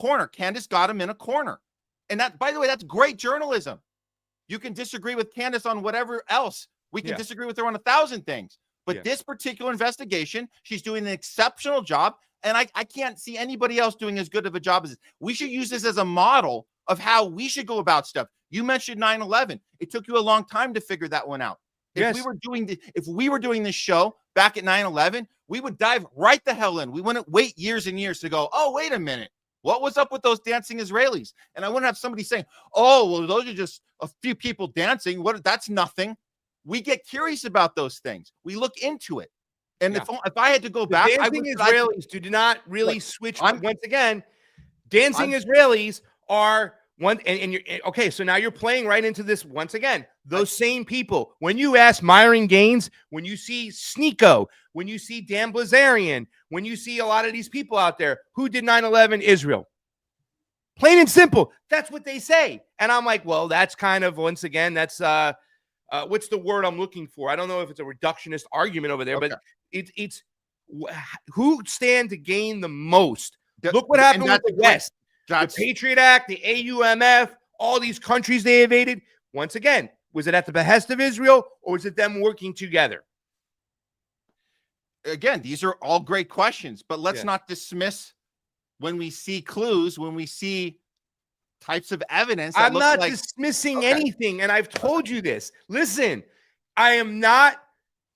corner. Candace got him in a corner. And that, by the way, that's great journalism. You can disagree with Candace on whatever else. We can disagree with her on 1,000 things. But this particular investigation, she's doing an exceptional job. And I can't see anybody else doing as good of a job as this. We should use this as a model of how we should go about stuff. You mentioned 9/11. It took you a long time to figure that one out. If we were doing this show back at 9/11, we would dive right the hell in. We wouldn't wait years and years to go, oh, wait a minute. What was up with those dancing Israelis? And I wouldn't have somebody saying, oh, well, those are just a few people dancing. That's nothing. We get curious about those things. We look into it. And if I had to go back, dancing Israelis do not really switch. Once again, dancing Israelis are one. And you're okay. So now you're playing right into this once again. Those same people. When you ask Myron Gaines, when you see Sneeko, when you see Dan Blazarian, when you see a lot of these people out there, who did 9/11? Israel. Plain and simple. That's what they say. And I'm like, well, that's kind of, once again, that's what's the word I'm looking for? I don't know if it's a reductionist argument over there, but it's who stand to gain the most. Look what happened with the West. The Patriot Act, the AUMF, all these countries they invaded. Once again, was it at the behest of Israel or was it them working together? Again, these are all great questions, but let's not dismiss when we see clues, when we see types of evidence. I'm not dismissing anything, and I've told you this. Listen, I am not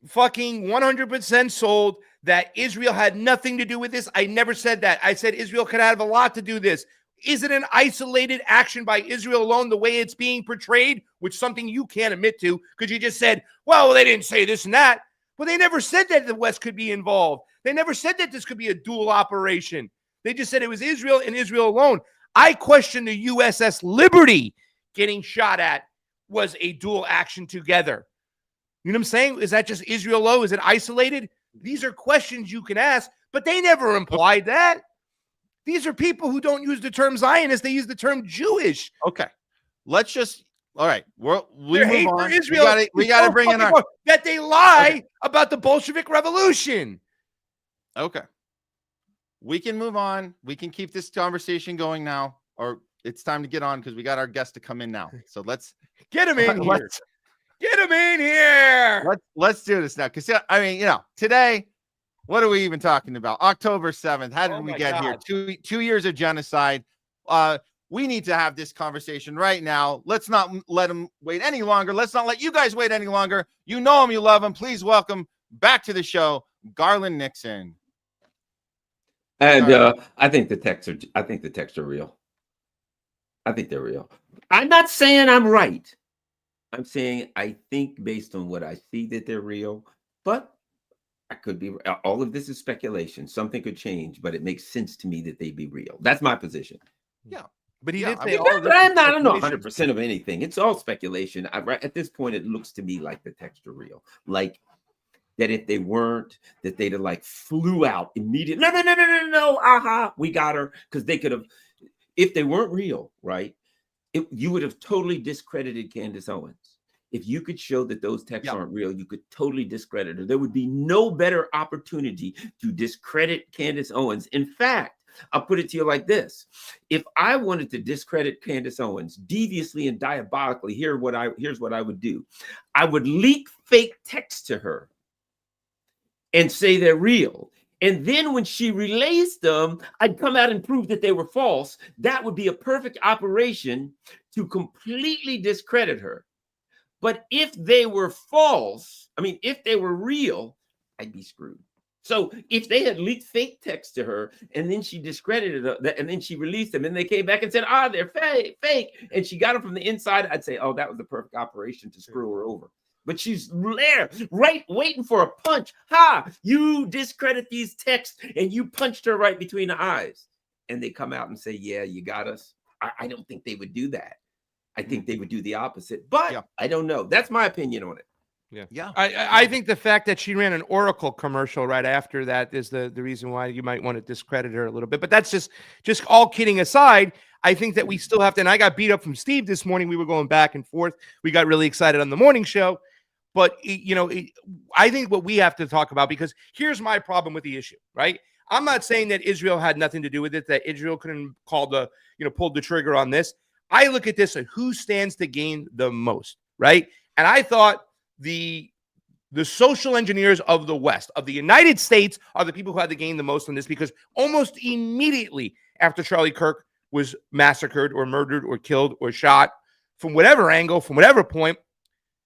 fucking 100% sold that Israel had nothing to do with this. I never said that. I said Israel could have a lot to do with this. Is it an isolated action by Israel alone the way it's being portrayed, which is something you can't admit to because you just said, well, they didn't say this and that. Well, they never said that the West could be involved. They never said that this could be a dual operation. They just said it was Israel and Israel alone. I question the USS Liberty getting shot at was a dual action together. You know what I'm saying? Is that just Israel alone? Is it isolated? These are questions you can ask, but they never implied that. These are people who don't use the term Zionist. They use the term Jewish. Okay. Let's just, all right. We hate move for on. Israel. We got to bring in our, that they lie about the Bolshevik Revolution. Okay. We can move on. We can keep this conversation going now, or it's time to get on because we got our guest to come in now. So let's get him in here. Get him in here. Let's do this now. Because, I mean, today, what are we even talking about? October 7th. How did we get here? 2 years of genocide. We need to have this conversation right now. Let's not let him wait any longer. Let's not let you guys wait any longer. You know him. You love him. Please welcome back to the show, Garland Nixon. And I think the texts are real. I think they're real. I'm not saying I'm right. I'm saying I think based on what I see that they're real, but I could be. All of this is speculation. Something could change, but it makes sense to me that they be real. That's my position. Yeah. But he did say I don't know 100% of anything. It's all speculation. At this point, it looks to me like the texts are real. Like that if they weren't, that they'd have like flew out immediately. No. Aha, we got her. Because they could have, if they weren't real, right? You would have totally discredited Candace Owens. If you could show that those texts aren't real, you could totally discredit her. There would be no better opportunity to discredit Candace Owens. In fact, I'll put it to you like this. If I wanted to discredit Candace Owens deviously and diabolically, here's what I would do. I would leak fake texts to her and say they're real. And then when she relays them, I'd come out and prove that they were false. That would be a perfect operation to completely discredit her. But if they were false, if they were real, I'd be screwed. So if they had leaked fake text to her and then she discredited them and then she released them and they came back and said, they're fake, and she got them from the inside, I'd say, that was the perfect operation to screw her over. But she's there, right, waiting for a punch. You discredit these texts and you punched her right between the eyes. And they come out and say, yeah, you got us. I don't think they would do that. I think they would do the opposite. But I don't know. That's my opinion on it. Yeah. I think the fact that she ran an Oracle commercial right after that is the reason why you might want to discredit her a little bit. But that's just all kidding aside. I think that we still have to, and I got beat up from Steve this morning. We were going back and forth. We got really excited on the morning show. But, I think what we have to talk about, because here's my problem with the issue, right? I'm not saying that Israel had nothing to do with it, that Israel couldn't pulled the trigger on this. I look at this as who stands to gain the most, right? And I thought the social engineers of the West, of the United States, are the people who had to gain the most on this, because almost immediately after Charlie Kirk was massacred or murdered or killed or shot, from whatever angle, from whatever point,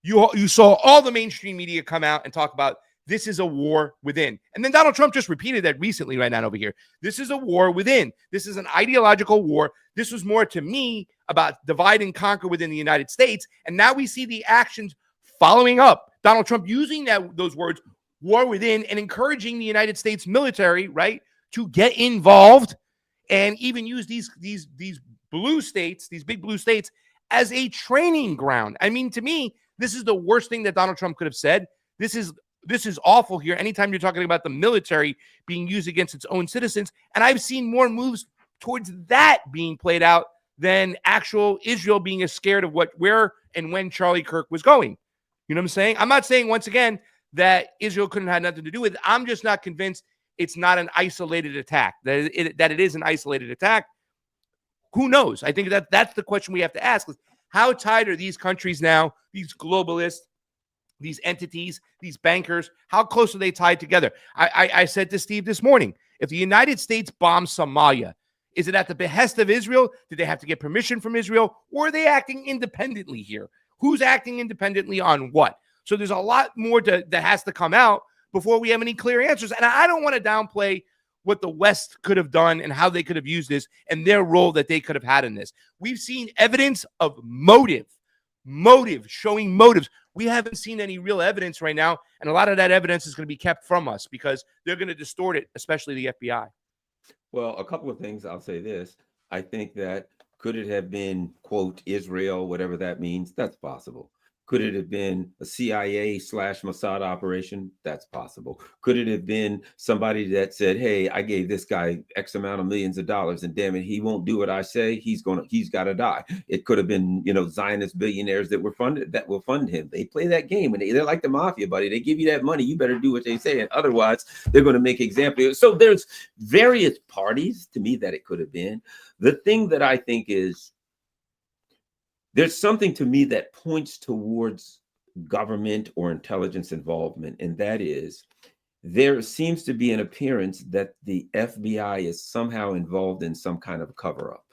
you saw all the mainstream media come out and talk about this is a war within. And then Donald Trump just repeated that recently right now over here. This is a war within. This is an ideological war. This was more, to me, about divide and conquer within the United States. And now we see the actions following up. Donald Trump using those words, war within, and encouraging the United States military, right, to get involved and even use these blue states, these big blue states, as a training ground. I mean, to me, this is the worst thing that Donald Trump could have said. This is awful here. Anytime you're talking about the military being used against its own citizens, and I've seen more moves towards that being played out than actual Israel being as scared of where and when Charlie Kirk was going. You know what I'm saying? I'm not saying, once again, that Israel couldn't have nothing to do with it. I'm just not convinced it's not an isolated attack, that it is an isolated attack. Who knows? I think that's the question we have to ask. How tied are these countries now, these globalists, these entities, these bankers? How close are they tied together? I said to Steve this morning, if the United States bombs Somalia, is it at the behest of Israel? Did they have to get permission from Israel? Or are they acting independently here? Who's acting independently on what? So there's a lot more that has to come out before we have any clear answers. And I don't want to downplay what the West could have done and how they could have used this and their role that they could have had in this. We've seen evidence of motive showing motives. We haven't seen any real evidence right now, and a lot of that evidence is going to be kept from us because they're going to distort it, especially the FBI. Well, a couple of things. I'll say this. I think that could it have been, quote, Israel, whatever that means? That's possible. Could it have been a CIA/Mossad operation? That's possible. Could it have been somebody that said, hey, I gave this guy X amount of millions of dollars and damn it, he won't do what I say. He's got to die. It could have been, Zionist billionaires that will fund him. They play that game and they're like the mafia, buddy. They give you that money. You better do what they say. And otherwise they're going to make examples. So there's various parties to me that it could have been. The thing that I think is, there's something to me that points towards government or intelligence involvement, and that is there seems to be an appearance that the FBI is somehow involved in some kind of cover-up.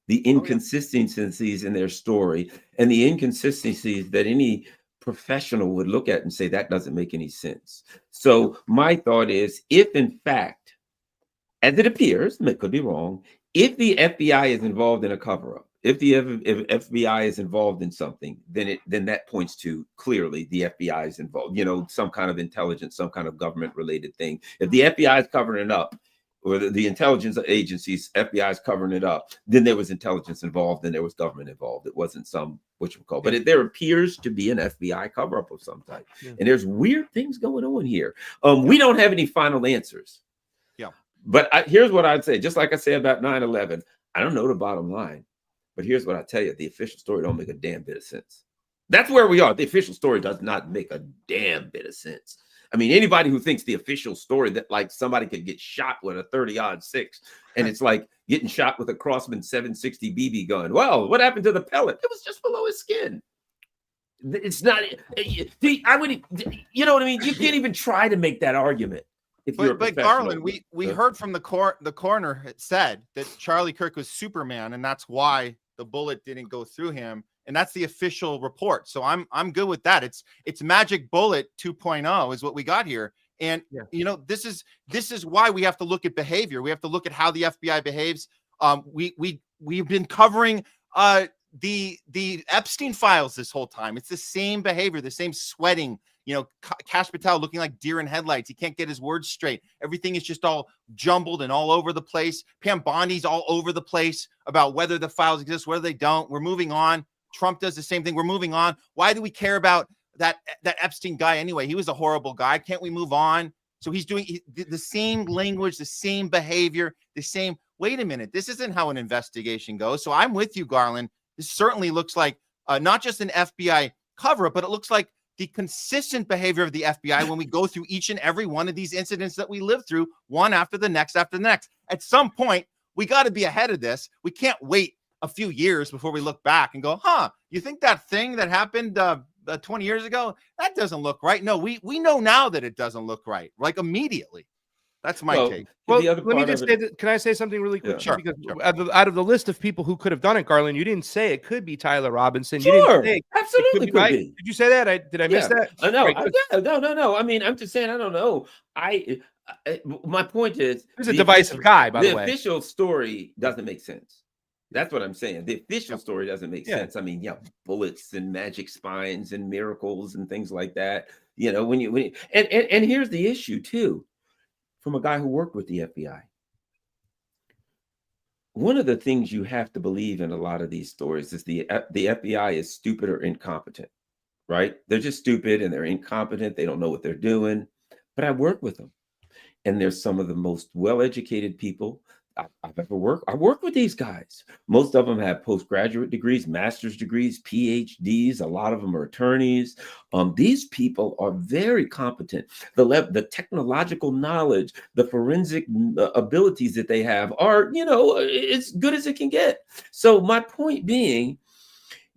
The inconsistencies in their story and the inconsistencies that any professional would look at and say, that doesn't make any sense. So my thought is, if in fact, as it appears, and it could be wrong, if the FBI is involved in a cover-up, if FBI is involved in something, then that points to clearly the FBI is involved, some kind of intelligence, some kind of government related thing. If the FBI is covering it up, or the intelligence agencies, FBI is covering it up, then there was intelligence involved and there was government involved. It wasn't some whatchamacallit. But there appears to be an FBI cover up of some type. Yeah. And there's weird things going on here. We don't have any final answers. Yeah. But here's what I'd say. Just like I said about 9/11, I don't know the bottom line. But here's what I tell you. The official story don't make a damn bit of sense. That's where we are. The official story does not make a damn bit of sense. I mean, anybody who thinks the official story that like somebody could get shot with a 30-06 and it's like getting shot with a Crossman 760 BB gun. Well, what happened to the pellet? It was just below his skin. It's not. I would. You know what I mean? You can't even try to make that argument. But Garland, we heard from the coroner. It said that Charlie Kirk was Superman, and that's why the bullet didn't go through him, and that's the official report. So I'm good with that. It's Magic Bullet 2.0 is what we got here, and this is why we have to look at behavior. We have to look at how the FBI behaves. We've been covering the Epstein files this whole time. It's the same behavior, the same sweating. Kash Patel looking like deer in headlights. He can't get his words straight. Everything is just all jumbled and all over the place. Pam Bondi's all over the place about whether the files exist, whether they don't. We're moving on. Trump does the same thing. We're moving on. Why do we care about that Epstein guy anyway? He was a horrible guy. Can't we move on? So he's doing the same language, the same behavior, the same. Wait a minute. This isn't how an investigation goes. So I'm with you, Garland. This certainly looks like not just an FBI cover-up, but it looks like the consistent behavior of the FBI when we go through each and every one of these incidents that we live through, one after the next after the next. At some point, we got to be ahead of this. We can't wait a few years before we look back and go, you think that thing that happened 20 years ago, that doesn't look right? No, we know now that it doesn't look right, like immediately. That's my take. Well, let me just say that. Can I say something really quick? Sure. Because out of the list of people who could have done it, Garland, you didn't say it could be Tyler Robinson. Sure, you didn't say absolutely could be. Did you say that? Did I miss that? No. I mean, I'm just saying, I don't know. My point is, he's a divisive guy, by the way. The official story doesn't make sense. That's what I'm saying. The official story doesn't make sense. I mean, bullets and magic spines and miracles and things like that. You know, when you and here's the issue too. From a guy who worked with the FBI. One of the things you have to believe in a lot of these stories is the FBI is stupid or incompetent, right? They're just stupid and they're incompetent. They don't know what they're doing. But I work with them. And they're some of the most well-educated people I've ever worked. I work with these guys. Most of them have postgraduate degrees, master's degrees, PhDs. A lot of them are attorneys. These people are very competent. The technological knowledge, the forensic abilities that they have are, as good as it can get. So my point being,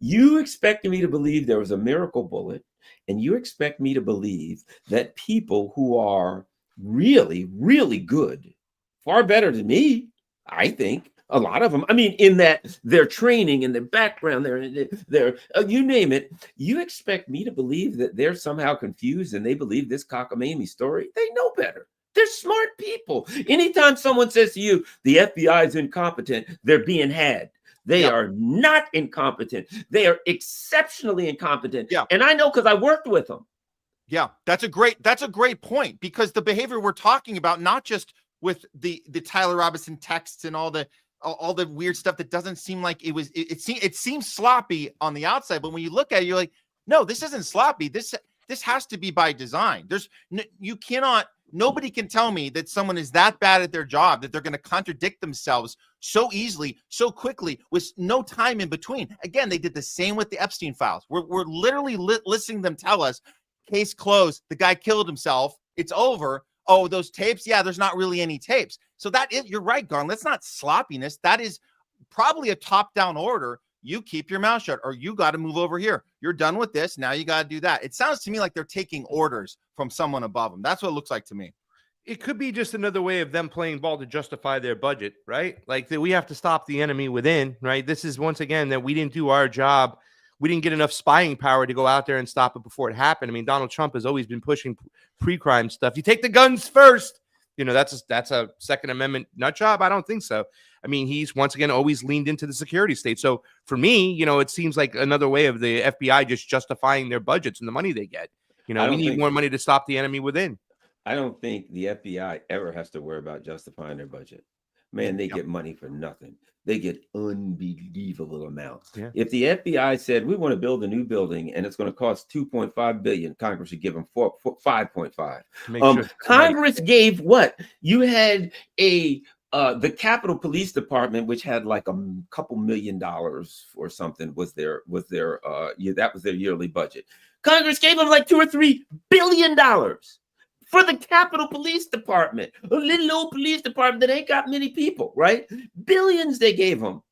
you expect me to believe there was a miracle bullet, and you expect me to believe that people who are really, really good, far better than me, I think. A lot of them. I mean, in that their training and their background, their you name it. You expect me to believe that they're somehow confused and they believe this cockamamie story? They know better. They're smart people. Anytime someone says to you, the FBI is incompetent, they're being had. They are not incompetent. They are exceptionally incompetent. Yeah. And I know because I worked with them. Yeah, that's a great point, because the behavior we're talking about, not just with the Tyler Robinson texts and all the weird stuff that doesn't seem like it seems sloppy on the outside, but when you look at it, you're like, no, this isn't sloppy. This has to be by design. Nobody can tell me that someone is that bad at their job that they're going to contradict themselves so easily, so quickly, with no time in between. Again, they did the same with the Epstein files. We're literally listening to them tell us, case closed, the guy killed himself, it's over. Oh, those tapes, there's not really any tapes. So you're right, Garland. That's not sloppiness. That is probably a top-down order. You keep your mouth shut, or you got to move over here. You're done with this. Now you got to do that. It sounds to me like they're taking orders from someone above them. That's what it looks like to me. It could be just another way of them playing ball to justify their budget, right? Like that we have to stop the enemy within, right? This is once again that we didn't do our job. We didn't get enough spying power to go out there and stop it before it happened. I mean, Donald Trump has always been pushing pre-crime stuff. You take the guns first. That's a Second Amendment nut job. I don't think so. I mean, he's once again always leaned into the security state. So for me, it seems like another way of the FBI just justifying their budgets and the money they get. We need more money to stop the enemy within. I don't think the FBI ever has to worry about justifying their budget. Man, they get money for nothing. They get unbelievable amounts. Yeah. If the FBI said, we want to build a new building and it's going to cost $2.5 billion, Congress should give them 5.5. Congress gave what? You had the Capitol Police Department, which had like a couple $1 million or something, that was their yearly budget. Congress gave them like $2 or $3 billion. For the Capitol Police Department, a little old police department that ain't got many people, right? Billions they gave them.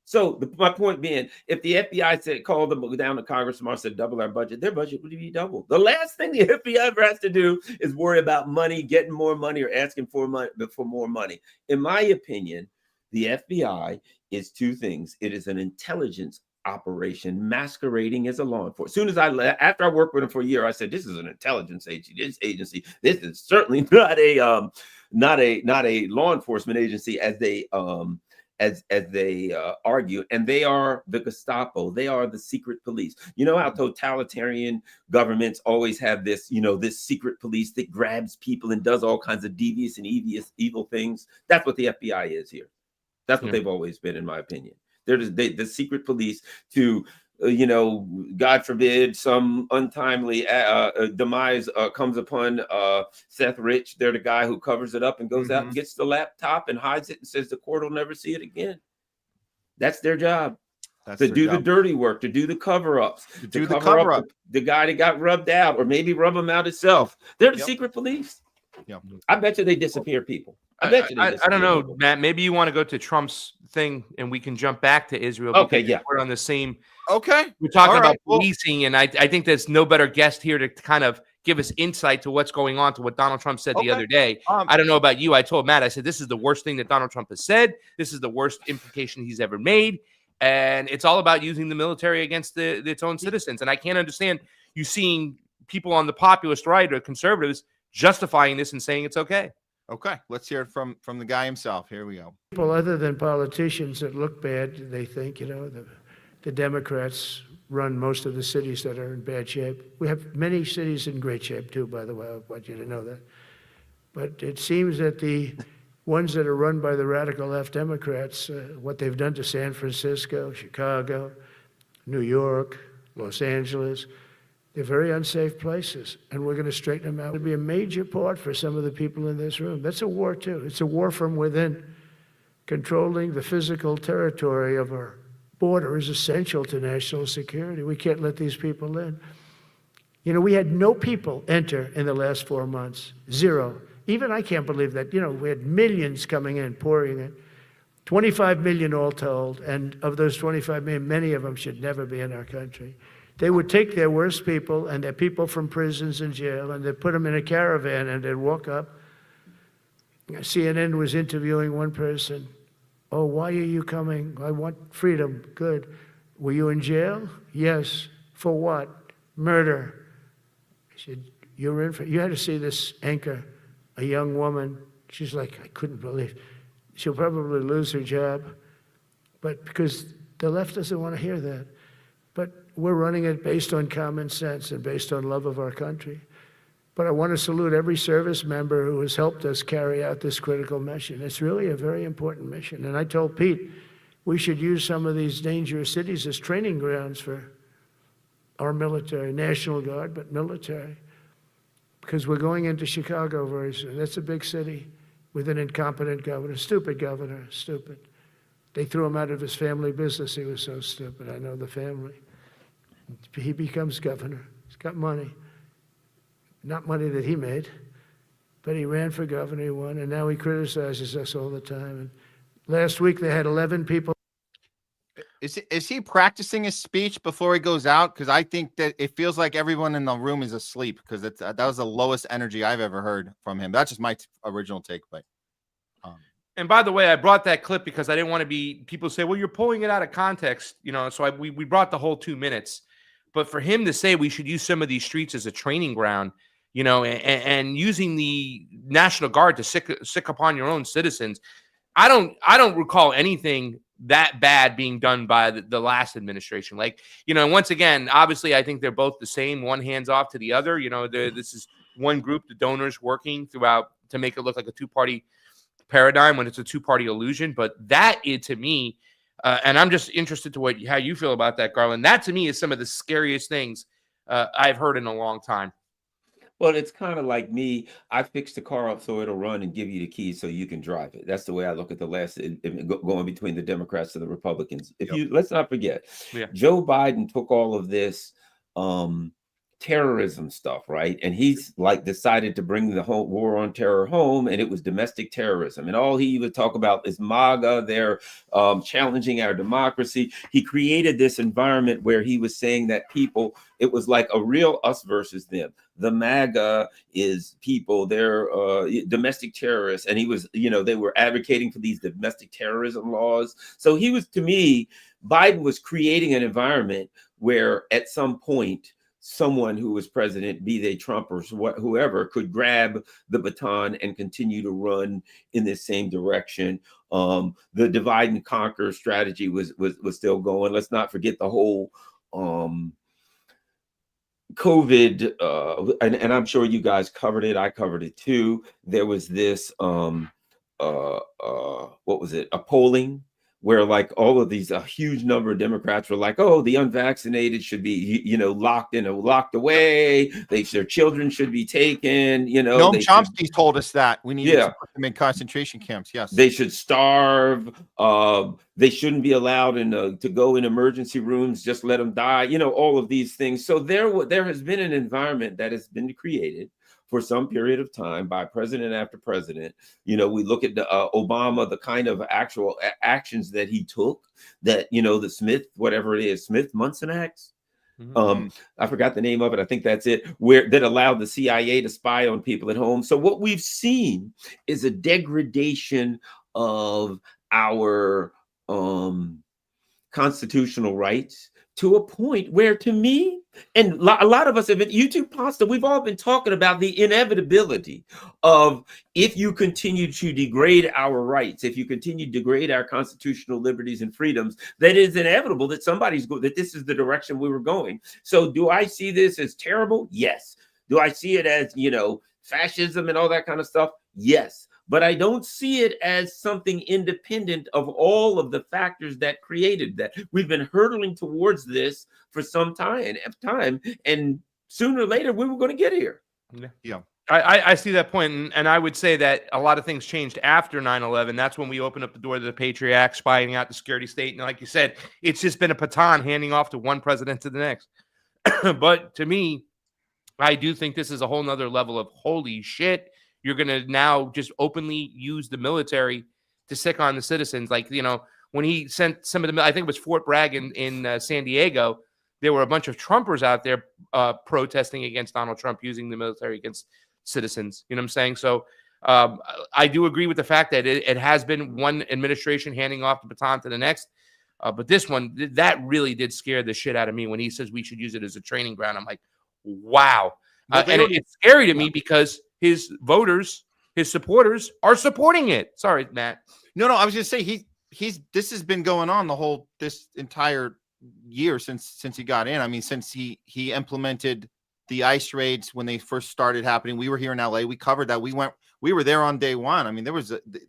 So my point being, if the FBI called them down to Congress tomorrow, said double our budget, their budget would be doubled. The last thing the FBI ever has to do is worry about money, getting more money, or asking for more money. In my opinion, the FBI is two things. It is an intelligence operation masquerading as a law enforcement. As soon as after I worked with them for a year, I said, this is an intelligence agency. This is certainly not a law enforcement agency, as they argue. And they are the Gestapo. They are the secret police. You know how totalitarian governments always have this, this secret police that grabs people and does all kinds of devious and evil things. That's what the FBI is here. That's what they've always been, in my opinion. They're the secret police to, God forbid, some untimely demise comes upon Seth Rich. They're the guy who covers it up and goes out and gets the laptop and hides it and says the court will never see it again. That's their job. to do the dirty work, to do the cover-ups, to do the cover-up. The guy that got rubbed out, or maybe rub him out himself. They're the secret police. Yep. I bet you they disappear people. I don't know, people. Matt. Maybe you want to go to Trump's thing, and we can jump back to Israel. Okay, yeah, we're on the same. Okay, we're talking about policing, and I think there's no better guest here to kind of give us insight to what's going on, to what Donald Trump said the other day. I don't know about you. I told Matt, I said, this is the worst thing that Donald Trump has said. This is the worst implication he's ever made. And it's all about using the military against its own citizens. And I can't understand you seeing people on the populist right or conservatives justifying this and saying it's okay. Okay, let's hear it from the guy himself. Here we go. People other than politicians that look bad, they think, the Democrats run most of the cities that are in bad shape. We have many cities in great shape too, by the way. I want you to know that. But it seems that the ones that are run by the radical left Democrats, what they've done to San Francisco, Chicago, New York, Los Angeles, they're very unsafe places, and we're going to straighten them out. It would be a major part for some of the people in this room. That's a war too. It's a war from within. Controlling the physical territory of our border is essential to national security. We can't let these people in. We had no people enter in the last 4 months. Zero. Even I can't believe that. We had millions coming in, pouring in. 25 million all told, and of those 25 million, many of them should never be in our country. They would take their worst people and their people from prisons and jail, and they'd put them in a caravan, and they'd walk up. CNN was interviewing one person. Oh, why are you coming? I want freedom. Good. Were you in jail? Yes. For what? Murder. I said, you're in for, you had to see this anchor, a young woman. She's like, I couldn't believe. She'll probably lose her job, but because the left doesn't want to hear that. But we're running it based on common sense and based on love of our country. But I want to salute every service member who has helped us carry out this critical mission. It's really a very important mission. And I told Pete, we should use some of these dangerous cities as training grounds for our military, National Guard, but military. Because we're going into Chicago very soon. That's a big city with an incompetent governor, stupid governor, stupid. They threw him out of his family business. He was so stupid. I know the family. He becomes governor. He's got money. Not money that he made, but he ran for governor, he won, and now he criticizes us all the time. And last week they had 11 people. Is he practicing his speech before he goes out? Because I think that it feels like everyone in the room is asleep, because that was the lowest energy I've ever heard from him. That's just my original take. But and by the way, I brought that clip because I didn't want to be people say, well, you're pulling it out of context, so we brought the whole 2 minutes. But for him to say we should use some of these streets as a training ground, and using the National Guard to sick upon your own citizens, I don't recall anything that bad being done by the last administration. Once again, obviously, I think they're both the same. One hands off to the other. This is one group, the donors working throughout to make it look like a two-party paradigm when it's a two-party illusion. But that is, to me, and I'm just interested to how you feel about that, Garland. That to me is some of the scariest things I've heard in a long time. Well, it's kind of like me. I fixed the car up so it'll run and give you the keys so you can drive it. That's the way I look at the last going between the Democrats and the Republicans. Let's not forget, Joe Biden took all of this terrorism stuff, right? And he's decided to bring the whole war on terror home, and it was domestic terrorism. And all he would talk about is MAGA. They're challenging our democracy. He created this environment where he was saying that people, it was like a real us versus them. The MAGA is people, they're domestic terrorists. And he was, they were advocating for these domestic terrorism laws. So he was, to me, Biden was creating an environment where at some point, someone who was president, be they Trump or whoever, could grab the baton and continue to run in this same direction. The divide and conquer strategy was still going. Let's not forget the whole COVID, and I'm sure you guys covered it. I covered it too. There was this, what was it? A polling where like all of these, a huge number of Democrats were like, oh, the unvaccinated should be, locked away. Their children should be taken, Noam they should, Chomsky told us that we needed to put them in concentration camps. Yes. they should starve. They shouldn't be allowed to go in emergency rooms, just let them die, all of these things. So there has been an environment that has been created for some period of time by president after president. We look at the Obama, the kind of actual actions that he took, that, the Smith-Munson Acts. I forgot the name of it. I think that's it, that allowed the CIA to spy on people at home. So what we've seen is a degradation of our constitutional rights to a point where, to me, and a lot of us have been YouTube pasta, we've all been talking about the inevitability of, if you continue to degrade our rights, if you continue to degrade our constitutional liberties and freedoms, that is inevitable that that this is the direction we were going. So do I see this as terrible? Yes. Do I see it as, fascism and all that kind of stuff? Yes. But I don't see it as something independent of all of the factors that created that. We've been hurtling towards this for some time, and sooner or later we were going to get here. Yeah. I see that point, and I would say that a lot of things changed after 9/11. That's when we opened up the door to the Patriot Act, spying out the security state. And like you said, it's just been a baton handing off to one president to the next. But to me, I do think this is a whole nother level of holy shit. You're going to now just openly use the military to sick on the citizens. Like, when he sent some of I think it was Fort Bragg in San Diego, there were a bunch of Trumpers out there protesting against Donald Trump using the military against citizens. You know what I'm saying? So I do agree with the fact that it has been one administration handing off the baton to the next. But this one, that really did scare the shit out of me when he says we should use it as a training ground. I'm like, wow. And it's scary to me because his voters, his supporters are supporting it. Sorry, Matt. No, I was just saying this has been going on this entire year since he got in. I mean, since he implemented the ICE raids when they first started happening. We were here in LA. We covered that. We were there on day one. I mean,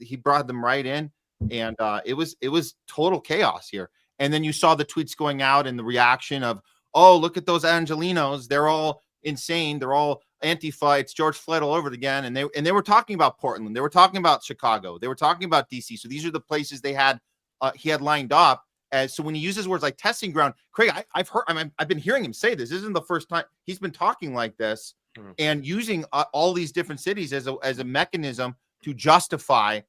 he brought them right in, and it was total chaos here. And then you saw the tweets going out and the reaction of, oh, look at those Angelinos. They're all insane. They're all Antifa. It's George Floyd all over it again. And they were talking about Portland. They were talking about Chicago. They were talking about DC. So these are the places he had lined up. So when he uses words like testing ground, Craig, I've been hearing him say this. This isn't the first time he's been talking like this and using all these different cities as a mechanism to justify,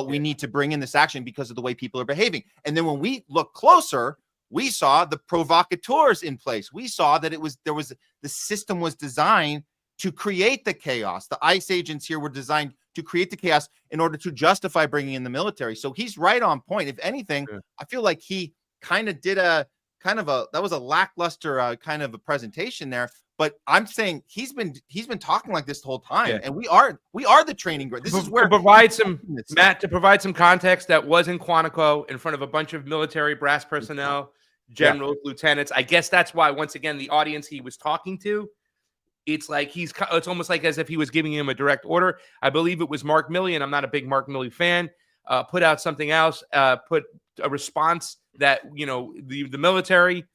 we need to bring in this action because of the way people are behaving. And then when we look closer, we saw the provocateurs in place. We saw that the system was designed to create the chaos. The ICE agents here were designed to create the chaos in order to justify bringing in the military. So he's right on point. If anything, I feel like he kind of did that was a lackluster kind of a presentation there. But I'm saying he's been talking like this the whole time, and we are the training ground. This is where to provide some context. That was in Quantico in front of a bunch of military brass personnel, generals, lieutenants. I guess that's why, once again, the audience he was talking to, it's like it's almost like as if he was giving him a direct order. I believe it was Mark Milley, and I'm not a big Mark Milley fan, put out something else, put a response that, the military,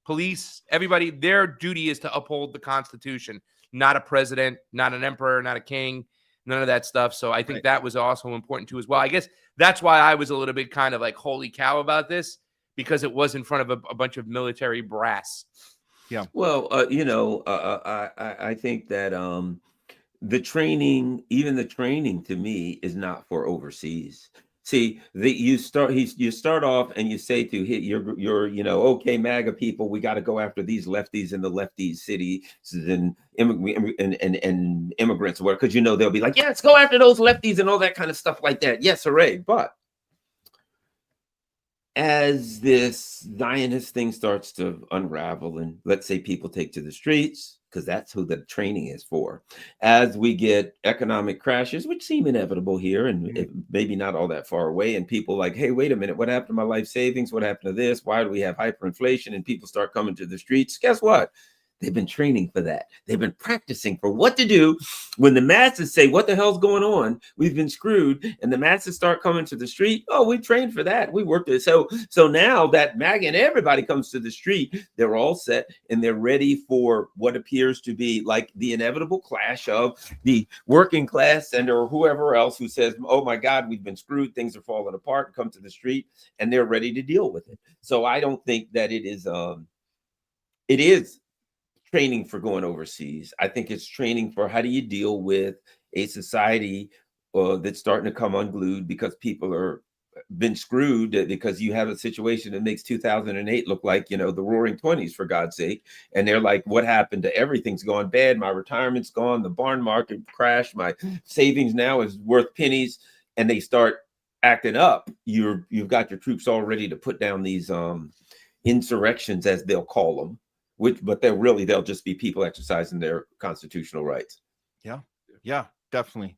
police, everybody, their duty is to uphold the Constitution, not a president, not an emperor, not a king, none of that stuff. So I think that was also important too as well. I guess that's why I was a little bit kind of like, holy cow about this, because it was in front of a bunch of military brass. Yeah. Well, I think that the training to me is not for overseas. See, you start off and you say to your okay, MAGA people, we got to go after these lefties in the lefties cities and immigrants or whatever, because they'll be like, yeah, let's go after those lefties and all that kind of stuff like that. Yes, hooray. But as this Zionist thing starts to unravel, and let's say people take to the streets, because that's who the training is for, as we get economic crashes, which seem inevitable here and maybe not all that far away, and people like, hey, wait a minute, what happened to my life savings? What happened to this? Why do we have hyperinflation? And people start coming to the streets. Guess what? They've been training for that. They've been practicing for what to do when the masses say, what the hell's going on? We've been screwed. And the masses start coming to the street. Oh, we trained for that. We worked it. So now that MAGA and everybody comes to the street, they're all set and they're ready for what appears to be like the inevitable clash of the working class and or whoever else who says, oh my God, we've been screwed. Things are falling apart. Come to the street and they're ready to deal with it. So I don't think that it is training for going overseas. I think it's training for how do you deal with a society that's starting to come unglued because people are been screwed, because you have a situation that makes 2008 look like, the roaring 20s, for God's sake. And they're like, what happened to everything's gone bad. My retirement's gone. The barn market crashed. My savings now is worth pennies. And they start acting up. You've got your troops all ready to put down these insurrections, as they'll call them. But they'll just be people exercising their constitutional rights. Yeah, definitely.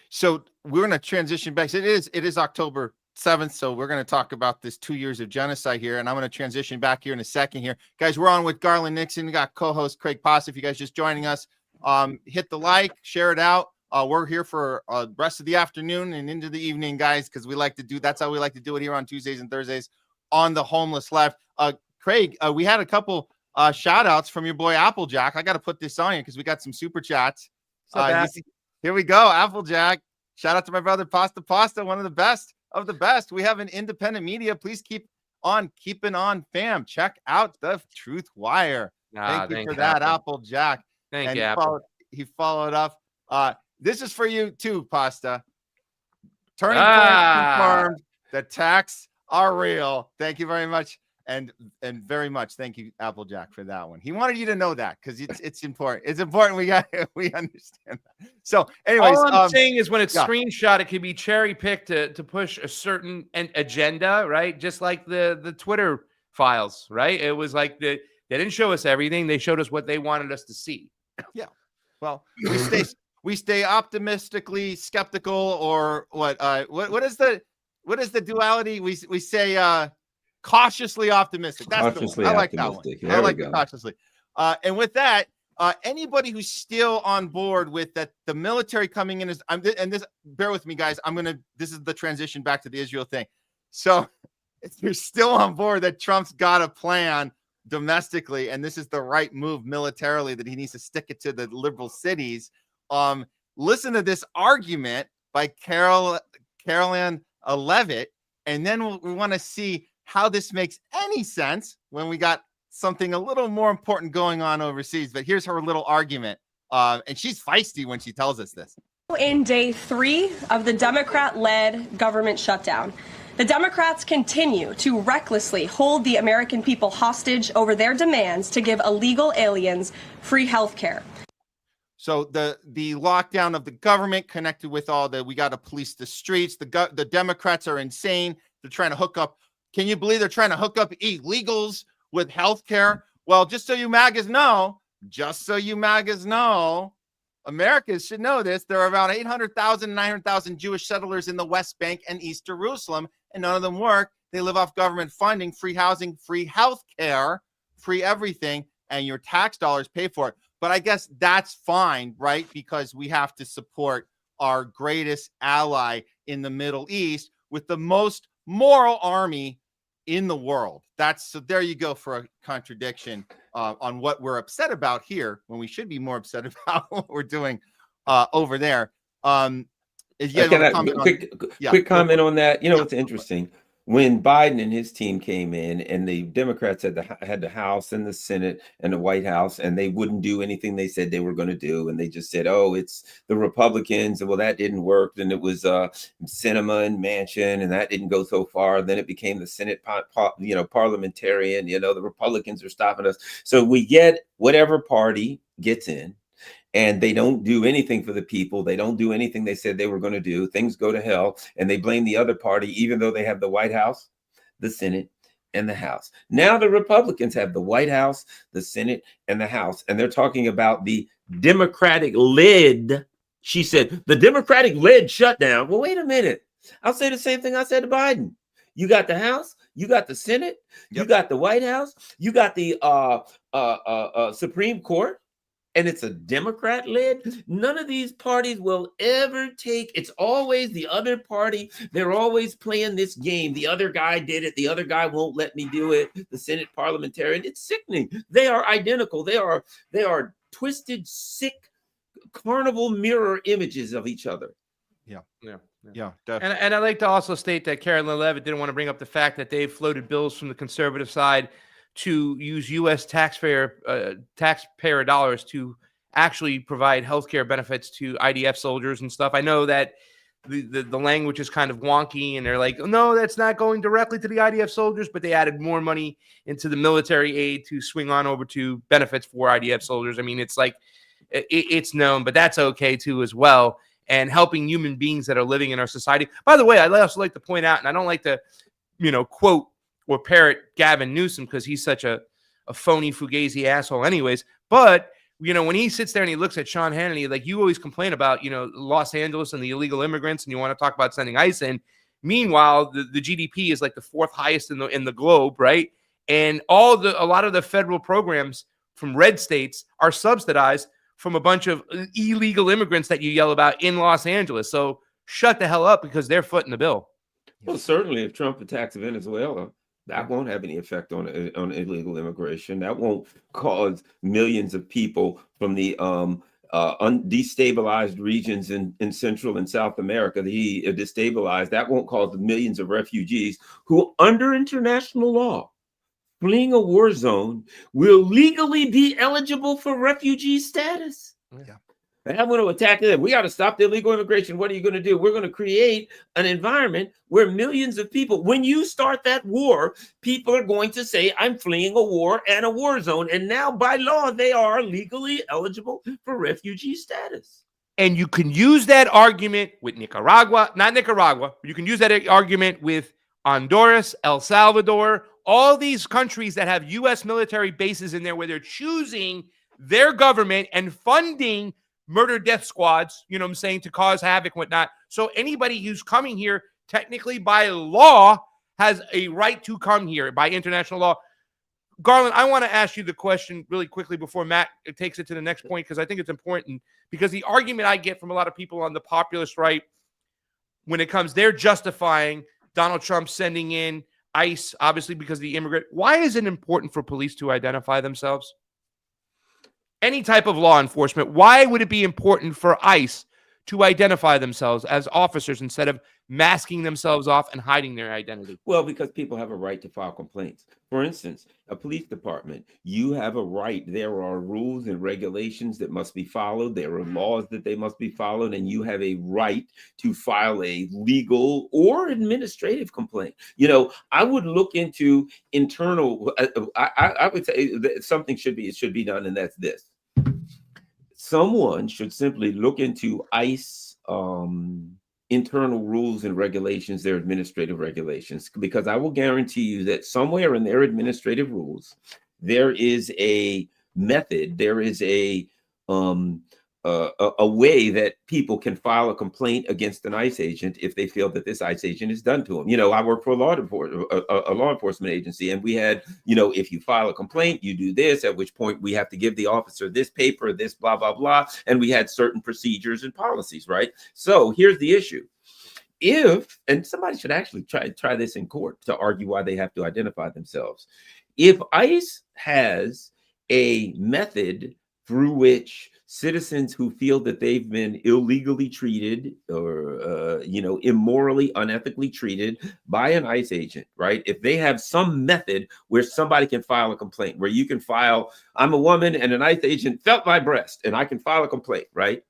So we're going to transition back. So it is October 7th. So we're going to talk about this 2 years of genocide here. And I'm going to transition back here in a second here. Guys, we're on with Garland Nixon. We got co-host Craig Pasa. If you guys just joining us, hit the like, share it out. We're here for the rest of the afternoon and into the evening, guys, because that's how we like to do it here on Tuesdays and Thursdays on the Homeless Left. Craig, we had a couple shout outs from your boy Applejack. I got to put this on here because we got some super chats. Here we go. Applejack. Shout out to my brother Pasta, one of the best of the best. We have an independent media. Please keep on keeping on, fam. Check out the Truth Wire. Thank you for that, Applejack. Thank you, Apple. He followed up. This is for you too, Pasta. Turning point confirmed. The attacks are real. Thank you very much. And very much thank you, Applejack, for that one. He wanted you to know that because it's important. It's important. We understand that. So, anyways, all I'm saying is when it's screenshot, it can be cherry picked to push a certain agenda, right? Just like the Twitter files, right? It was like they didn't show us everything; they showed us what they wanted us to see. Yeah. Well, we stay optimistically skeptical, or what? What is the duality? We say. Cautiously optimistic. That's the one. I like that one. I like it cautiously. And with that, anybody who's still on board with that, the military coming in bear with me, guys. This is the transition back to the Israel thing. So if you're still on board that Trump's got a plan domestically, and this is the right move militarily, that he needs to stick it to the liberal cities. Listen to this argument by Caroline Levitt, and then we want to see how this makes any sense when we got something a little more important going on overseas. But here's her little argument. And she's feisty when she tells us this. In day 3 of the Democrat-led government shutdown, the Democrats continue to recklessly hold the American people hostage over their demands to give illegal aliens free health care. So the lockdown of the government connected with we got to police the streets. The Democrats are insane. They're trying to hook up. Can you believe they're trying to hook up illegals with health care? Well, just so you MAGAs know, Americans should know this. There are about 800,000, 900,000 Jewish settlers in the West Bank and East Jerusalem, and none of them work. They live off government funding, free housing, free health care, free everything, and your tax dollars pay for it. But I guess that's fine, right? Because we have to support our greatest ally in the Middle East with the most moral army in the world. So there you go for a contradiction on what we're upset about here when we should be more upset about what we're doing over there. Quick comment on that. It's interesting. When Biden and his team came in and the Democrats had the House and the Senate and the White House, and they wouldn't do anything they said they were going to do. And they just said, oh, it's the Republicans. And well, that didn't work. Then it was Sinema and Manchin, and that didn't go so far. Then it became the Senate, parliamentarian. The Republicans are stopping us. So we get whatever party gets in. And they don't do anything for the people. They don't do anything they said they were going to do. Things go to hell, and they blame the other party, even though they have the White House, the Senate, and the House. Now the Republicans have the White House, the Senate, and the House, and they're talking about the Democratic-led. She said, the Democratic-led shutdown. Well, wait a minute. I'll say the same thing I said to Biden. You got the House, You got the Senate, you got the White House, you got the Supreme Court, and it's a Democrat led. None of these parties will ever take, it's always the other party. They're always playing this game. The other guy did it. The other guy won't let me do it. The Senate parliamentarian. It's sickening. They are identical. They are twisted, sick, carnival mirror images of each other. Yeah, definitely. And I'd like to also state that Carolyn Levitt didn't want to bring up the fact that they've floated bills from the conservative side to use U.S. taxpayer dollars to actually provide healthcare benefits to IDF soldiers and stuff. I know that the language is kind of wonky, and they're like, no, that's not going directly to the IDF soldiers, but they added more money into the military aid to swing on over to benefits for IDF soldiers. I mean, it's like it's known, but that's okay too as well. And helping human beings that are living in our society. By the way, I'd also like to point out, and I don't like to, quote or parrot Gavin Newsom because he's such a phony fugazi asshole anyways. But, when he sits there and he looks at Sean Hannity, like you always complain about, Los Angeles and the illegal immigrants, and you want to talk about sending ICE in. Meanwhile, the GDP is like the fourth highest in the globe, right? And a lot of the federal programs from red states are subsidized from a bunch of illegal immigrants that you yell about in Los Angeles. So shut the hell up because they're footing the bill. Well, certainly if Trump attacks Venezuela, that won't have any effect on illegal immigration. That won't cause millions of people from the destabilized regions in Central and South America that he destabilized. That won't cause millions of refugees who, under international law, fleeing a war zone, will legally be eligible for refugee status. Yeah. And I'm going to attack them. We got to stop the illegal immigration. What are you going to do? We're going to create an environment where millions of people, when you start that war, people are going to say, I'm fleeing a war and a war zone. And now by law, they are legally eligible for refugee status. And you can use that argument with Nicaragua, not Nicaragua. You can use that argument with Honduras, El Salvador, all these countries that have U.S. military bases in there where they're choosing their government and funding murder death squads, to cause havoc and whatnot. So anybody who's coming here, technically by law, has a right to come here by international law. Garland, I want to ask you the question really quickly before Matt takes it to the next point, because I think it's important, because the argument I get from a lot of people on the populist right, when it comes, they're justifying Donald Trump sending in ICE, obviously because of the immigrant. Why is it important for police to identify themselves? Any type of law enforcement, why would it be important for ICE to identify themselves as officers instead of masking themselves off and hiding their identity? Well, because people have a right to file complaints. For instance, a police department, you have a right. There are rules and regulations that must be followed. There are laws that they must be followed, and you have a right to file a legal or administrative complaint. I would look into internal. I would say that something should be done, and that's this. Someone should simply look into ICE internal rules and regulations, their administrative regulations, because I will guarantee you that somewhere in their administrative rules, there is a method, there is a way that people can file a complaint against an ICE agent if they feel that this ICE agent is done to them. I work for a law enforcement agency, and we had, if you file a complaint, you do this, at which point we have to give the officer this paper, this blah, blah, blah. And we had certain procedures and policies, right? So here's the issue. And somebody should actually try this in court to argue why they have to identify themselves. If ICE has a method through which citizens who feel that they've been illegally treated or, immorally, unethically treated by an ICE agent, right? If they have some method where somebody can file a complaint, where you can file, I'm a woman and an ICE agent felt my breast and I can file a complaint, right?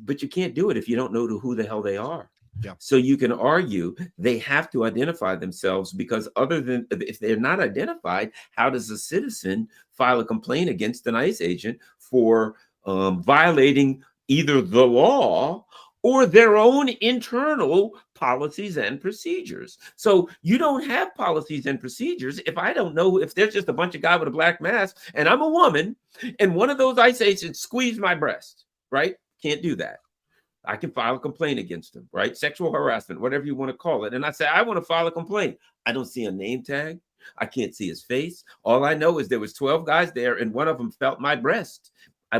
But you can't do it if you don't know who the hell they are. Yeah. So you can argue they have to identify themselves, because other than if they're not identified, how does a citizen file a complaint against an ICE agent for violating either the law or their own internal policies and procedures? So you don't have policies and procedures if I don't know, if there's just a bunch of guys with a black mask and I'm a woman and one of those ICE agents squeezed my breast, right? Can't do that. I can file a complaint against him, right? Sexual harassment, whatever you want to call it. And I say, I want to file a complaint. I don't see a name tag. I can't see his face. All I know is there was 12 guys there and one of them felt my breast.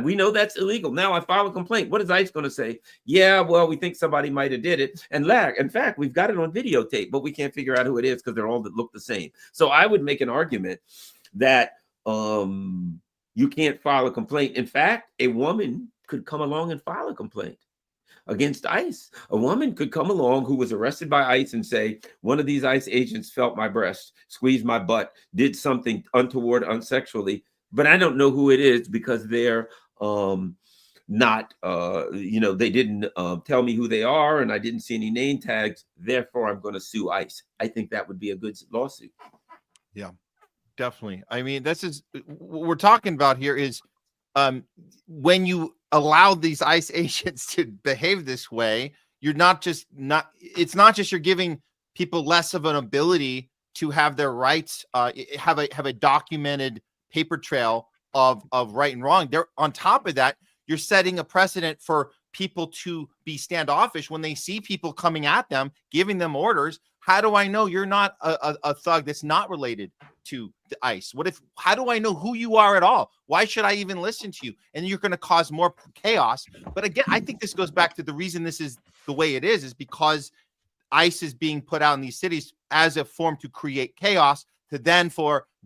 We know that's illegal. Now I file a complaint. What is ICE going to say? Yeah, well, we think somebody might have did it. And in fact, we've got it on videotape, but we can't figure out who it is because they're all that look the same. So I would make an argument that you can't file a complaint. In fact, a woman could come along and file a complaint against ICE. A woman could come along who was arrested by ICE and say, one of these ICE agents felt my breast, squeezed my butt, did something untoward, unsexually, but I don't know who it is because they're not, they didn't tell me who they are and I didn't see any name tags. Therefore, I'm going to sue ICE. I think that would be a good lawsuit. Yeah, definitely. I mean, this is what we're talking about here is when you allow these ICE agents to behave this way, it's not just you're giving people less of an ability to have their rights, have a documented paper trail of right and wrong. They're on top of that, you're setting a precedent for people to be standoffish when they see people coming at them, giving them orders. How do I know you're not a thug that's not related to the ICE? How do I know who you are at all? Why should I even listen to you? And you're going to cause more chaos. But again, I think this goes back to the reason this is the way it is because ICE is being put out in these cities as a form to create chaos to then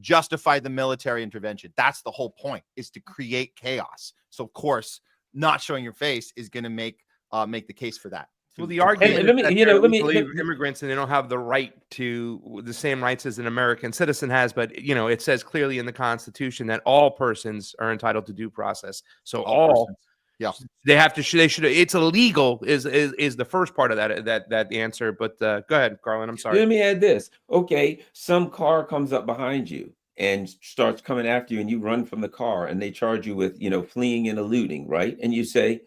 justify the military intervention. That's the whole point, is to create chaos. So of course, not showing your face is going to make the case for that. Well, the argument is immigrants and they don't have the right to the same rights as an American citizen has, but it says clearly in the Constitution that all persons are entitled to due process. So all it's illegal is the first part of that answer. But go ahead, Garland. I'm sorry. Let me add this. Okay, some car comes up behind you and starts coming after you, and you run from the car, and they charge you with fleeing and eluding, right? And you say,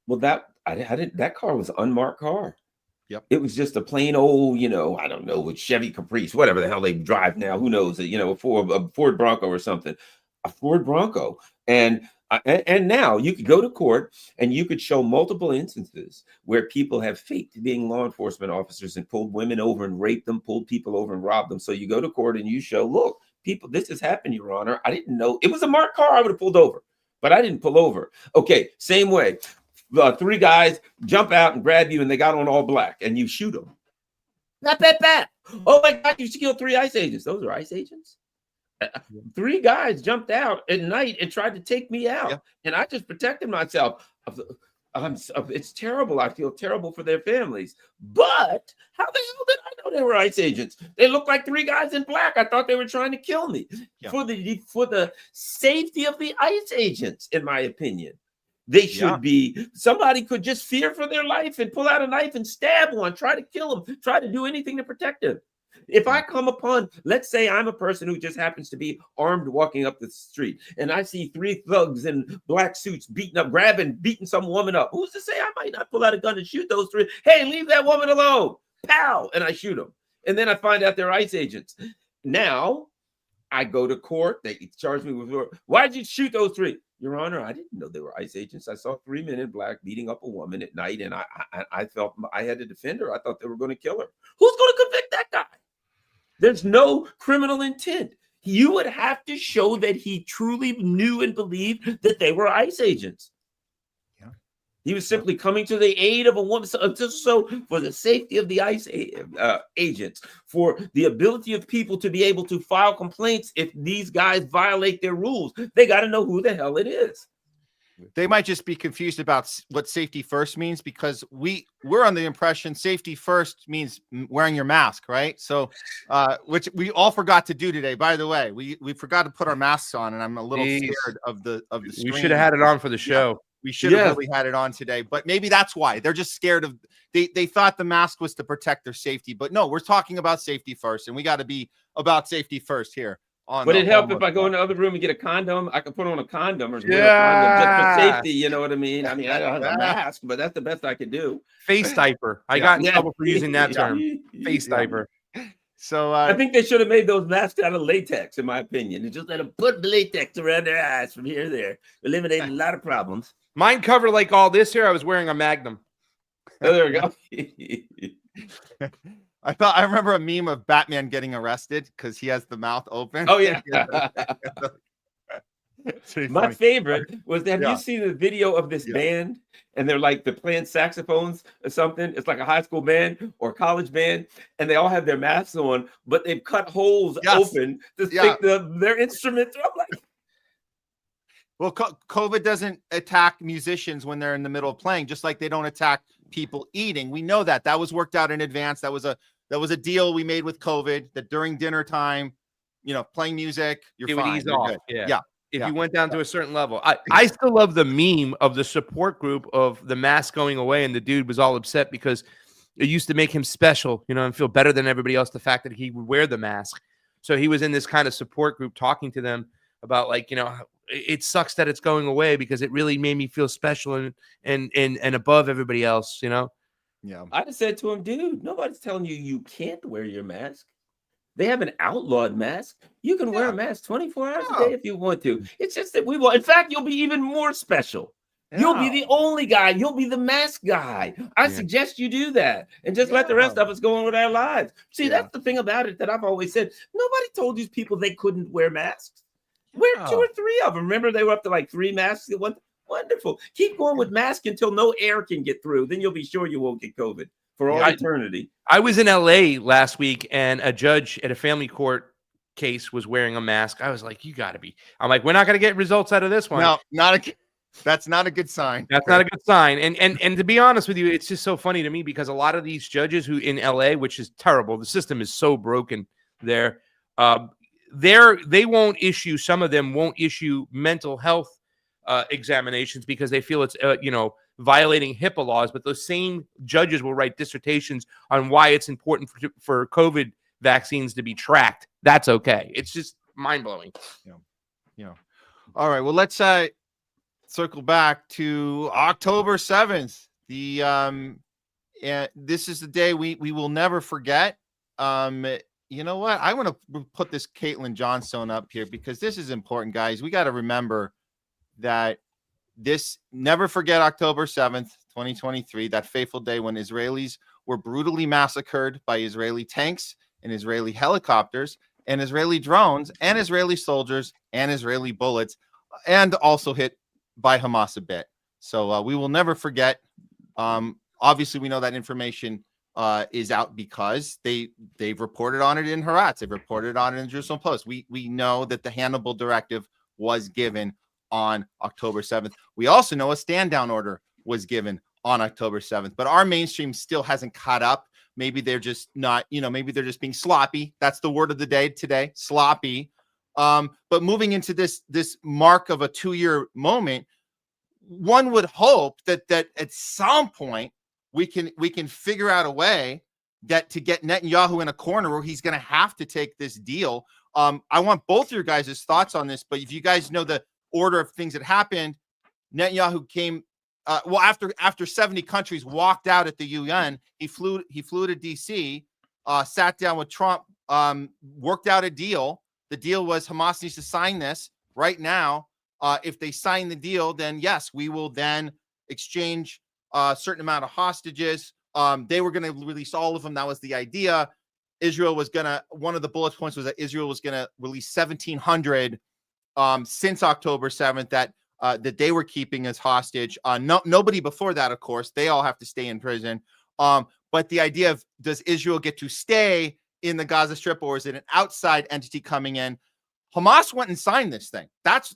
well, that car was an unmarked car. Yep. It was just a plain old, I don't know, with Chevy Caprice, whatever the hell they drive now. Who knows? A Ford Bronco or something, a Ford Bronco. And now you could go to court and you could show multiple instances where people have faked being law enforcement officers and pulled women over and raped them, pulled people over and robbed them. So you go to court and you show, look, people, this has happened, Your Honor. I didn't know it was a marked car. I would have pulled over, but I didn't pull over. Okay, same way. 3 guys jump out and grab you and they got on all black and you shoot them. Not bad. Oh my God, you killed 3 ICE agents. Those are ICE agents. 3 guys jumped out at night and tried to take me out. And I just protected myself. It's terrible. I feel terrible for their families. But how the hell did I know they were ICE agents? They looked like 3 guys in black. I thought they were trying to kill me. For the safety of the ICE agents, in my opinion. They should be, somebody could just fear for their life and pull out a knife and stab one, try to kill them, try to do anything to protect them. If I come upon, let's say I'm a person who just happens to be armed walking up the street and I see 3 thugs in black suits beating some woman up. Who's to say I might not pull out a gun and shoot those 3? Hey, leave that woman alone. Pow. And I shoot them. And then I find out they're ICE agents. Now I go to court. They charge me with, why did you shoot those 3? Your Honor, I didn't know they were ICE agents. I saw 3 men in black beating up a woman at night, and I felt I had to defend her. I thought they were going to kill her. Who's going to convict that guy? There's no criminal intent. You would have to show that he truly knew and believed that they were ICE agents. Yeah. He was simply coming to the aid of a woman. So for the safety of the ICE agents, for the ability of people to be able to file complaints if these guys violate their rules, they got to know who the hell it is. They might just be confused about what safety first means because we're on the impression safety first means wearing your mask, right? So, which we all forgot to do today. By the way, we forgot to put our masks on, and I'm a little scared of the screen. We should have had it on for the show. Yeah, we should have really had it on today, but maybe that's why they're just scared of. They thought the mask was to protect their safety, but no, we're talking about safety first, and we got to be about safety first here. Would it help if I go in the other room and get a condom? I could put on a condom or a condom just for safety. You know what I mean? I mean, I don't have a mask, but that's the best I could do. Face diaper. I got in trouble for using that term. Face diaper. So I think they should have made those masks out of latex, in my opinion, and just let them put the latex around their eyes from here to there, eliminating a lot of problems. Mine covered like all this here. I was wearing a Magnum. Oh, there we go. I remember a meme of Batman getting arrested because he has the mouth open. Oh yeah. It's pretty My funny. favorite was, have Yeah. you seen the video of this Yeah. band? And they're playing saxophones or something. It's like a high school band or college band, and they all have their masks on, but they've cut holes open to stick their instruments. I'm like, well, COVID doesn't attack musicians when they're in the middle of playing, just like they don't attack people eating. We know that. That was worked out in advance. That was a deal we made with COVID, that during dinner time, playing music, you're fine. You're good. Yeah. If you went down to a certain level. I still love the meme of the support group of the mask going away, and the dude was all upset because it used to make him special, and feel better than everybody else, the fact that he would wear the mask. So he was in this kind of support group talking to them about, it sucks that it's going away because it really made me feel special and above everybody else, Yeah. I just said to him, dude, nobody's telling you can't wear your mask. They have an outlawed mask. You can wear a mask 24 hours a day if you want to. It's just that we will. In fact, you'll be even more special. Yeah. You'll be the only guy. You'll be the mask guy. I suggest you do that and just let the rest of us go on with our lives. See, that's the thing about it that I've always said. Nobody told these people they couldn't wear masks. Wear 2 or 3 of them. Remember, they were up to 3 masks at one. Wonderful. Keep going with masks until no air can get through. Then you'll be sure you won't get COVID for all eternity. I was in LA last week, and a judge at a family court case was wearing a mask. I was like, you got to be. I'm like, we're not going to get results out of this one. No, that's not a good sign. That's not a good sign. And to be honest with you, it's just so funny to me because a lot of these judges who in LA, which is terrible, the system is so broken there. They won't issue. Some of them won't issue mental health examinations because they feel it's violating HIPAA laws, but those same judges will write dissertations on why it's important for COVID vaccines to be tracked. That's okay. It's just mind-blowing. Yeah. All right. Well, let's circle back to October 7th. This is the day we will never forget. You know what? I want to put this Caitlin Johnstone up here because this is important, guys. We got to remember that never forget October 7th, 2023, that fateful day when Israelis were brutally massacred by Israeli tanks and Israeli helicopters and Israeli drones and Israeli soldiers and Israeli bullets, and also hit by Hamas a bit. So we will never forget. Obviously, we know that information is out because they've reported on it in Haaretz. They've reported on it in Jerusalem Post. We know that the Hannibal directive was given on October 7th. We also know a stand down order was given on October 7th, but our mainstream still hasn't caught up. Maybe they're just not, maybe they're just being sloppy. That's the word of the day today, sloppy. But moving into this mark of a 2-year moment, one would hope that at some point we can figure out a way that to get Netanyahu in a corner where he's going to have to take this deal. I want both your guys' thoughts on this, but if you guys know the order of things that happened, Netanyahu came after 70 countries walked out at the UN. He flew to DC, sat down with Trump, worked out a deal. The deal was Hamas needs to sign this right now. If they sign the deal, then yes, we will then exchange a certain amount of hostages. They were going to release all of them. That was the idea. Israel was going to, one of the bullet points was that Israel was going to release 1,700 since October 7th that they were keeping as hostage. Nobody before that, of course, they all have to stay in prison. But the idea of, does Israel get to stay in the Gaza Strip, or is it an outside entity coming in? Hamas went and signed this thing. That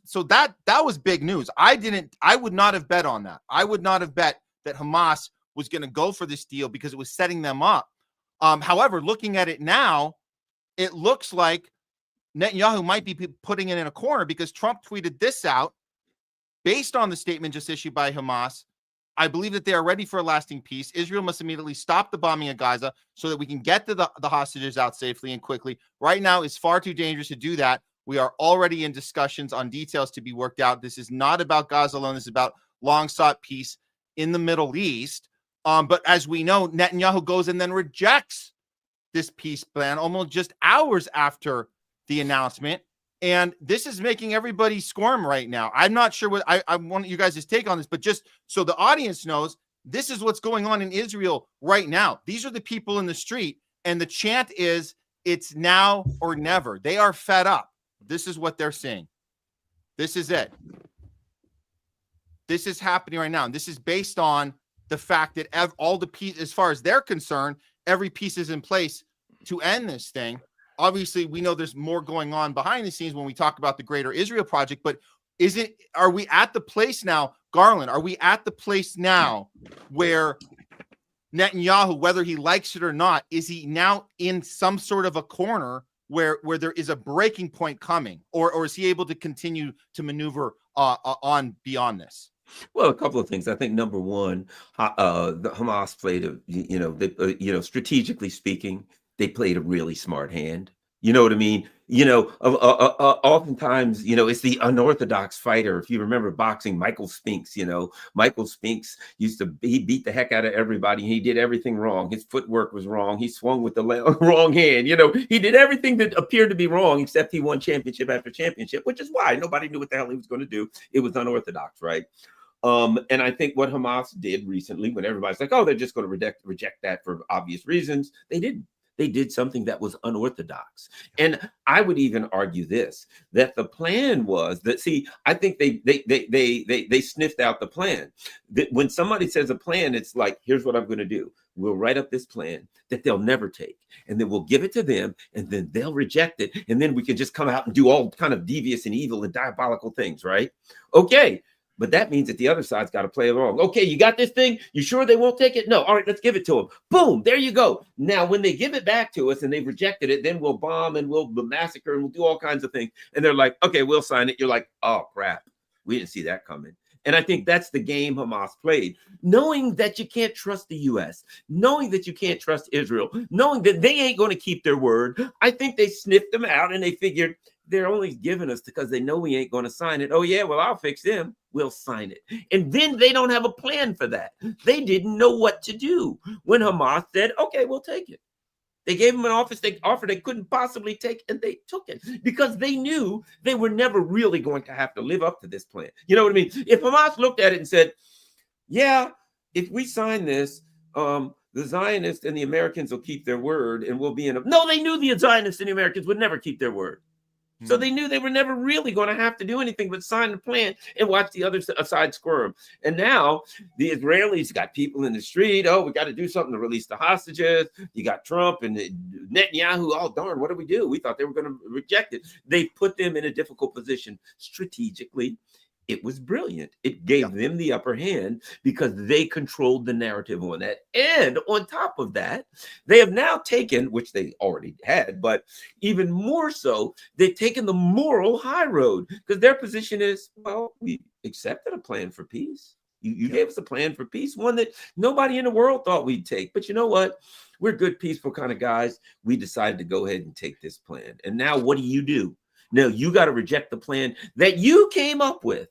was big news. I would not have bet on that. I would not have bet that Hamas was going to go for this deal because it was setting them up. However, looking at it now, it looks like Netanyahu might be putting it in a corner because Trump tweeted this out based on the statement just issued by Hamas. I believe that they are ready for a lasting peace. Israel must immediately stop the bombing of Gaza so that we can get the hostages out safely and quickly. Right now, it's far too dangerous to do that. We are already in discussions on details to be worked out. This is not about Gaza alone. This is about long-sought peace in the Middle East. But as we know, Netanyahu goes and then rejects this peace plan almost just hours after the announcement. And this is making everybody squirm right now. I'm not sure what I want you guys' take on this, but just so the audience knows, This is what's going on in Israel right now. These are the people in the street, and the chant is, it's now or never. They are fed up. This is what they're saying. This is it. This is happening right now. And this is based on the fact that all the pieces, as far as they're concerned, every piece is in place to end this thing. Obviously, we know there's more going on behind the scenes when we talk about the Greater Israel Project, but are we at the place now, Garland, are we at the place now where Netanyahu, whether he likes it or not, is he now in some sort of a corner where there is a breaking point coming, or is he able to continue to maneuver on beyond this? Well, a couple of things. I think number one, the Hamas played strategically speaking, they played a really smart hand. You know what I mean? Oftentimes, it's the unorthodox fighter. If you remember boxing, Michael Spinks, Michael Spinks he beat the heck out of everybody. He did everything wrong. His footwork was wrong. He swung with the wrong hand. He did everything that appeared to be wrong, except he won championship after championship, which is why nobody knew what the hell he was going to do. It was unorthodox, right? And I think what Hamas did recently, when everybody's like, oh, they're just going to reject that for obvious reasons, they didn't. They did something that was unorthodox. And I would even argue this, that the plan was that, I think they sniffed out the plan. That when somebody says a plan, it's like, here's what I'm going to do. We'll write up this plan that they'll never take, and then we'll give it to them, and then they'll reject it. And then we can just come out and do all kind of devious and evil and diabolical things, right? Okay. But that means that the other side's got to play along. Okay, you got this thing? You sure they won't take it? No. All right, let's give it to them. Boom, there you go. Now, when they give it back to us and they've rejected it, then we'll bomb and we'll massacre and we'll do all kinds of things. And they're like, okay, we'll sign it. You're like, oh, crap. We didn't see that coming. And I think that's the game Hamas played, knowing that you can't trust the U.S., knowing that you can't trust Israel, knowing that they ain't going to keep their word. I think they sniffed them out and they figured, they're only giving us because they know we ain't going to sign it. Oh, yeah, well, I'll fix them. We'll sign it. And then they don't have a plan for that. They didn't know what to do when Hamas said, okay, we'll take it. They gave them an offer they couldn't possibly take, and they took it because they knew they were never really going to have to live up to this plan. You know what I mean? If Hamas looked at it and said, yeah, if we sign this, the Zionists and the Americans will keep their word and we'll be in a... No, they knew the Zionists and the Americans would never keep their word. So they knew they were never really going to have to do anything but sign the plan and watch the other side squirm. And now the Israelis got people in the street. Oh, we got to do something to release the hostages. You got Trump and Netanyahu. Oh, darn, what do we do? We thought they were going to reject it. They put them in a difficult position strategically. It was brilliant. It gave them the upper hand because they controlled the narrative on that. And on top of that, they have now taken, which they already had, but even more so, they've taken the moral high road because their position is, well, we accepted a plan for peace. You gave us a plan for peace, one that nobody in the world thought we'd take. But you know what? We're good, peaceful kind of guys. We decided to go ahead and take this plan. And now what do? Now you got to reject the plan that you came up with,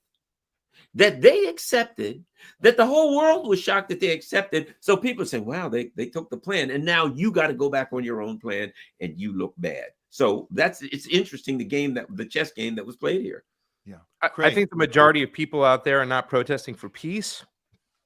that they accepted, that the whole world was shocked that they accepted. So people say, wow, they took the plan. And now you got to go back on your own plan and you look bad. So it's interesting, the chess game that was played here. Yeah. I think the majority of people out there are not protesting for peace.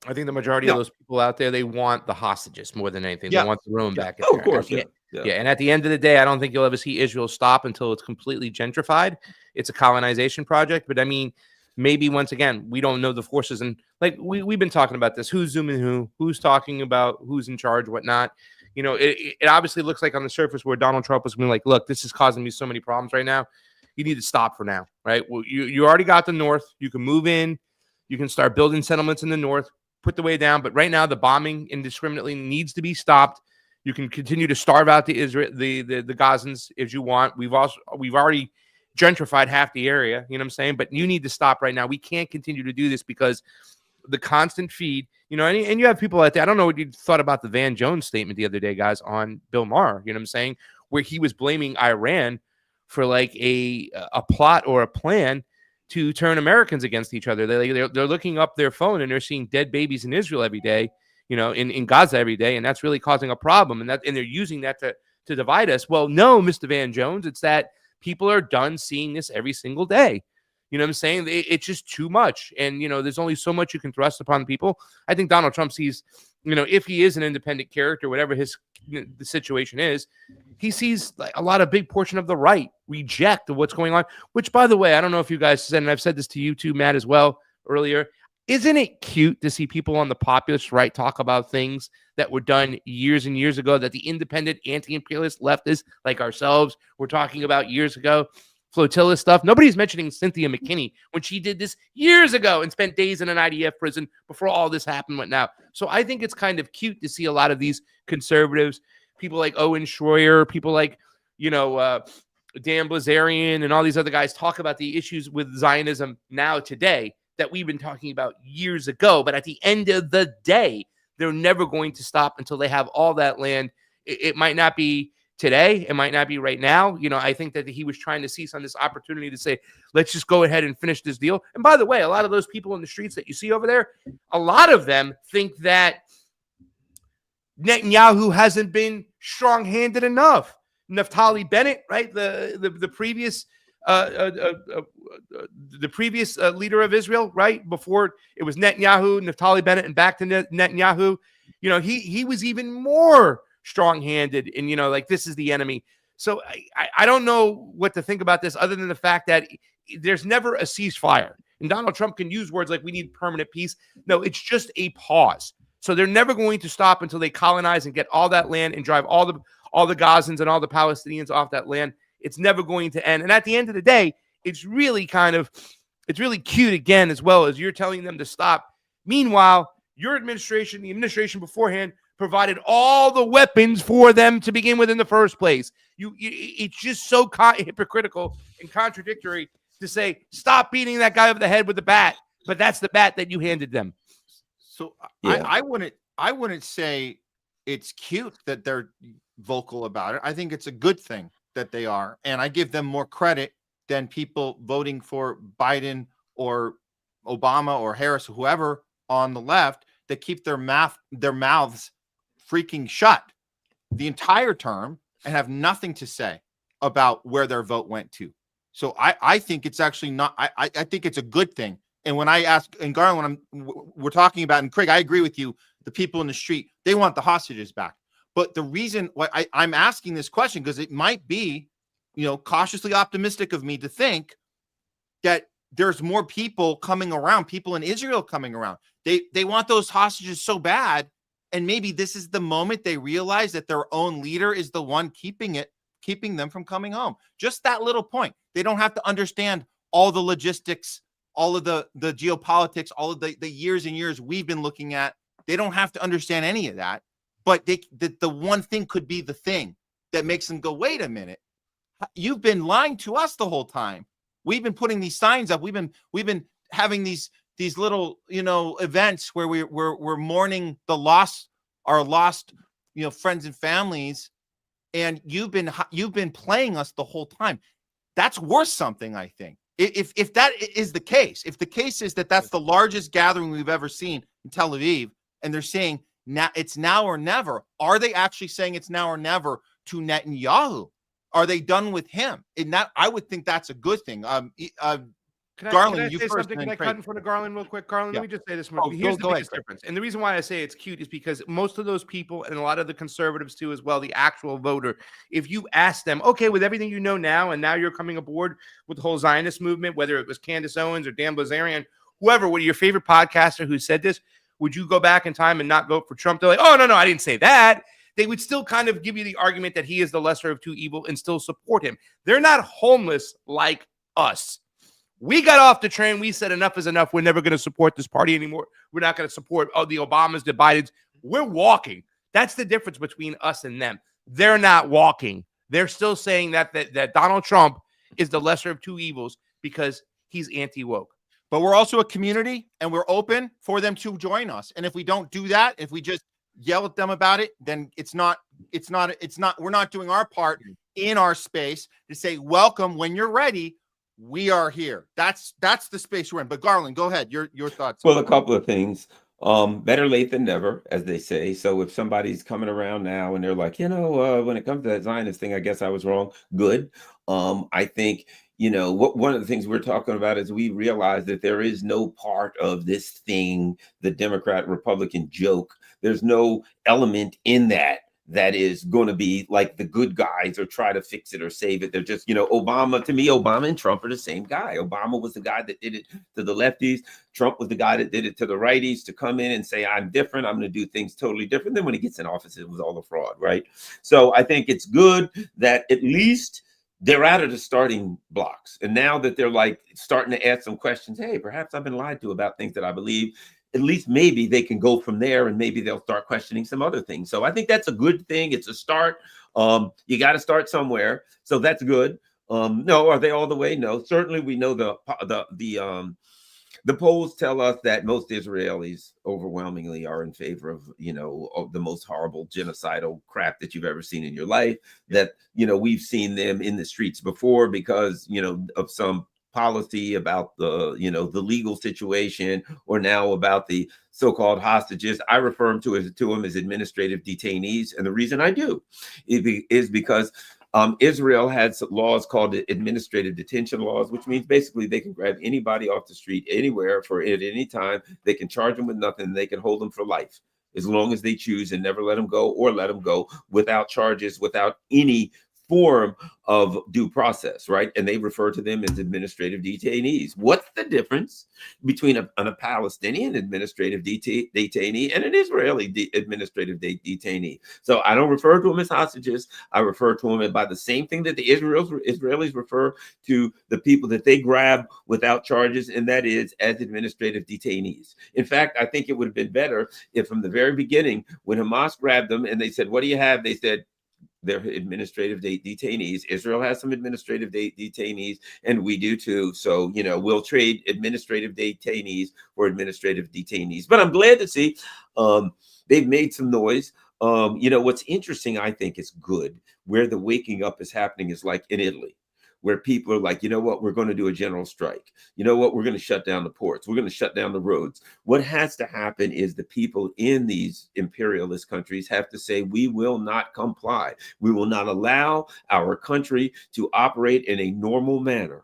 I think the majority of those people out there, they want the hostages more than anything. They want the room back. Oh, of course. Yeah. And at the end of the day, I don't think you'll ever see Israel stop until it's completely gentrified. It's a colonization project. But I mean, maybe once again, we don't know the forces. And like we've been talking about this, who's zooming who's talking about who's in charge, whatnot. You know, it obviously looks like on the surface where Donald Trump was going like, look, this is causing me so many problems right now. You need to stop for now, right? Well, you already got the North. You can move in. You can start building settlements in the North, put the way down. But right now, the bombing indiscriminately needs to be stopped. You can continue to starve out the Gazans if you want. We've already gentrified half the area, you know what I'm saying? But you need to stop right now. We can't continue to do this because the constant feed, you know, and you have people out there. I don't know what you thought about the Van Jones statement the other day, guys, on Bill Maher, you know what I'm saying? Where he was blaming Iran for like a plot or a plan to turn Americans against each other. They're looking up their phone and they're seeing dead babies in Israel every day, you know, in Gaza every day, and that's really causing a problem. And they're using that to divide us. Well, no, Mr. Van Jones, it's that people are done seeing this every single day. You know what I'm saying? It's just too much. And, there's only so much you can thrust upon people. I think Donald Trump sees, if he is an independent character, whatever the situation is, he sees like a lot of big portion of the right reject of what's going on, which, by the way, I don't know if you guys said, and I've said this to you too, Matt, as well earlier. Isn't it cute to see people on the populist right talk about things that were done years and years ago that the independent anti-imperialist leftists like ourselves were talking about years ago? Flotilla stuff. Nobody's mentioning Cynthia McKinney when she did this years ago and spent days in an IDF prison before all this happened went now. So I think it's kind of cute to see a lot of these conservatives, people like Owen Schroyer, people like, Dan Blazarian and all these other guys talk about the issues with Zionism now today that we've been talking about years ago. But at the end of the day, they're never going to stop until they have all that land. It might not be today. It might not be right now. I think that he was trying to seize on this opportunity to say, let's just go ahead and finish this deal. And by the way, a lot of those people in the streets that you see over there, a lot of them think that Netanyahu hasn't been strong-handed enough. Naftali Bennett, right? The previous leader of Israel, right? Before it was Netanyahu, Naftali Bennett, and back to Netanyahu. He was even more strong-handed and, like this is the enemy. So I don't know what to think about this other than the fact that there's never a ceasefire. And Donald Trump can use words like we need permanent peace. No, it's just a pause. So they're never going to stop until they colonize and get all that land and drive all the Gazans and all the Palestinians off that land. It's never going to end. And at the end of the day, it's really cute again, as well as you're telling them to stop. Meanwhile, your administration, the administration beforehand, provided all the weapons for them to begin with in the first place. It's just so hypocritical and contradictory to say, stop beating that guy over the head with the bat, but that's the bat that you handed them. So yeah. I wouldn't say it's cute that they're vocal about it. I think it's a good thing that they are, and I give them more credit than people voting for Biden or Obama or Harris or whoever on the left that keep their mouths freaking shut the entire term and have nothing to say about where their vote went to. So I think it's actually not. I think it's a good thing. And when I ask, and Garland, we're talking about, and Craig, I agree with you. The people in the street, they want the hostages back. But the reason why I'm asking this question, because it might be, cautiously optimistic of me to think that there's more people coming around, people in Israel coming around. They want those hostages so bad. And maybe this is the moment they realize that their own leader is the one keeping them from coming home. Just that little point. They don't have to understand all the logistics, all of the geopolitics, all of the years and years we've been looking at. They don't have to understand any of that. But the one thing could be the thing that makes them go, wait a minute. You've been lying to us the whole time. We've been putting these signs up. We've been having these little, events where we're mourning our lost, friends and families. And you've been playing us the whole time. That's worth something, I think. If that is the case, if the case is that that's the largest gathering we've ever seen in Tel Aviv, and they're saying now it's now or never, are they actually saying it's now or never to Netanyahu? Are they done with him? And that, I would think that's a good thing. Garland, you first. Can I cut in front of Garland real quick? Garland, let me just say this. Here's the biggest difference. And the reason why I say it's cute is because most of those people, and a lot of the conservatives too as well, the actual voter, if you ask them, okay, with everything you know now, and now you're coming aboard with the whole Zionist movement, whether it was Candace Owens or Dan Blazarian, whoever, what your favorite podcaster who said this, would you go back in time and not vote for Trump? They're like, oh, no, I didn't say that. They would still kind of give you the argument that he is the lesser of two evils and still support him. They're not homeless like us. We got off the train. We said enough is enough. We're never going to support this party anymore. We're not going to support the Obamas, the Bidens. We're walking. That's the difference between us and them. They're not walking. They're still saying that Donald Trump is the lesser of two evils because he's anti-woke. But we're also a community, and we're open for them to join us. And if we don't do that, if we just yell at them about it, then we're not doing our part in our space to say, welcome, when you're ready, we are here. That's the space we're in. But Garland, go ahead. Your thoughts. Well, a couple of things. Better late than never, as they say. So if somebody's coming around now and they're like, when it comes to that Zionist thing, I guess I was wrong. Good. I think, one of the things we're talking about is we realize that there is no part of this thing, the Democrat Republican joke. There's no element in that is going to be like the good guys or try to fix it or save it. They're just, Obama, to me, Obama and Trump are the same guy. Obama was the guy that did it to the lefties. Trump was the guy that did it to the righties, to come in and say, I'm different. I'm going to do things totally different. Then when he gets in office, it was all a fraud, right? So I think it's good that at least they're out of the starting blocks. And now that they're like starting to ask some questions, hey, perhaps I've been lied to about things that I believe. At least maybe they can go from there, and maybe they'll start questioning some other things. So I think that's a good thing. It's a start. You got to start somewhere. So that's good. No, are they all the way? No, certainly we know the polls tell us that most Israelis overwhelmingly are in favor of, of the most horrible genocidal crap that you've ever seen in your life. That, we've seen them in the streets before because, of some policy about the legal situation, or now about the so-called hostages. I refer to them as administrative detainees, and the reason I do is because Israel has laws called administrative detention laws, which means basically they can grab anybody off the street anywhere at any time. They can charge them with nothing. They can hold them for life as long as they choose, and never let them go, or let them go without charges, without any form of due process, right? And they refer to them as administrative detainees. What's the difference between a Palestinian administrative detainee and an Israeli administrative detainee? So I don't refer to them as hostages. I refer to them by the same thing that the Israelis refer to the people that they grab without charges, and that is as administrative detainees. In fact, I think it would have been better if from the very beginning, when Hamas grabbed them and they said, what do you have? They said, they're administrative detainees. Israel has some administrative detainees, and we do too. So, we'll trade administrative detainees for administrative detainees. But I'm glad to see they've made some noise. What's interesting, I think, is good. Where the waking up is happening is like in Italy, where people are like, you know what, we're going to do a general strike. You know what, we're going to shut down the ports. We're going to shut down the roads. What has to happen is the people in these imperialist countries have to say, we will not comply. We will not allow our country to operate in a normal manner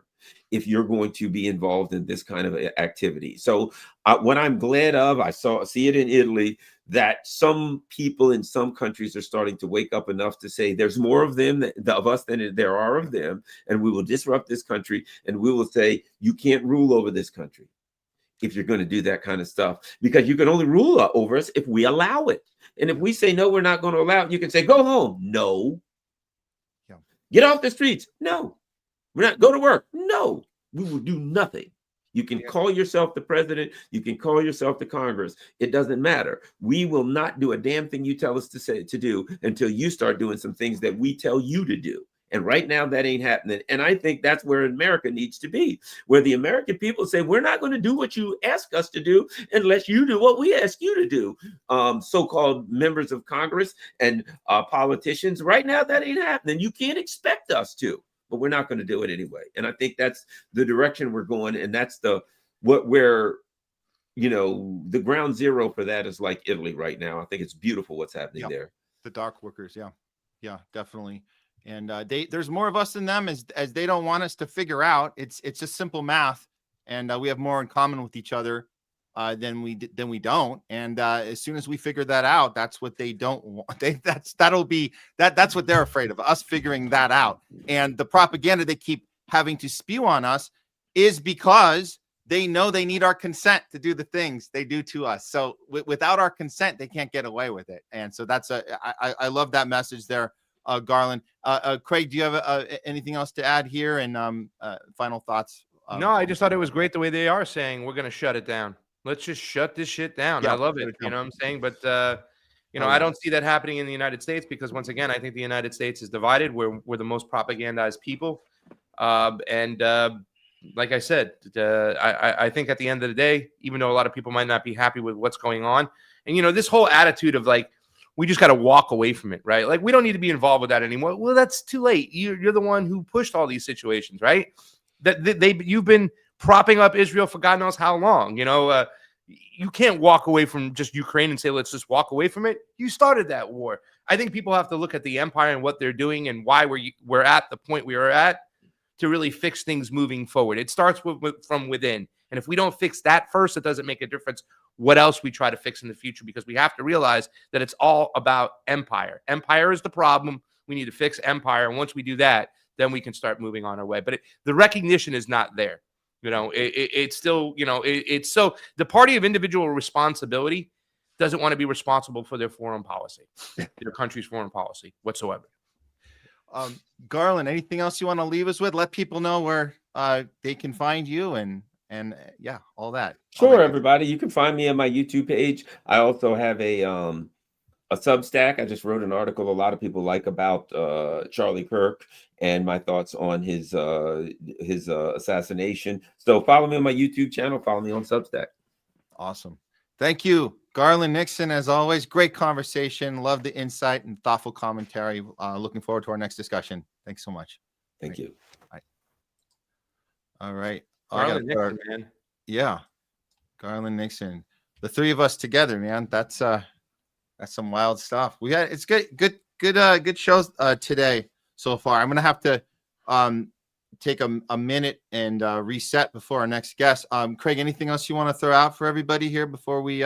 if you're going to be involved in this kind of activity. So what I'm glad of, I see it in Italy, that some people in some countries are starting to wake up enough to say there's more of us than there are of them, and we will disrupt this country, and we will say you can't rule over this country if you're going to do that kind of stuff, because you can only rule over us if we allow it. And if we say no, we're not going to allow it, you can say go home. No. Yeah. Get off the streets. No. We're not go to work. No. We will do nothing. You can call yourself the president. You can call yourself the Congress. It doesn't matter. We will not do a damn thing you tell us to do until you start doing some things that we tell you to do. And right now that ain't happening. And I think that's where America needs to be, where the American people say, we're not going to do what you ask us to do unless you do what we ask you to do. So-called members of Congress and politicians, right now that ain't happening. You can't expect us to. But we're not going to do it anyway. And I think that's the direction we're going. And that's the ground zero for that is like Italy right now. I think it's beautiful what's happening there. The dock workers. Yeah, definitely. And there's more of us than them as they don't want us to figure out. It's just simple math. And we have more in common with each other than we don't. And as soon as we figure that out, that's what they don't want. That's what they're afraid of, us figuring that out. And the propaganda they keep having to spew on us is because they know they need our consent to do the things they do to us. So without our consent, they can't get away with it. And so I love that message there, Garland. Craig, do you have anything else to add here? And final thoughts? No, I just thought it was great the way they are saying we're going to shut it down. Let's just shut this shit down. Yeah, I love it. You know what I'm saying? But, I don't see that happening in the United States because, once again, I think the United States is divided. We're the most propagandized people. Like I said, I think at the end of the day, even though a lot of people might not be happy with what's going on, and, this whole attitude of like, we just got to walk away from it, right? Like, we don't need to be involved with that anymore. Well, that's too late. You're the one who pushed all these situations, right? You've been propping up Israel for God knows how long. You can't walk away from just Ukraine and say, let's just walk away from it. You started that war. I think people have to look at the empire and what they're doing and why we're at the point we are at to really fix things moving forward. It starts from within. And if we don't fix that first, it doesn't make a difference what else we try to fix in the future, because we have to realize that it's all about empire. Empire is the problem. We need to fix empire. And once we do that, then we can start moving on our way. But the recognition is not there. It's still, it's so the party of individual responsibility doesn't want to be responsible for their foreign policy, their country's foreign policy whatsoever. Garland, anything else you want to leave us with? Let people know where they can find you and yeah, all that. Sure, everybody. You can find me on my YouTube page. I also have a Substack. I just wrote an article a lot of people like about Charlie Kirk and my thoughts on his assassination. So follow me on my YouTube channel. Follow me on Substack. Awesome. Thank you, Garland Nixon, as always. Great conversation. Love the insight and thoughtful commentary. Looking forward to our next discussion. Thanks so much. Thank you. All right. Garland Nixon, man. Yeah. Garland Nixon. The three of us together, man. That's some wild stuff. It's good shows today so far. I'm gonna have to take a minute and reset before our next guest. Craig, anything else you want to throw out for everybody here before we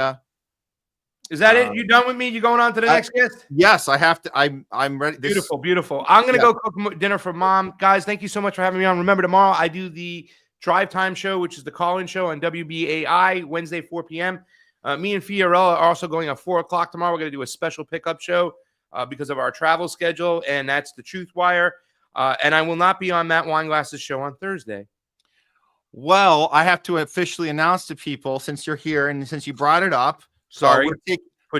is that it? You done with me? You going on to the next guest? Yes, I have to. I'm ready. Beautiful. I'm gonna go cook dinner for Mom. Guys, thank you so much for having me on. Remember, tomorrow I do the Drive Time show, which is the call-in show on WBAI, Wednesday, 4 p.m. Me and Fiorella are also going at 4 o'clock tomorrow. We're going to do a special pickup show because of our travel schedule, and that's the Truth Wire. And I will not be on Matt Weinglass's show on Thursday. Well, I have to officially announce to people, since you're here and since you brought it up. Sorry.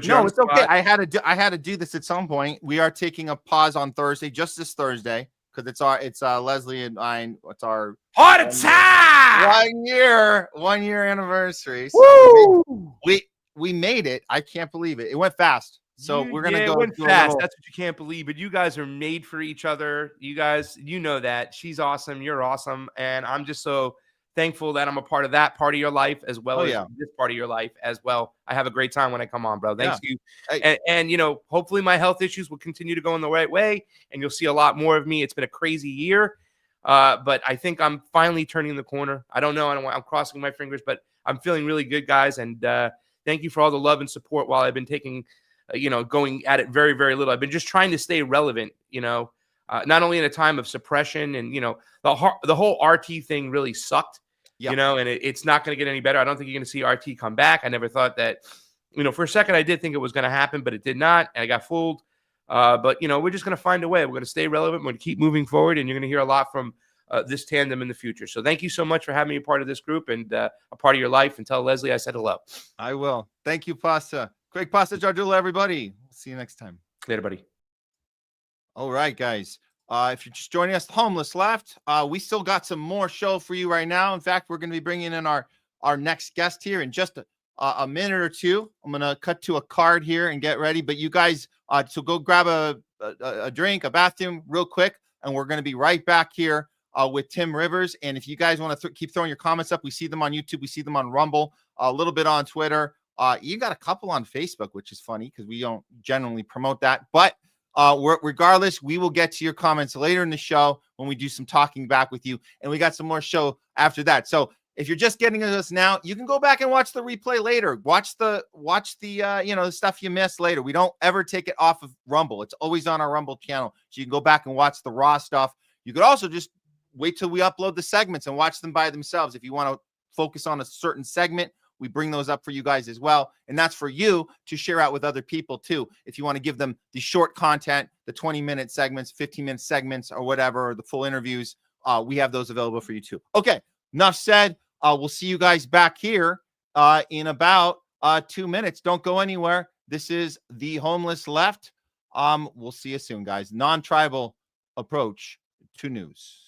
No, it's okay. I had to do this at some point. We are taking a pause on Thursday, just this Thursday, because it's Leslie and mine. It's our heart attack 1 year anniversary. So we made it. I can't believe it. It went fast. So we're gonna go. It went fast. That's what you can't believe. But you guys are made for each other. You guys, you know that. She's awesome. You're awesome, and I'm just so thankful that I'm a part of that part of your life as well as this part of your life as well. I have a great time when I come on, bro. Thanks to you. And hopefully my health issues will continue to go in the right way, and you'll see a lot more of me. It's been a crazy year, but I think I'm finally turning the corner. I don't know. I'm crossing my fingers, but I'm feeling really good, guys. And thank you for all the love and support while I've been taking, going at it very, very little. I've been just trying to stay relevant, not only in a time of suppression and, the whole RT thing really sucked. And it's not going to get any better. I don't think you're going to see RT come back. I never thought that, for a second I did think it was going to happen, but it did not. And I got fooled. But, we're just going to find a way. We're going to stay relevant. We're going to keep moving forward. And you're going to hear a lot from this tandem in the future. So thank you so much for having me a part of this group and a part of your life. And tell Leslie I said hello. I will. Thank you, Pasta. Craig Pasta Jardula, everybody. We'll see you next time. Later, buddy. All right, guys. If you're just joining us, Homeless Left, we still got some more show for you right now. In fact, we're going to be bringing in our next guest here in just a minute or two. I'm going to cut to a card here and get ready. But you guys, so go grab a drink, a bathroom real quick, and we're going to be right back here with Tim Rivers. And if you guys want to keep throwing your comments up, we see them on YouTube. We see them on Rumble, a little bit on Twitter. You got a couple on Facebook, which is funny because we don't generally promote that. But regardless, we will get to your comments later in the show when we do some talking back with you. And we got some more show after that. So if you're just getting us now, you can go back and watch the replay later. Watch the the stuff you missed later. We don't ever take it off of Rumble. It's always on our Rumble channel. So you can go back and watch the raw stuff. You could also just wait till we upload the segments and watch them by themselves. If you want to focus on a certain segment, we bring those up for you guys as well. And that's for you to share out with other people too. If you want to give them the short content, the 20-minute segments, 15-minute segments or whatever, or the full interviews, we have those available for you too. Okay, enough said. We'll see you guys back here in about 2 minutes. Don't go anywhere. This is The Homeless Left. We'll see you soon, guys. Non-tribal approach to news.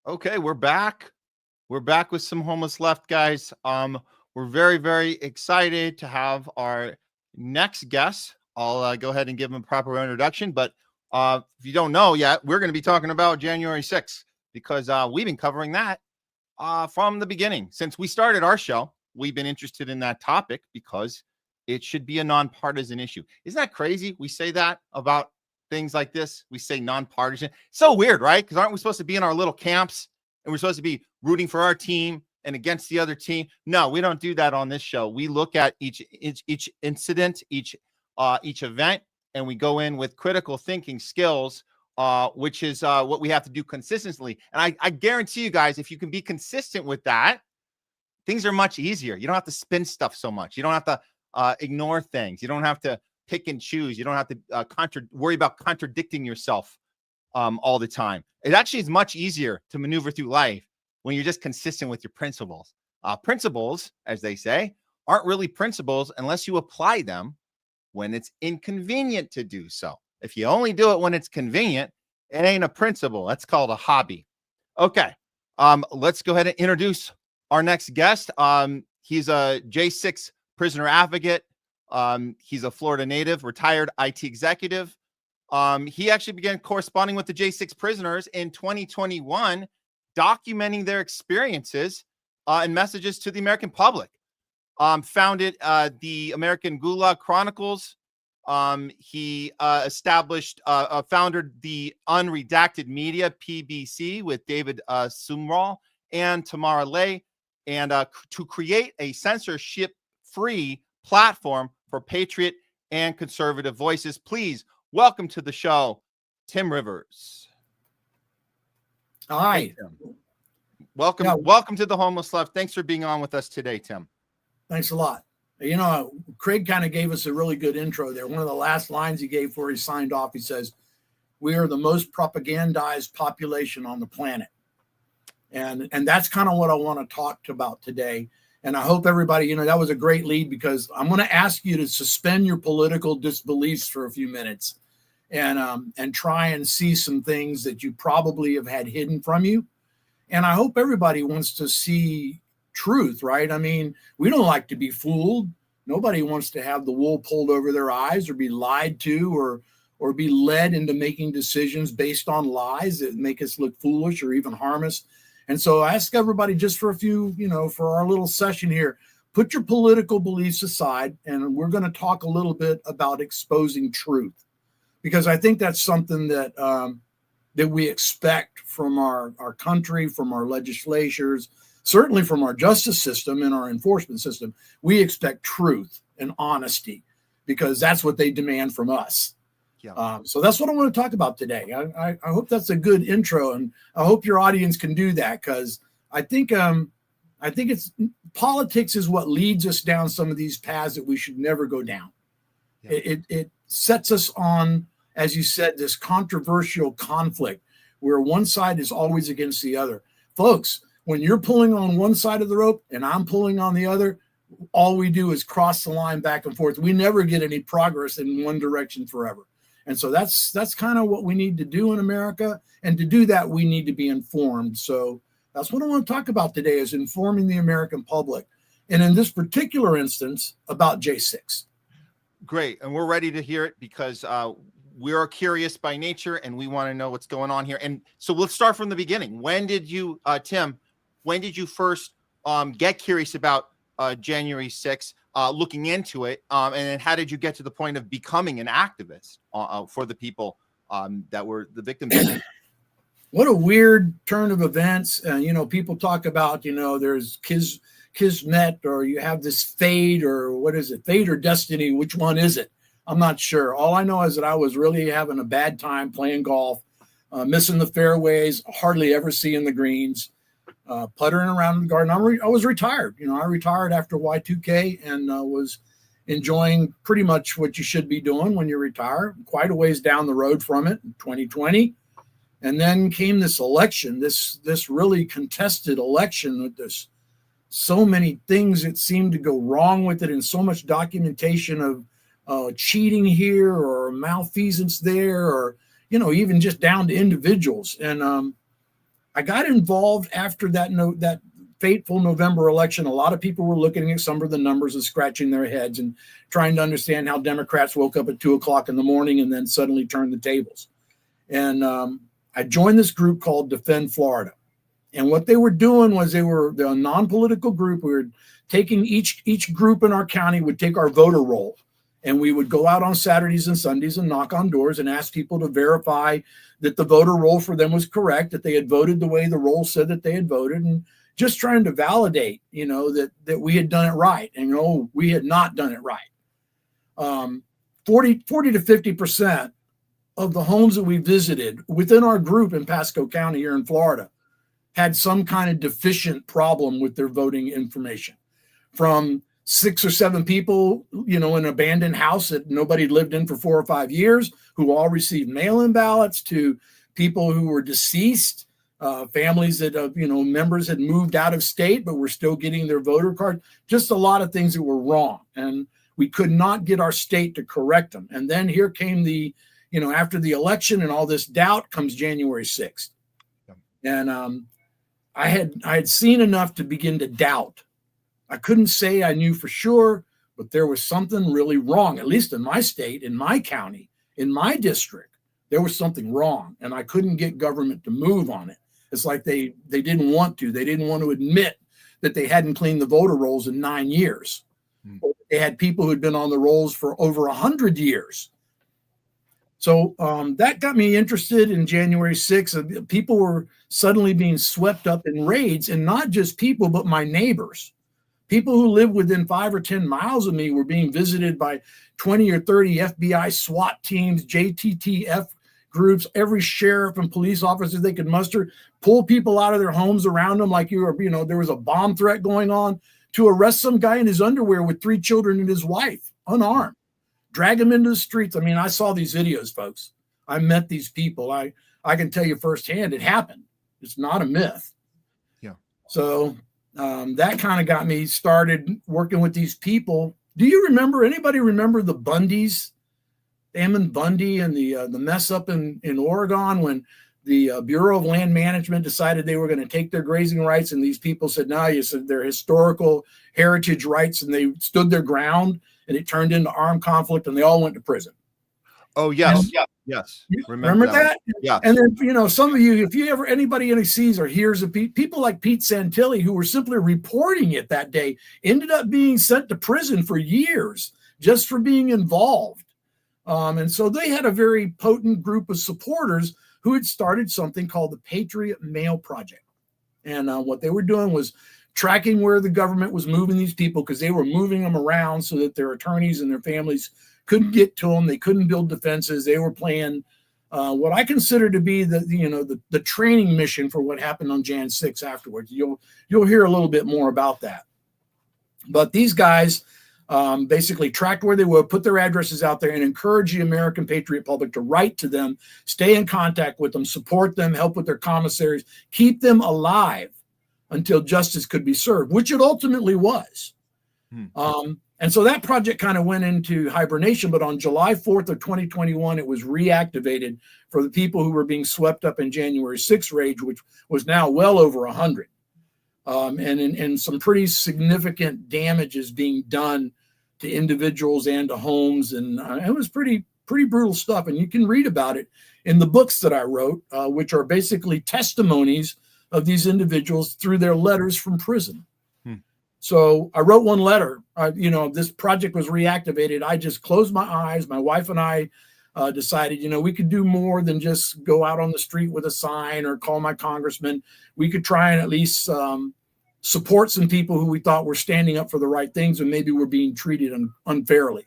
Okay, we're back. We're back with some homeless left, guys. We're very, very excited to have our next guest. I'll go ahead and give him a proper introduction. But if you don't know yet, we're going to be talking about January 6th because we've been covering that from the beginning. Since we started our show, we've been interested in that topic because it should be a nonpartisan issue. Isn't that crazy? We say that about things like this. We say nonpartisan. So weird, right? Because aren't we supposed to be in our little camps and we're supposed to be rooting for our team and against the other team? No, we don't do that on this show. We look at each incident, each event, and we go in with critical thinking skills, which is what we have to do consistently. And I guarantee you guys, if you can be consistent with that, things are much easier. You don't have to spin stuff so much. You don't have to ignore things. You don't have to pick and choose. You don't have to worry about contradicting yourself all the time. It actually is much easier to maneuver through life when you're just consistent with your principles. Principles, as they say, aren't really principles unless you apply them when it's inconvenient to do so. If you only do it when it's convenient, it ain't a principle. That's called a hobby. Okay, let's go ahead and introduce our next guest. He's a J6 prisoner advocate. He's a Florida native, retired IT executive. He actually began corresponding with the J6 prisoners in 2021, documenting their experiences and messages to the American public. Founded the American Gulag Chronicles. He founded the Unredacted Media, PBC, with David Sumrall and Tamara Lay, and to create a censorship-free platform for patriot and conservative voices. Please welcome to the show, Tim Rivers. Hi. Hey, Tim. Welcome to the Homeless Left. Thanks for being on with us today, Tim. Thanks a lot. You know, Craig kind of gave us a really good intro there. One of the last lines he gave before he signed off, he says, "We are the most propagandized population on the planet." And that's kind of what I want to talk about today. And I hope everybody, that was a great lead, because I'm going to ask you to suspend your political disbeliefs for a few minutes and try and see some things that you probably have had hidden from you. And I hope everybody wants to see truth, right? I mean, we don't like to be fooled. Nobody wants to have the wool pulled over their eyes or be lied to or be led into making decisions based on lies that make us look foolish or even harm us. And so I ask everybody, just for a few, for our little session here, put your political beliefs aside, and we're going to talk a little bit about exposing truth, because I think that's something that that we expect from our country, from our legislatures, certainly from our justice system and our enforcement system. We expect truth and honesty, because that's what they demand from us. Yeah. So that's what I want to talk about today. I hope that's a good intro, and I hope your audience can do that, because I think it's politics is what leads us down some of these paths that we should never go down. Yeah. It sets us on, as you said, this controversial conflict where one side is always against the other. Folks, when you're pulling on one side of the rope and I'm pulling on the other, all we do is cross the line back and forth. We never get any progress in one direction forever. And so that's kind of what we need to do in America. And to do that, we need to be informed. So that's what I want to talk about today, is informing the American public. And in this particular instance, about J6. Great. And we're ready to hear it, because we are curious by nature and we want to know what's going on here. And so let's start from the beginning. When did you, Tim, first get curious about January 6th? Looking into it, and then how did you get to the point of becoming an activist for the people that were the victims? What a weird turn of events. People talk about, there's kismet, or you have this fate, or what is it? Fate or destiny? Which one is it? I'm not sure. All I know is that I was really having a bad time playing golf, missing the fairways, hardly ever seeing the greens. Puttering around the garden. I was retired. I retired after Y2K and was enjoying pretty much what you should be doing when you retire, quite a ways down the road from it in 2020. And then came this election, this really contested election with this, so many things that seemed to go wrong with it, and so much documentation of cheating here or malfeasance there, or, even just down to individuals. And I got involved after that fateful November election. A lot of people were looking at some of the numbers and scratching their heads and trying to understand how Democrats woke up at 2:00 in the morning and then suddenly turned the tables. And I joined this group called Defend Florida. And what they were doing was they're a non-political group. We were taking each group in our county would take our voter roll, and we would go out on Saturdays and Sundays and knock on doors and ask people to verify that the voter roll for them was correct, that they had voted the way the roll said that they had voted, and just trying to validate, that we had done it right. And we had not done it right. 40 to 50% of the homes that we visited within our group in Pasco County here in Florida had some kind of deficient problem with their voting information. From 6 or 7 people, in an abandoned house that nobody lived in for 4 or 5 years, who all received mail-in ballots, to people who were deceased, families that, members had moved out of state, but were still getting their voter card. Just a lot of things that were wrong. And we could not get our state to correct them. And then here came after the election and all this doubt comes January 6th. And I had seen enough to begin to doubt. I couldn't say I knew for sure, but there was something really wrong, at least in my state, in my county, in my district. There was something wrong, and I couldn't get government to move on it. It's like they didn't want to. They didn't want to admit that they hadn't cleaned the voter rolls in 9 years. They had people who'd been on the rolls for over 100 years. So that got me interested in January 6th. People were suddenly being swept up in raids, and not just people, but my neighbors. People who lived within 5 or 10 miles of me were being visited by 20 or 30 FBI SWAT teams, JTTF groups, every sheriff and police officer they could muster, pull people out of their homes around them like there was a bomb threat going on, to arrest some guy in his underwear with 3 children and his wife, unarmed. Drag them into the streets. I mean, I saw these videos, folks. I met these people. I can tell you firsthand, it happened. It's not a myth. Yeah. So that kind of got me started working with these people. Do you remember, anybody remember the Bundys, Ammon Bundy, and the mess up in Oregon when the Bureau of Land Management decided they were going to take their grazing rights, and these people said, no, you said they're historical heritage rights, and they stood their ground, and it turned into armed conflict, and they all went to prison. Oh, yes. And, yes. Remember that? Yeah. And then, some of you, if you ever, anybody sees or hears of people like Pete Santilli, who were simply reporting it that day, ended up being sent to prison for years just for being involved. And so they had a very potent group of supporters who had started something called the Patriot Mail Project. And what they were doing was tracking where the government was moving these people, because they were moving them around so that their attorneys and their families couldn't get to them. They couldn't build defenses. They were playing what I consider to be the training mission for what happened on Jan 6 afterwards. You'll hear a little bit more about that. But these guys basically tracked where they would, put their addresses out there, and encourage the American patriot public to write to them, stay in contact with them, support them, help with their commissaries, keep them alive until justice could be served, which it ultimately was. And so that project kind of went into hibernation, but on July 4th of 2021, it was reactivated for the people who were being swept up in January 6th rage, which was now well over 100. And some pretty significant damages being done to individuals and to homes. And it was pretty brutal stuff. And you can read about it in the books that I wrote, which are basically testimonies of these individuals through their letters from prison. So I wrote one letter. This project was reactivated. I just closed my eyes. My wife and I decided, we could do more than just go out on the street with a sign or call my congressman. We could try and at least support some people who we thought were standing up for the right things and maybe were being treated unfairly,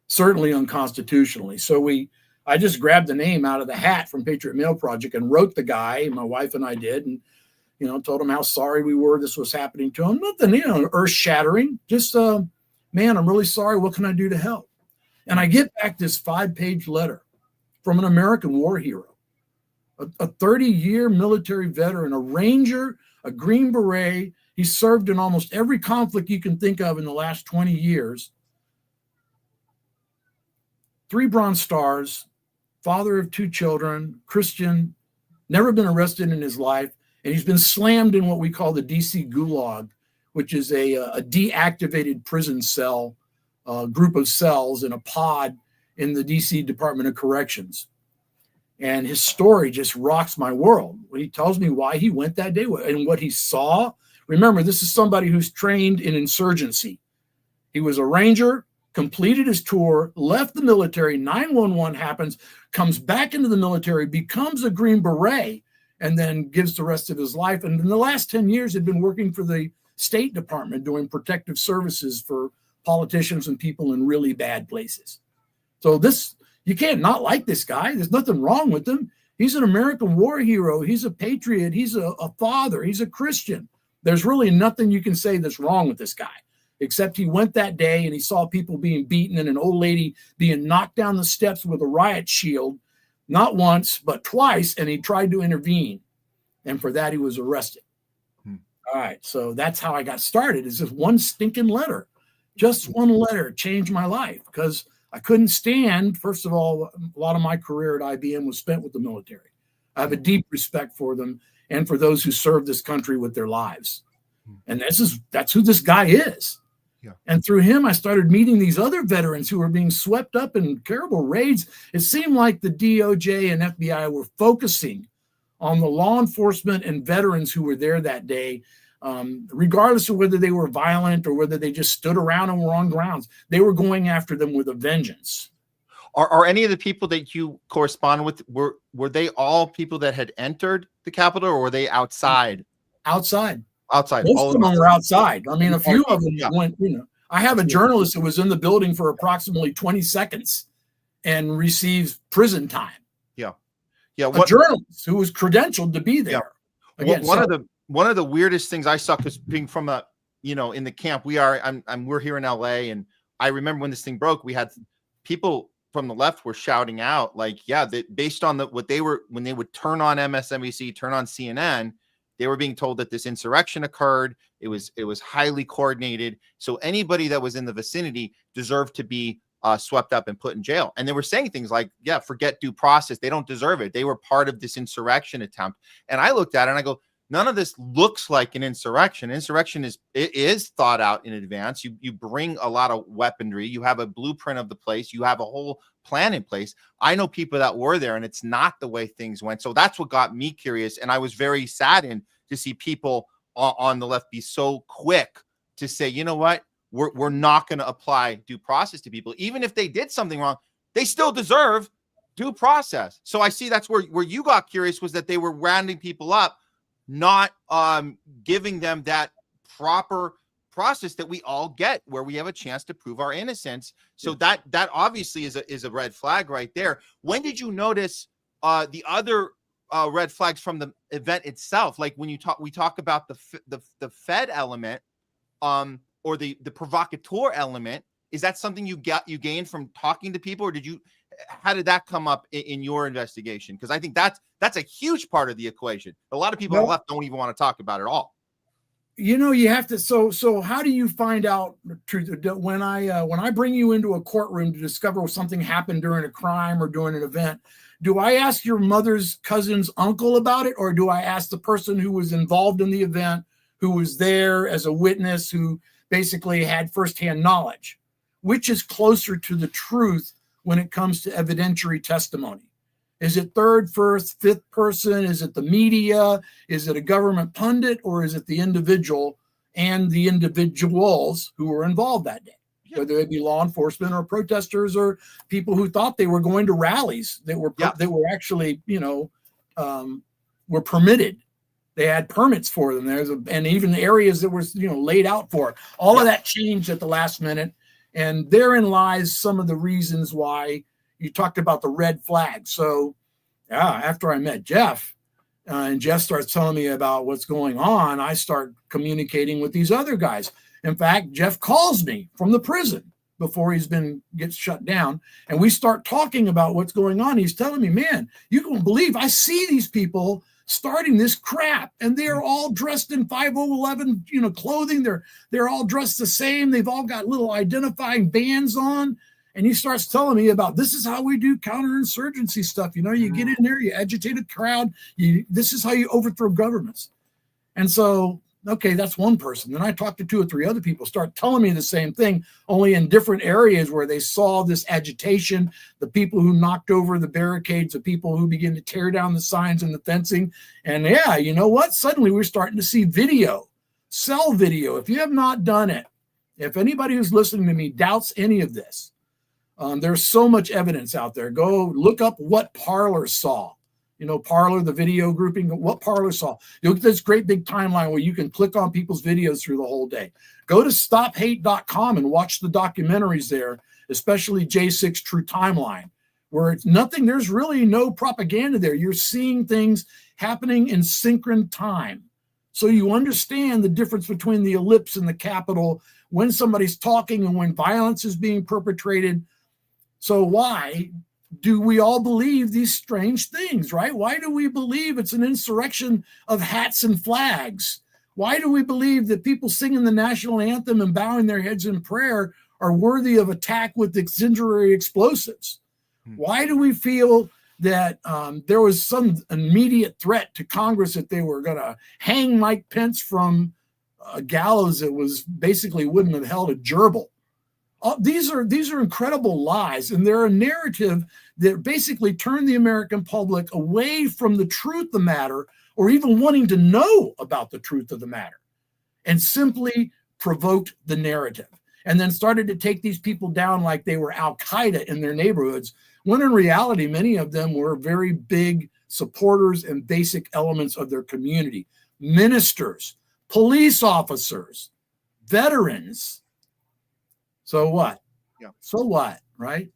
certainly unconstitutionally. So I just grabbed the name out of the hat from Patriot Mail Project and wrote the guy, my wife and I did, and told him how sorry we were this was happening to him. Nothing, earth shattering. Just, man, I'm really sorry. What can I do to help? And I get back this 5-page letter from an American war hero, a 30-year military veteran, a Ranger, a Green Beret. He served in almost every conflict you can think of in the last 20 years. 3 Bronze Stars, father of 2 children, Christian, never been arrested in his life. and he's been slammed in what we call the DC Gulag, which is a deactivated prison cell, group of cells in a pod in the DC Department of Corrections. And his story just rocks my world. When he tells me why he went that day and what he saw. Remember, this is somebody who's trained in insurgency. He was a Ranger, completed his tour, left the military, 9/11 happens, comes back into the military, becomes a Green Beret, and then gives the rest of his life. And in the last 10 years, had been working for the State Department doing protective services for politicians and people in really bad places. So this, you can't not like this guy. There's nothing wrong with him. He's an American war hero. He's a patriot. He's a father. He's a Christian. There's really nothing you can say that's wrong with this guy, except he went that day and he saw people being beaten and an old lady being knocked down the steps with a riot shield, not once, but twice, and he tried to intervene. And for that, he was arrested. All right, so that's how I got started. It's just one stinking letter. Just one letter changed my life because I couldn't stand, first of all, a lot of my career at IBM was spent with the military. I have a deep respect for them and for those who serve this country with their lives. And that's who this guy is. Yeah. And through him, I started meeting these other veterans who were being swept up in terrible raids. It seemed like the DOJ and FBI were focusing on the law enforcement and veterans who were there that day, regardless of whether they were violent or whether they just stood around and were on grounds. They were going after them with a vengeance. Are any of the people that you correspond with, were they all people that had entered the Capitol, or were they outside? Outside. Outside. Most of them were outside. I mean, a few of them went, I have a journalist who was in the building for approximately 20 seconds and received prison time. Yeah. A journalist who was credentialed to be there. Yeah. Again, one of the weirdest things I saw, because being from in the camp, we're here in LA, and I remember when this thing broke, we had people from the left were shouting out that based on when they would turn on MSNBC, turn on CNN, they were being told that this insurrection occurred. It was highly coordinated. So anybody that was in the vicinity deserved to be swept up and put in jail. And they were saying things like, forget due process. They don't deserve it. They were part of this attempt. And I looked at it and I go, none of this looks like an insurrection. Insurrection is thought out in advance. You bring a lot of weaponry. You have a blueprint of the place. You have a whole plan in place. I know people that were there, and it's not the way things went. So that's what got me curious. And I was very saddened to see people on the left be so quick to say, you know what? We're not going to apply due process to people. Even if they did something wrong, they still deserve due process. So I see that's where you got curious, was that they were rounding people up, not giving them that proper process that we all get, where we have a chance to prove our innocence. So that obviously is a red flag right there. When did you notice the other red flags from the event itself? Like when we talk about the Fed element, or the provocateur element, is that something you gained from talking to people, or how did that come up in your investigation? Because I think that's a huge part of the equation. A lot of people on the left don't even want to talk about it at all. You have to. So how do you find out the truth? When I bring you into a courtroom to discover something happened during a crime or during an event, do I ask your mother's cousin's uncle about it, or do I ask the person who was involved in the event, who was there as a witness, who basically had firsthand knowledge? Which is closer to the truth when it comes to evidentiary testimony? Is it third, first, fifth person? Is it the media? Is it a government pundit? Or is it the individual and the individuals who were involved that day? Yeah. Whether it be law enforcement or protesters or people who thought they were going to rallies that were actually, were permitted. They had permits for them. And even areas that were, laid out for it. All of that changed at the last minute. And therein lies some of the reasons why you talked about the red flag. So after I met Jeff, and Jeff starts telling me about what's going on, I start communicating with these other guys. In fact, Jeff calls me from the prison before gets shut down. And we start talking about what's going on. He's telling me, man, you won't believe I see these people starting this crap, and they're all dressed in 5011 clothing. They're all dressed the same. They've all got little identifying bands on. And he starts telling me about, this is how we do counterinsurgency stuff. You get in there, you agitate a crowd. This is how you overthrow governments. And so, okay, that's one person. Then I talked to 2 or 3 other people, start telling me the same thing, only in different areas where they saw this agitation, the people who knocked over the barricades, the people who began to tear down the signs and the fencing. And yeah, you know what? Suddenly we're starting to see video, cell video. If you have not done it, if anybody who's listening to me doubts any of this, there's so much evidence out there. Go look up what Parler saw. You know, Parler, the video grouping, what Parler saw. You look at this great big timeline where you can click on people's videos through the whole day. Go to stophate.com and watch the documentaries there, especially J6 True Timeline, where it's nothing, there's really no propaganda there. You're seeing things happening in synchron time. So you understand the difference between the ellipse and the capital when somebody's talking and when violence is being perpetrated. So why do we all believe these strange things, right? Why do we believe it's an insurrection of hats and flags? Why do we believe that people singing the national anthem and bowing their heads in prayer are worthy of attack with incendiary explosives? Why do we feel that there was some immediate threat to Congress that they were going to hang Mike Pence from a gallows that was basically wouldn't have held a gerbil? These are incredible lies, and they're a narrative that basically turned the American public away from the truth of the matter, or even wanting to know about the truth of the matter, and simply provoked the narrative, and then started to take these people down like they were Al-Qaeda in their neighborhoods, when in reality, many of them were very big supporters and basic elements of their community. Ministers, police officers, veterans. So what? Yeah. So what, right?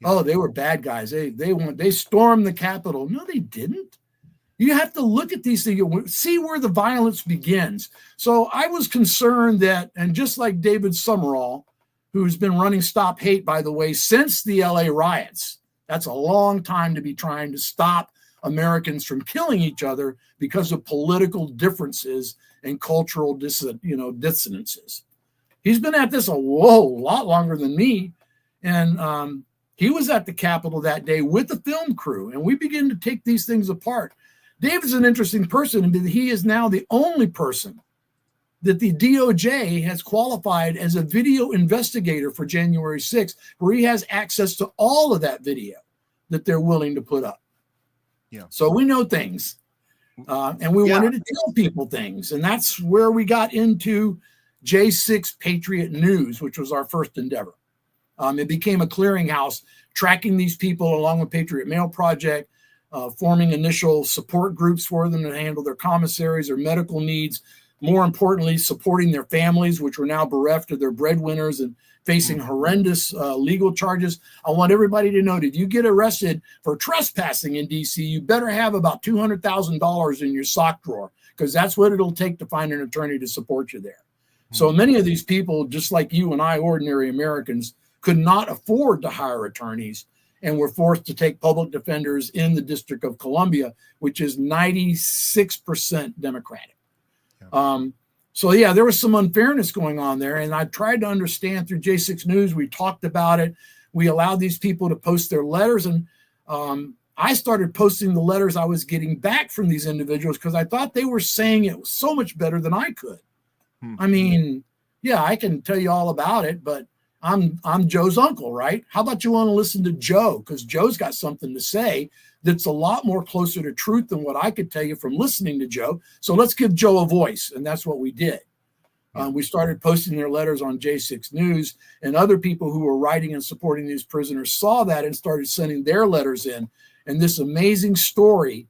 Yeah. Oh, they were bad guys. They stormed the Capitol. No, they didn't. You have to look at these things, see where the violence begins. So I was concerned that, and just like David Summerall, who's been running Stop Hate, by the way, since the LA riots, that's a long time to be trying to stop Americans from killing each other because of political differences and cultural dissonances. He's been at this a lot longer than me. And he was at the Capitol that day with the film crew, and we began to take these things apart. David's an interesting person, and he is now the only person that the DOJ has qualified as a video investigator for January 6th, where he has access to all of that video that they're willing to put up. Yeah. So we know things, and we wanted to tell people things, and that's where we got into J6 Patriot News, which was our first endeavor. It became a clearinghouse, tracking these people along with Patriot Mail Project, forming initial support groups for them to handle their commissaries, their medical needs. More importantly, supporting their families, which were now bereft of their breadwinners and facing horrendous legal charges. I want everybody to know that if you get arrested for trespassing in D.C., you better have about $200,000 in your sock drawer, because that's what it'll take to find an attorney to support you there. So many of these people, just like you and I, ordinary Americans, could not afford to hire attorneys and were forced to take public defenders in the District of Columbia, which is 96% Democratic. So yeah, there was some unfairness going on there. And I tried to understand through J6 News. We talked about it. We allowed these people to post their letters. And I started posting the letters I was getting back from these individuals because I thought they were saying it was so much better than I could. I mean, yeah, I can tell you all about it, but I'm Joe's uncle, right? How about you want to listen to Joe? Because Joe's got something to say that's a lot more closer to truth than what I could tell you from listening to Joe. So let's give Joe a voice. And that's what we did. We started posting their letters on J6 News, and other people who were writing and supporting these prisoners saw that and started sending their letters in. And this amazing story,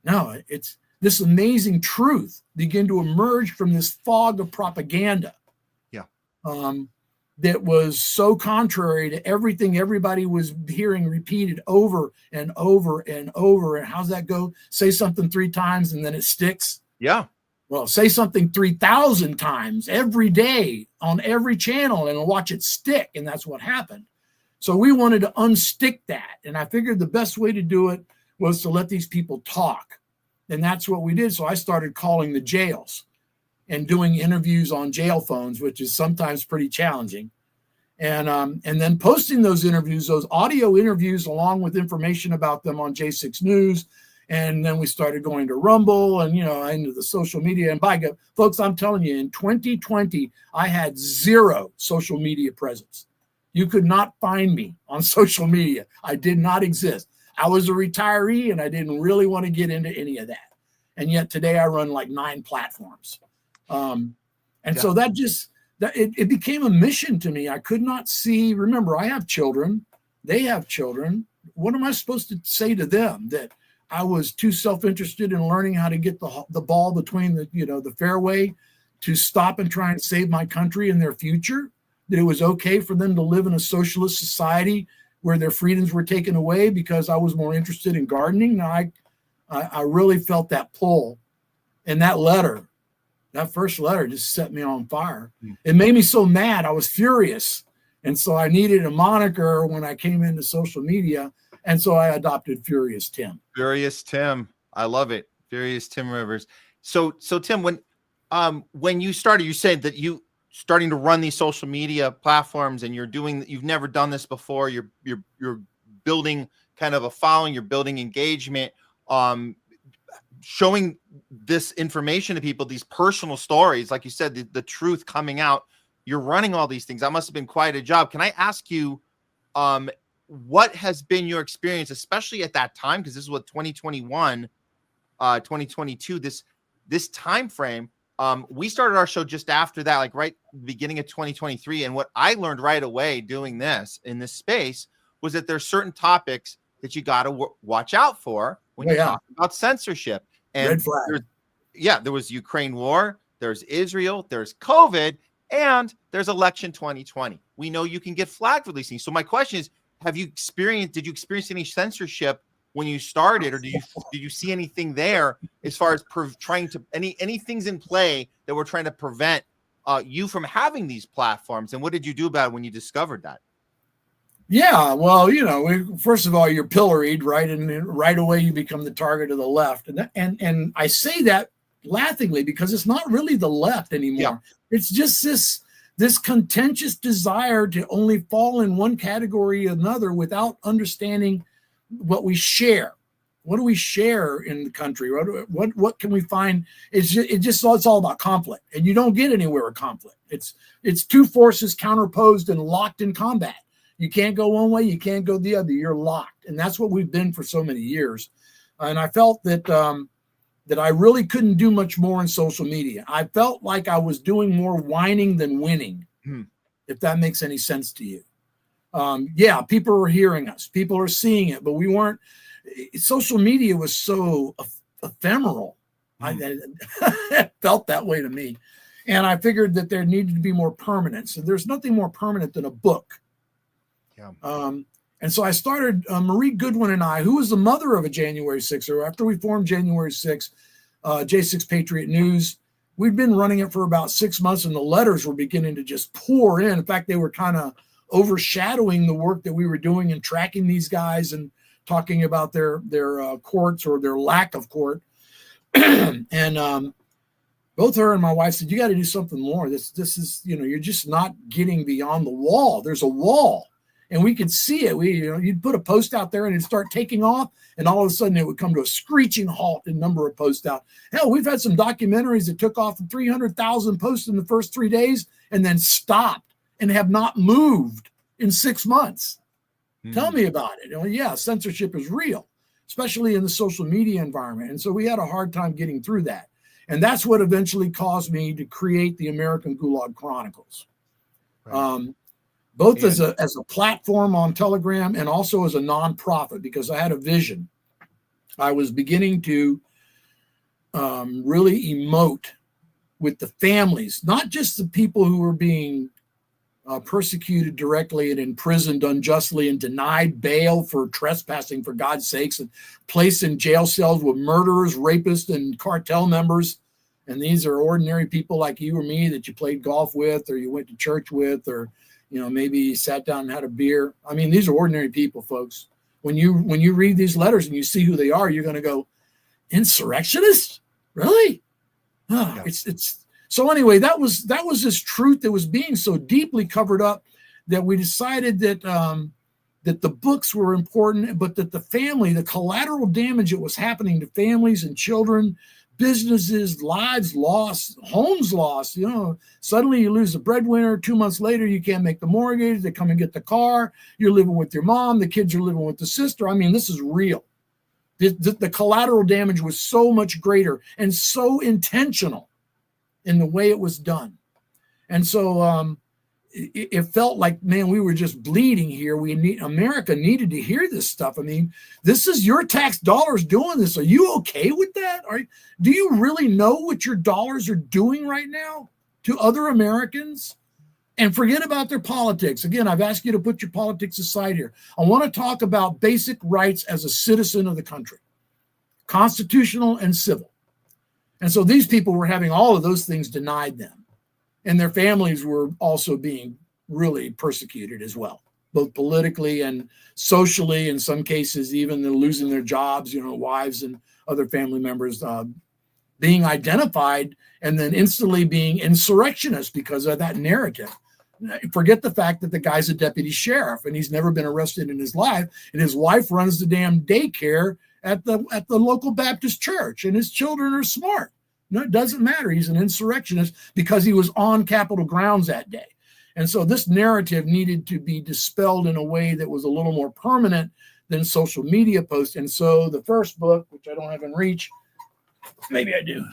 it's this amazing truth began to emerge from this fog of propaganda. That was so contrary to everything everybody was hearing repeated over and over and over. And how's that go? Say something 3 times and then it sticks. Yeah. Well, say something 3,000 times every day on every channel and watch it stick. And that's what happened. So we wanted to unstick that. And I figured the best way to do it was to let these people talk. And that's what we did. So I started calling the jails and doing interviews on jail phones, which is sometimes pretty challenging. And then posting those interviews, those audio interviews, along with information about them on J6 News And then we started going to Rumble and, into the social media. And by God, folks, I'm telling you, in 2020, I had 0 social media presence. You could not find me on social media. I did not exist. I was a retiree and I didn't really want to get into any of that. And yet today I run like 9 platforms. So it became a mission to me. I could not see, remember, I have children. They have children. What am I supposed to say to them? That I was too self-interested in learning how to get the ball between the fairway to stop and try and save my country and their future? That it was okay for them to live in a socialist society where their freedoms were taken away because I was more interested in gardening? Now, I really felt that pull. And that first letter just set me on fire. It made me so mad. I was furious. And so I needed a moniker when I came into social media. And so I adopted Furious Tim. Furious Tim. I love it. Furious Tim Rivers. So Tim, when you started, you said that you starting to run these social media platforms and you've never done this before. You're building kind of a following, you're building engagement, showing this information to people, these personal stories, like you said, the truth coming out. You're running all these things. That must have been quite a job. Can I ask you, what has been your experience, especially at that time? Because this is what 2021, 2022, this time frame. We started our show just after that, like right beginning of 2023. And what I learned right away doing this in this space was that there's certain topics that you got to watch out for when you talk about censorship. And red flag. There was Ukraine war, there's Israel, there's COVID, and there's election 2020. We know you can get flagged for these things. So my question is, did you experience any censorship when you started, or did you see anything there as far as trying to any things in play that were trying to prevent you from having these platforms? And what did you do about it when you discovered that? Yeah, well, first of all, you're pilloried, right? And right away you become the target of the left. And I say that laughingly because it's not really the left anymore. Yeah. It's just this contentious desire to only fall in one category or another without understanding what we share. What do we share in the country? What can we find? It's all about conflict, and you don't get anywhere with conflict. It's two forces counterposed and locked in combat. You can't go one way, you can't go the other. You're locked, and that's what we've been for so many years. And I felt that that I really couldn't do much more in social media. I felt like I was doing more whining than winning, if that makes any sense to you. People were hearing us, people are seeing it, but we weren't. Social media was so ephemeral. It felt that way to me, and I figured that there needed to be more permanence. And there's nothing more permanent than a book. And so I started, Marie Goodwin and I, who was the mother of a January 6er, after we formed January 6, J6 Patriot News, we'd been running it for about 6 months, and the letters were beginning to just pour in. In fact, they were kind of overshadowing the work that we were doing and tracking these guys and talking about their courts or their lack of court. And both her and my wife said, you got to do something more. This is, you're just not getting beyond the wall. There's a wall. And we could see it. You'd put a post out there and it'd start taking off, and all of a sudden it would come to a screeching halt in number of posts out. Hell, we've had some documentaries that took off 300,000 posts in the first 3 days and then stopped and have not moved in 6 months. Tell me about it. Censorship is real, especially in the social media environment. And so we had a hard time getting through that. And that's what eventually caused me to create the American Gulag Chronicles. Right. Both as a platform on Telegram and also as a nonprofit, because I had a vision. I was beginning to really emote with the families, not just the people who were being persecuted directly and imprisoned unjustly and denied bail for trespassing, for God's sakes, and placed in jail cells with murderers, rapists, and cartel members. And these are ordinary people like you or me that you played golf with, or you went to church with, or maybe you sat down and had a beer. I mean, these are ordinary people, folks. When you read these letters and you see who they are, you're going to go, insurrectionists? Really? It's so anyway, that was this truth that was being so deeply covered up that we decided that that the books were important, but that the family, the collateral damage that was happening to families and children, businesses, lives lost, homes lost. Suddenly you lose the breadwinner. 2 months later, you can't make the mortgage. They come and get the car. You're living with your mom. The kids are living with the sister. I mean, this is real. The collateral damage was so much greater and so intentional in the way it was done. And so it felt like, man, we were just bleeding here. America needed to hear this stuff. I mean, this is your tax dollars doing this. Are you okay with that? Do you really know what your dollars are doing right now to other Americans? And forget about their politics. Again, I've asked you to put your politics aside here. I want to talk about basic rights as a citizen of the country, constitutional and civil. And so these people were having all of those things denied them. And their families were also being really persecuted as well, both politically and socially. In some cases, even they're losing their jobs, wives and other family members being identified and then instantly being insurrectionists because of that narrative. Forget the fact that the guy's a deputy sheriff and he's never been arrested in his life. And his wife runs the damn daycare at the local Baptist church, and his children are smart. No, it doesn't matter. He's an insurrectionist because he was on Capitol grounds that day. And so this narrative needed to be dispelled in a way that was a little more permanent than social media posts. And so the first book, which I don't have in reach, maybe I do.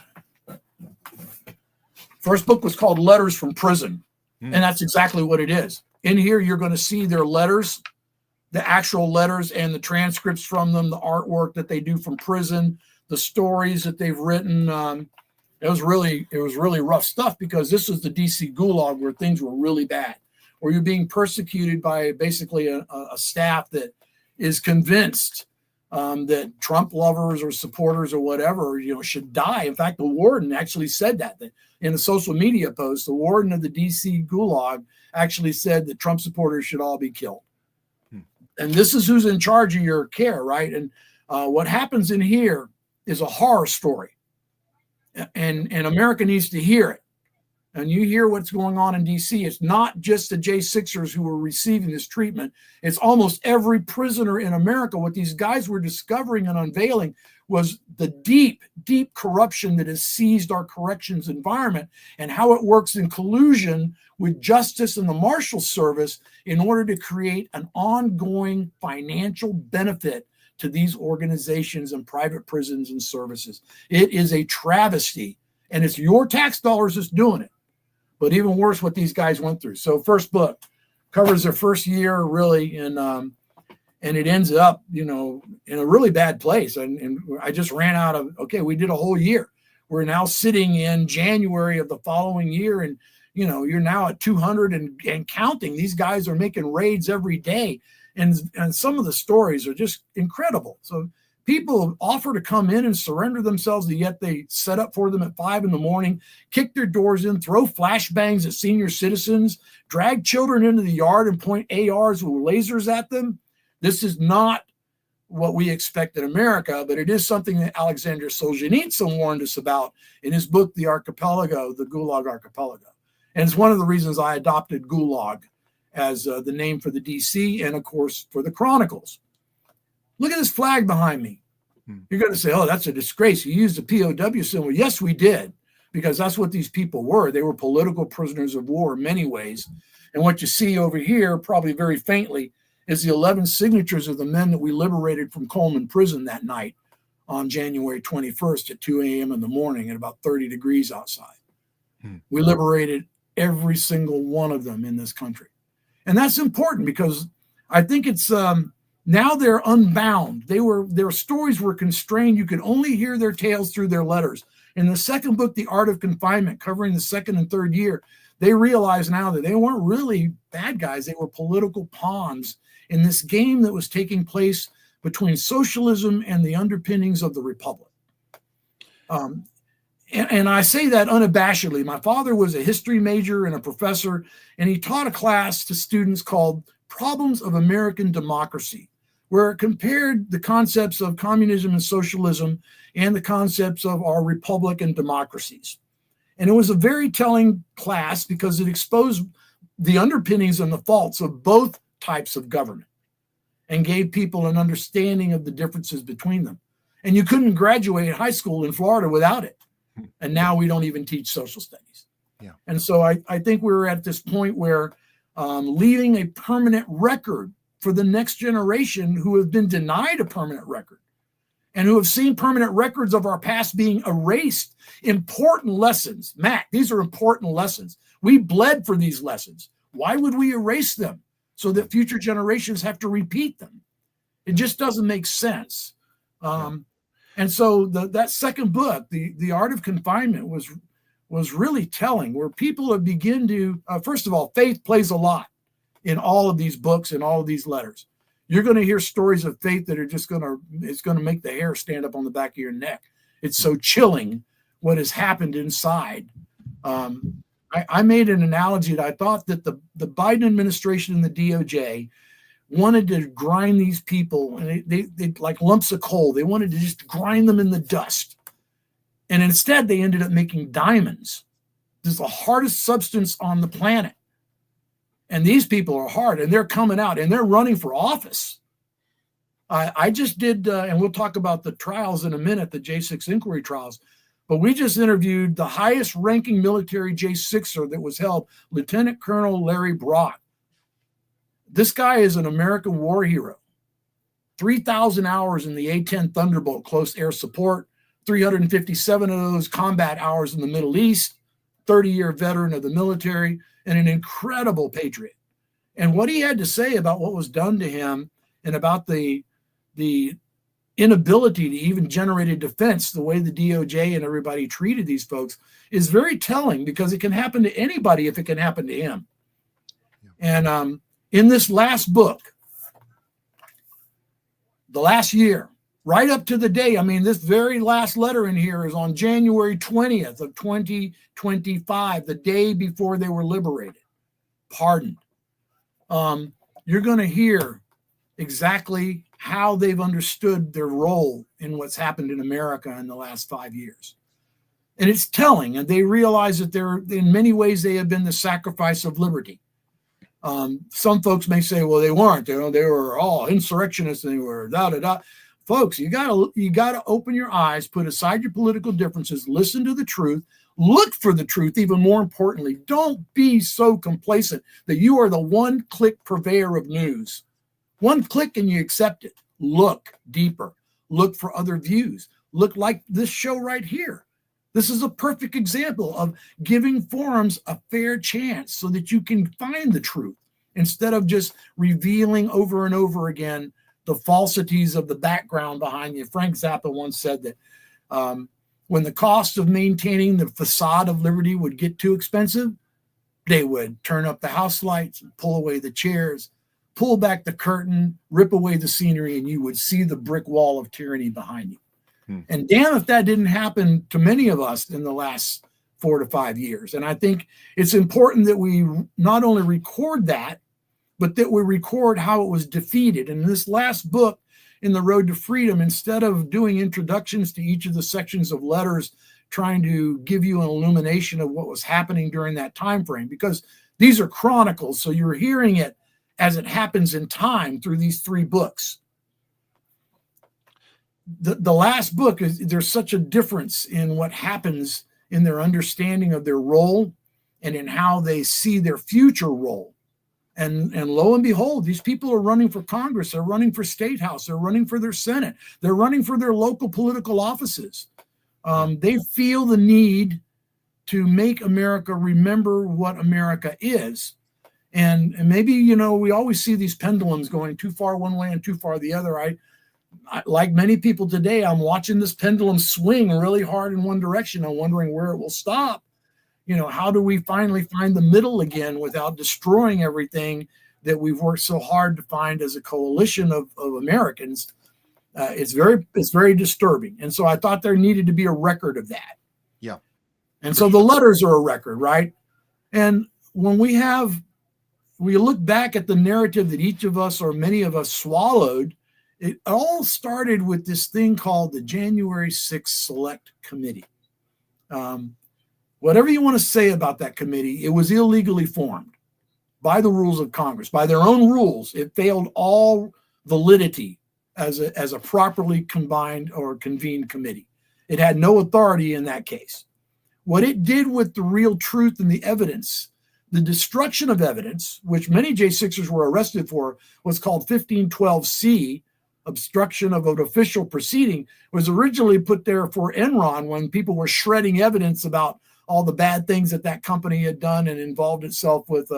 First book was called Letters from Prison. And that's exactly what it is. In here, you're going to see their letters, the actual letters and the transcripts from them, the artwork that they do from prison, the stories that they've written. It was really rough stuff because this was the DC gulag where things were really bad, where you're being persecuted by basically a staff that is convinced that Trump lovers or supporters or whatever, should die. In fact, the warden actually said that in a social media post. The warden of the DC gulag actually said that Trump supporters should all be killed. And this is who's in charge of your care, right? And what happens in here is a horror story. And America needs to hear it. And you hear what's going on in DC. It's not just the J6ers who are receiving this treatment. It's almost every prisoner in America. What these guys were discovering and unveiling was the deep, deep corruption that has seized our corrections environment and how it works in collusion with justice and the Marshal Service in order to create an ongoing financial benefit to these organizations and private prisons and services. It is a travesty, and it's your tax dollars that's doing it. But even worse, what these guys went through. So first book covers their first year really, and it ends up, in a really bad place. And I just ran out of, we did a whole year. We're now sitting in January of the following year, and you're now at 200 and counting. These guys are making raids every day. And some of the stories are just incredible. So people offer to come in and surrender themselves, and yet they set up for them at 5 a.m, kick their doors in, throw flashbangs at senior citizens, drag children into the yard and point ARs with lasers at them. This is not what we expect in America, but it is something that Alexander Solzhenitsyn warned us about in his book, The Archipelago, the Gulag Archipelago. And it's one of the reasons I adopted Gulag as the name for the DC and, of course, for the Chronicles. Look at this flag behind me. You're going to say, oh, that's a disgrace. You used the POW symbol. Yes, we did, because that's what these people were. They were political prisoners of war in many ways. And what you see over here, probably very faintly, is the 11 signatures of the men that we liberated from Coleman Prison that night on January 21st at 2 a.m. in the morning at about 30 degrees outside. We liberated every single one of them in this country. And that's important because I think it's now they're unbound. Their stories were constrained. You could only hear their tales through their letters. In the second book, The Art of Confinement, covering the second and third year, they realize now that they weren't really bad guys. They were political pawns in this game that was taking place between socialism and the underpinnings of the republic. And I say that unabashedly. My father was a history major and a professor, and he taught a class to students called Problems of American Democracy, where it compared the concepts of communism and socialism and the concepts of our republic and democracies. And it was a very telling class because it exposed the underpinnings and the faults of both types of government. and gave people an understanding of the differences between them. And you couldn't graduate high school in Florida without it. And now we don't even teach social studies. Yeah. And so I think we're at this point where leaving a permanent record for the next generation who have been denied a permanent record and who have seen permanent records of our past being erased. Important lessons. Matt, these are important lessons. We bled for these lessons. Why would we erase them so that future generations have to repeat them? It just doesn't make sense. And so that second book, the Art of Confinement, was really telling, where people have begun to, first of all, faith plays a lot in all of these books and all of these letters. You're going to hear stories of faith that are just it's going to make the hair stand up on the back of your neck. It's so chilling what has happened inside. I made an analogy that I thought that the Biden administration and the DOJ wanted to grind these people, and they like lumps of coal. They wanted to just grind them in the dust. And instead, they ended up making diamonds. This is the hardest substance on the planet. And these people are hard, and they're coming out, and they're running for office. I just did, and we'll talk about the trials in a minute, the J6 inquiry trials, but we just interviewed the highest ranking military J6er that was held, Lieutenant Colonel Larry Brock. This guy is an American war hero. 3,000 hours in the A-10 Thunderbolt close air support, 357 of those combat hours in the Middle East, 30-year veteran of the military, and an incredible patriot. And what he had to say about what was done to him and about the inability to even generate a defense, the way the DOJ and everybody treated these folks, is very telling, because it can happen to anybody if it can happen to him. And in this last book, the last year, right up to the day, I mean, this very last letter in here is on January 20th of 2025, the day before they were liberated, pardoned. You're going to hear exactly how they've understood their role in what's happened in America in the last 5 years. And it's telling, and they realize that in many ways, they have been the sacrifice of liberty. Some folks may say, well, they weren't, they were all insurrectionists and they were da-da-da. Folks, you gotta open your eyes, put aside your political differences, listen to the truth, look for the truth. Even more importantly, don't be so complacent that you are the one-click purveyor of news. One click and you accept it. Look deeper. Look for other views. Look like this show right here. This is a perfect example of giving forums a fair chance so that you can find the truth instead of just revealing over and over again the falsities of the background behind you. Frank Zappa once said that when the cost of maintaining the facade of liberty would get too expensive, they would turn up the house lights, pull away the chairs, pull back the curtain, rip away the scenery, and you would see the brick wall of tyranny behind you. And damn if that didn't happen to many of us in the last 4 to 5 years. And I think it's important that we not only record that, but that we record how it was defeated. And in this last book, In the Road to Freedom, instead of doing introductions to each of the sections of letters, trying to give you an illumination of what was happening during that time frame, because these are chronicles, so you're hearing it as it happens in time through these 3 books. The last book, there's such a difference in what happens in their understanding of their role and in how they see their future role. And lo and behold, these people are running for Congress. They're running for State House. They're running for their Senate. They're running for their local political offices. They feel the need to make America remember what America is. And maybe, we always see these pendulums going too far one way and too far the other. I like many people today, I'm watching this pendulum swing really hard in one direction. I'm wondering where it will stop. How do we finally find the middle again without destroying everything that we've worked so hard to find as a coalition of Americans? It's very disturbing. And so I thought there needed to be a record of that. Yeah. And so the letters are a record, right? And when we look back at the narrative that each of us or many of us swallowed, it all started with this thing called the January 6th Select Committee. Whatever you want to say about that committee, it was illegally formed by the rules of Congress. By their own rules, it failed all validity as a properly combined or convened committee. It had no authority in that case. What it did with the real truth and the evidence, the destruction of evidence, which many J6ers were arrested for, was called 1512C, obstruction of an official proceeding, was originally put there for Enron when people were shredding evidence about all the bad things that company had done and involved itself with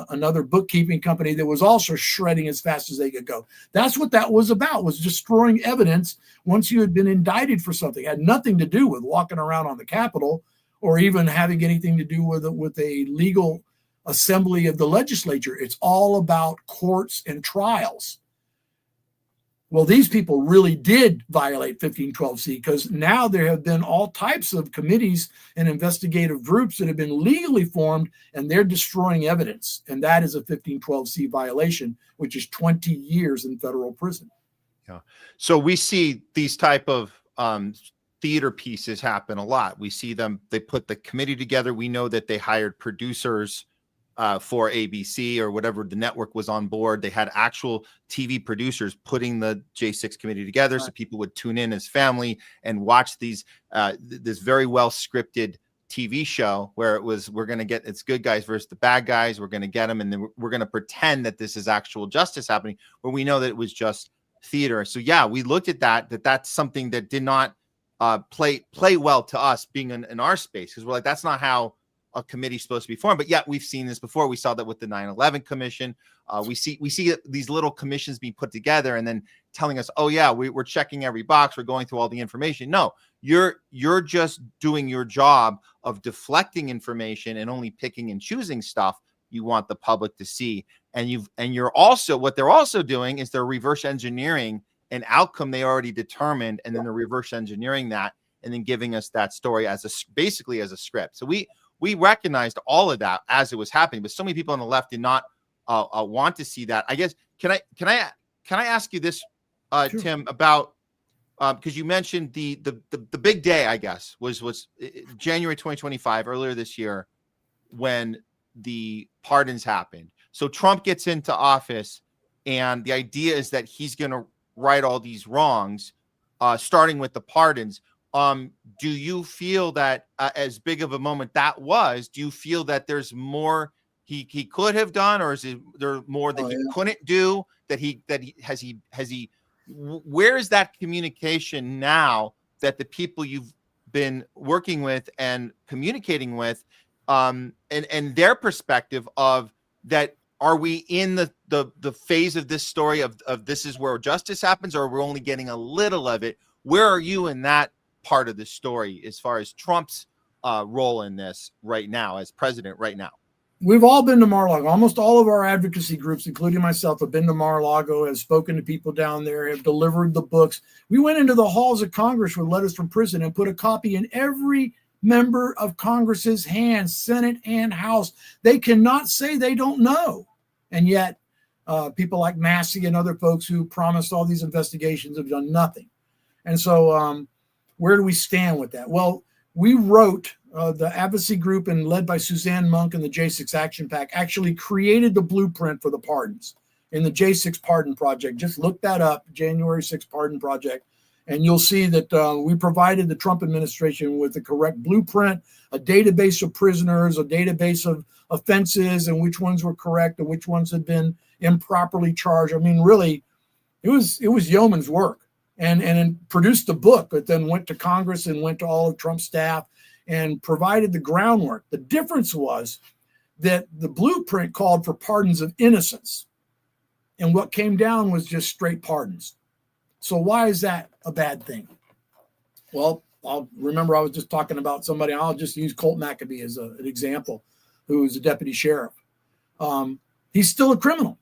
another bookkeeping company that was also shredding as fast as they could go. That's what that was about, was destroying evidence once you had been indicted for something. It had nothing to do with walking around on the Capitol or even having anything to do with a legal assembly of the legislature. It's all about courts and trials. Well, these people really did violate 1512C, because now there have been all types of committees and investigative groups that have been legally formed, and they're destroying evidence. And that is a 1512C violation, which is 20 years in federal prison. Yeah. So we see these type of theater pieces happen a lot. We see them, they put the committee together. We know that they hired producers for ABC or whatever the network was on board. They had actual TV producers putting the J6 committee together, so people would tune in as family and watch these this very well scripted TV show where it was, we're going to get, it's good guys versus the bad guys. We're going to get them, and then we're going to pretend that this is actual justice happening, where we know that it was just theater. So yeah, we looked at that's something that did not play well to us being in our space, because we're like, that's not how a committee is supposed to be formed. But yet we've seen this before. We saw that with the 9/11 commission. We see these little commissions being put together and then telling us, oh yeah, we're checking every box, we're going through all the information. No, you're just doing your job of deflecting information and only picking and choosing stuff you want the public to see. And you're also, what they're also doing is they're reverse engineering an outcome they already determined, and then they're reverse engineering that and then giving us that story basically as a script. So we recognized all of that as it was happening, but so many people on the left did not want to see that. I guess, can I ask you this, sure, Tim, about because you mentioned the big day, I guess, was January 2025, earlier this year, when the pardons happened. So Trump gets into office, and the idea is that he's going to right all these wrongs, starting with the pardons. Do you feel that as big of a moment that was, do you feel that there's more he could have done, or is there more that he couldn't do, where is that communication now that the people you've been working with and communicating with, and their perspective of that? Are we in the phase of this story of this is where justice happens, or we're only getting a little of it? Where are you in that part of the story as far as Trump's role in this right now as president right now? We've all been to Mar-a-Lago. Almost all of our advocacy groups, including myself, have been to Mar-a-Lago, have spoken to people down there, have delivered the books. We went into the halls of Congress with letters from prison and put a copy in every member of Congress's hands, Senate and House. They cannot say they don't know. And yet people like Massey and other folks who promised all these investigations have done nothing. And so where do we stand with that? Well, we wrote the advocacy group, and led by Suzanne Monk and the J6 Action PAC, actually created the blueprint for the pardons in the J6 Pardon Project. Just look that up, January 6th Pardon Project, and you'll see that we provided the Trump administration with the correct blueprint, a database of prisoners, a database of offenses, and which ones were correct and which ones had been improperly charged. I mean, really, it was yeoman's work. And produced the book, but then went to Congress and went to all of Trump's staff and provided the groundwork. The difference was that the blueprint called for pardons of innocence, and what came down was just straight pardons. So why is that a bad thing? Well, I was just talking about somebody, I'll just use Colt McAbee as an example, who is a deputy sheriff. He's still a criminal.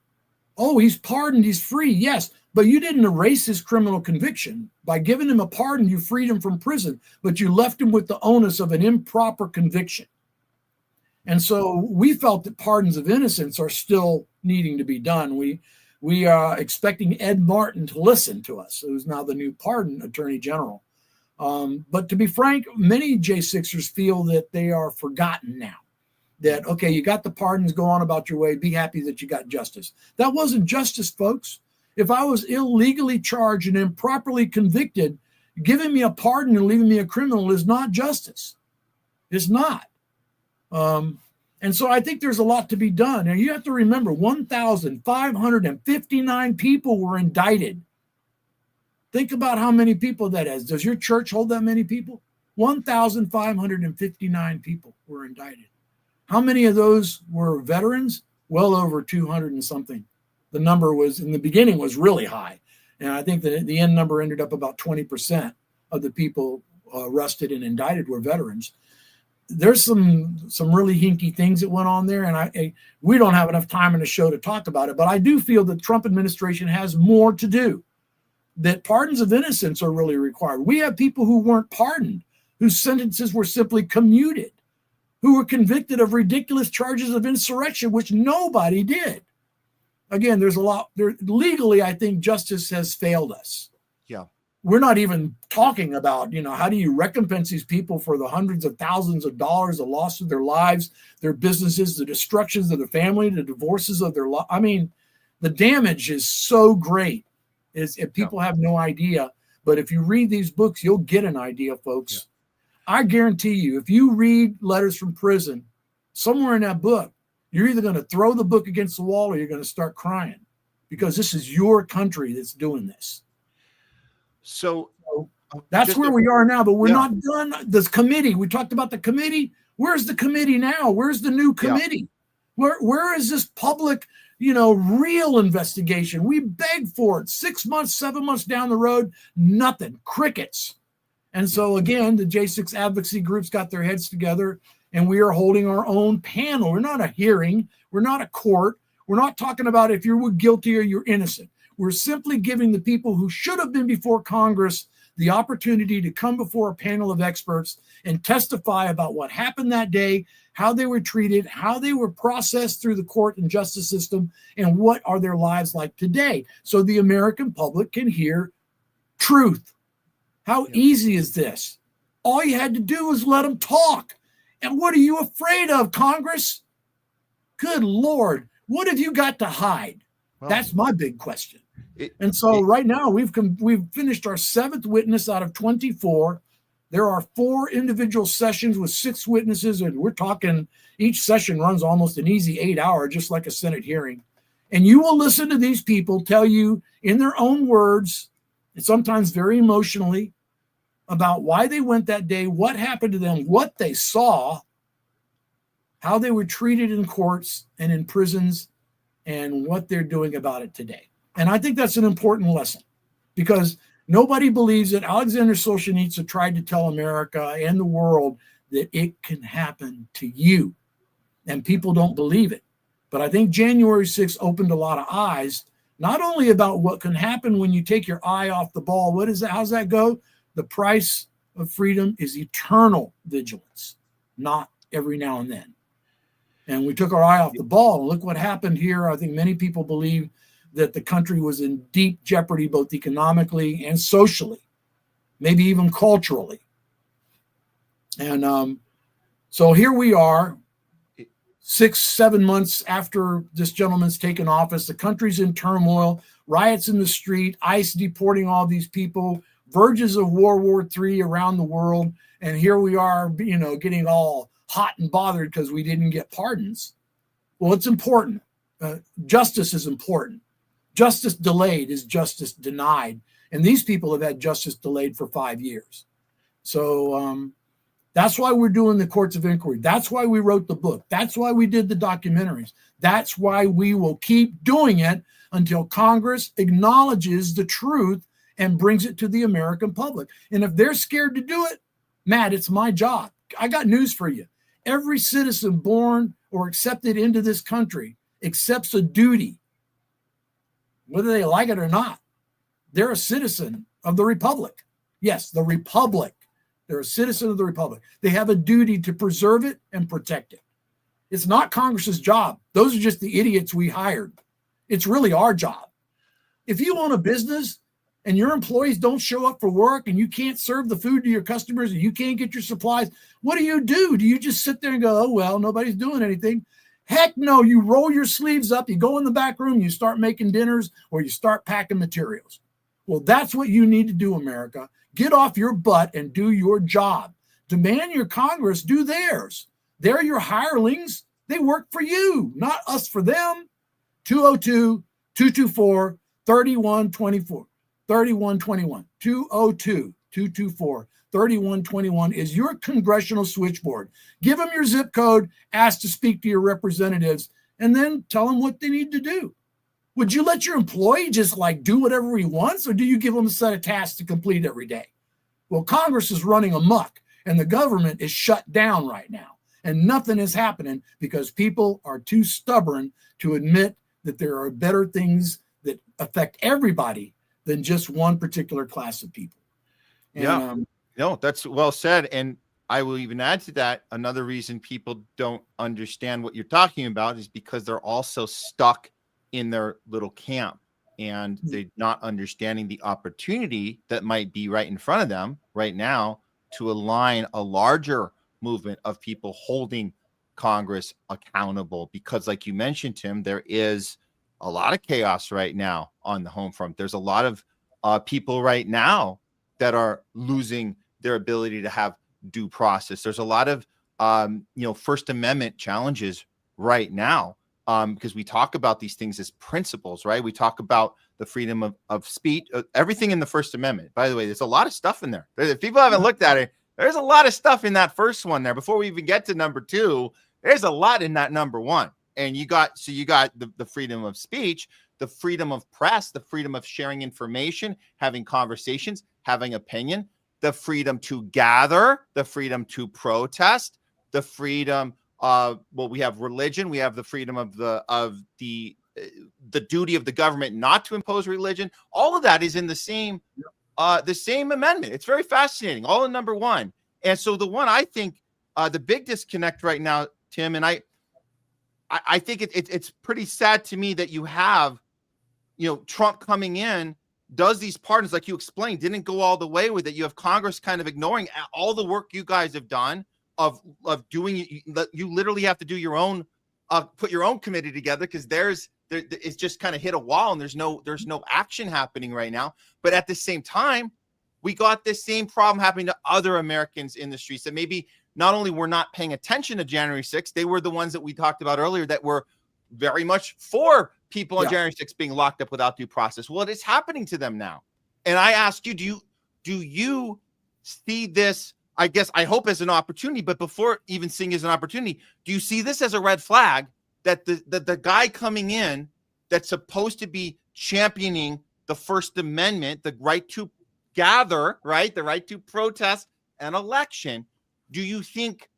Oh, he's pardoned, he's free, yes. But you didn't erase his criminal conviction. By giving him a pardon, you freed him from prison, but you left him with the onus of an improper conviction. And so we felt that pardons of innocence are still needing to be done. We are expecting Ed Martin to listen to us, who's now the new pardon attorney general. But to be frank, many J6ers feel that they are forgotten now. That, okay, you got the pardons, go on about your way, be happy that you got justice. That wasn't justice, folks. If I was illegally charged and improperly convicted, giving me a pardon and leaving me a criminal is not justice. It's not. And so I think there's a lot to be done. And you have to remember 1,559 people were indicted. Think about how many people that is. Does your church hold that many people? 1,559 people were indicted. How many of those were veterans? Well over 200 and something. The number was, in the beginning, was really high. And I think that the end number ended up about 20% of the people arrested and indicted were veterans. There's some really hinky things that went on there, and we don't have enough time in the show to talk about it, but I do feel the Trump administration has more to do, that pardons of innocence are really required. We have people who weren't pardoned, whose sentences were simply commuted, who were convicted of ridiculous charges of insurrection, which nobody did. Again, there's a lot there. Legally, I think justice has failed us. Yeah. We're not even talking about, how do you recompense these people for the hundreds of thousands of dollars, the loss of their lives, their businesses, the destructions of their family, the divorces of their life. I mean, the damage is so great. If people have no idea, but if you read these books, you'll get an idea, folks. Yeah. I guarantee you, if you read Letters from Prison, somewhere in that book, you're either going to throw the book against the wall or you're going to start crying, because this is your country that's doing this. So that's where we are now, but we're not done. This committee, we talked about the committee. Where's the committee now? Where's the new committee? Where is this public, real investigation? We begged for it 6 months, 7 months down the road, nothing, crickets. And so again, the J6 advocacy groups got their heads together, and we are holding our own panel. We're not a hearing. We're not a court. We're not talking about if you're guilty or you're innocent. We're simply giving the people who should have been before Congress the opportunity to come before a panel of experts and testify about what happened that day, how they were treated, how they were processed through the court and justice system, and what are their lives like today, so the American public can hear truth. How easy is this? All you had to do was let them talk. And what are you afraid of, Congress? Good Lord, what have you got to hide? Well, that's my big question. Right now we've finished our 7th witness out of 24. There are 4 individual sessions with 6 witnesses, and we're talking each session runs almost an easy 8 hour, just like a Senate hearing. And you will listen to these people tell you in their own words, and sometimes very emotionally, about why they went that day, what happened to them, what they saw, how they were treated in courts and in prisons, and what they're doing about it today. And I think that's an important lesson, because nobody believes that Alexander Solzhenitsyn tried to tell America and the world that it can happen to you. And people don't believe it. But I think January 6th opened a lot of eyes, not only about what can happen when you take your eye off the ball. What is that? How's that go? The price of freedom is eternal vigilance, not every now and then. And we took our eye off the ball, and look what happened here. I think many people believe that the country was in deep jeopardy, both economically and socially, maybe even culturally. And so here we are, 6-7 months after this gentleman's taken office. The country's in turmoil, riots in the street, ICE deporting all these people, verges of World War III around the world. And here we are, getting all hot and bothered because we didn't get pardons. Well, it's important. Justice is important. Justice delayed is justice denied. And these people have had justice delayed for 5 years. So that's why we're doing the courts of inquiry. That's why we wrote the book. That's why we did the documentaries. That's why we will keep doing it until Congress acknowledges the truth and brings it to the American public. And if they're scared to do it, Matt, it's my job. I got news for you. Every citizen born or accepted into this country accepts a duty, whether they like it or not. They're a citizen of the Republic. Yes, the Republic. They're a citizen of the Republic. They have a duty to preserve it and protect it. It's not Congress's job. Those are just the idiots we hired. It's really our job. If you own a business and your employees don't show up for work and you can't serve the food to your customers and you can't get your supplies, what do? Do you just sit there and go, oh, well, nobody's doing anything? Heck no, you roll your sleeves up, you go in the back room, you start making dinners, or you start packing materials. Well, that's what you need to do, America. Get off your butt and do your job. Demand your Congress do theirs. They're your hirelings. They work for you, not us for them. 202-224-3124. 3121. 202-224-3121 is your congressional switchboard. Give them your zip code, ask to speak to your representatives, and then tell them what they need to do. Would you let your employee just like do whatever he wants, or do you give him a set of tasks to complete every day? Well, Congress is running amok, and the government is shut down right now, and nothing is happening because people are too stubborn to admit that there are better things that affect everybody than just one particular class of people. And, no, that's well said. And I will even add to that, another reason people don't understand what you're talking about is because they're also stuck in their little camp, and they're not understanding the opportunity that might be right in front of them right now to align a larger movement of people holding Congress accountable. Because like you mentioned, Tim, there is a lot of chaos right now on the home front. There's a lot of people right now that are losing their ability to have due process. There's a lot of First Amendment challenges right now, because we talk about these things as principles, right? We talk about the freedom of speech, everything in the First Amendment. By the way, there's a lot of stuff in there. If people haven't looked at it, there's a lot of stuff in that first one there. Before we even get to number two, there's a lot in that number one. And you got the freedom of speech, the freedom of press, the freedom of sharing information, having conversations, having opinion, the freedom to gather, the freedom to protest, the freedom we have religion, we have the freedom of the duty of the government not to impose religion. All of that is in the same amendment. It's very fascinating, all in number one. And so the one I think the big disconnect right now, Tim, and I think it's pretty sad to me that you have, Trump coming in, does these pardons, like you explained, didn't go all the way with it. You have Congress kind of ignoring all the work you guys have done of doing. You literally have to do your own, put your own committee together, because it's just kind of hit a wall and there's no action happening right now. But at the same time, we got this same problem happening to other Americans in the streets that maybe not only were not paying attention to January 6th, they were the ones that we talked about earlier that were very much for people on January 6th being locked up without due process. Well, it is happening to them now. And I ask you, do you see this, I hope, as an opportunity, but before even seeing it as an opportunity, do you see this as a red flag that the guy coming in that's supposed to be championing the First Amendment, the right to gather, right, the right to protest an election, do you think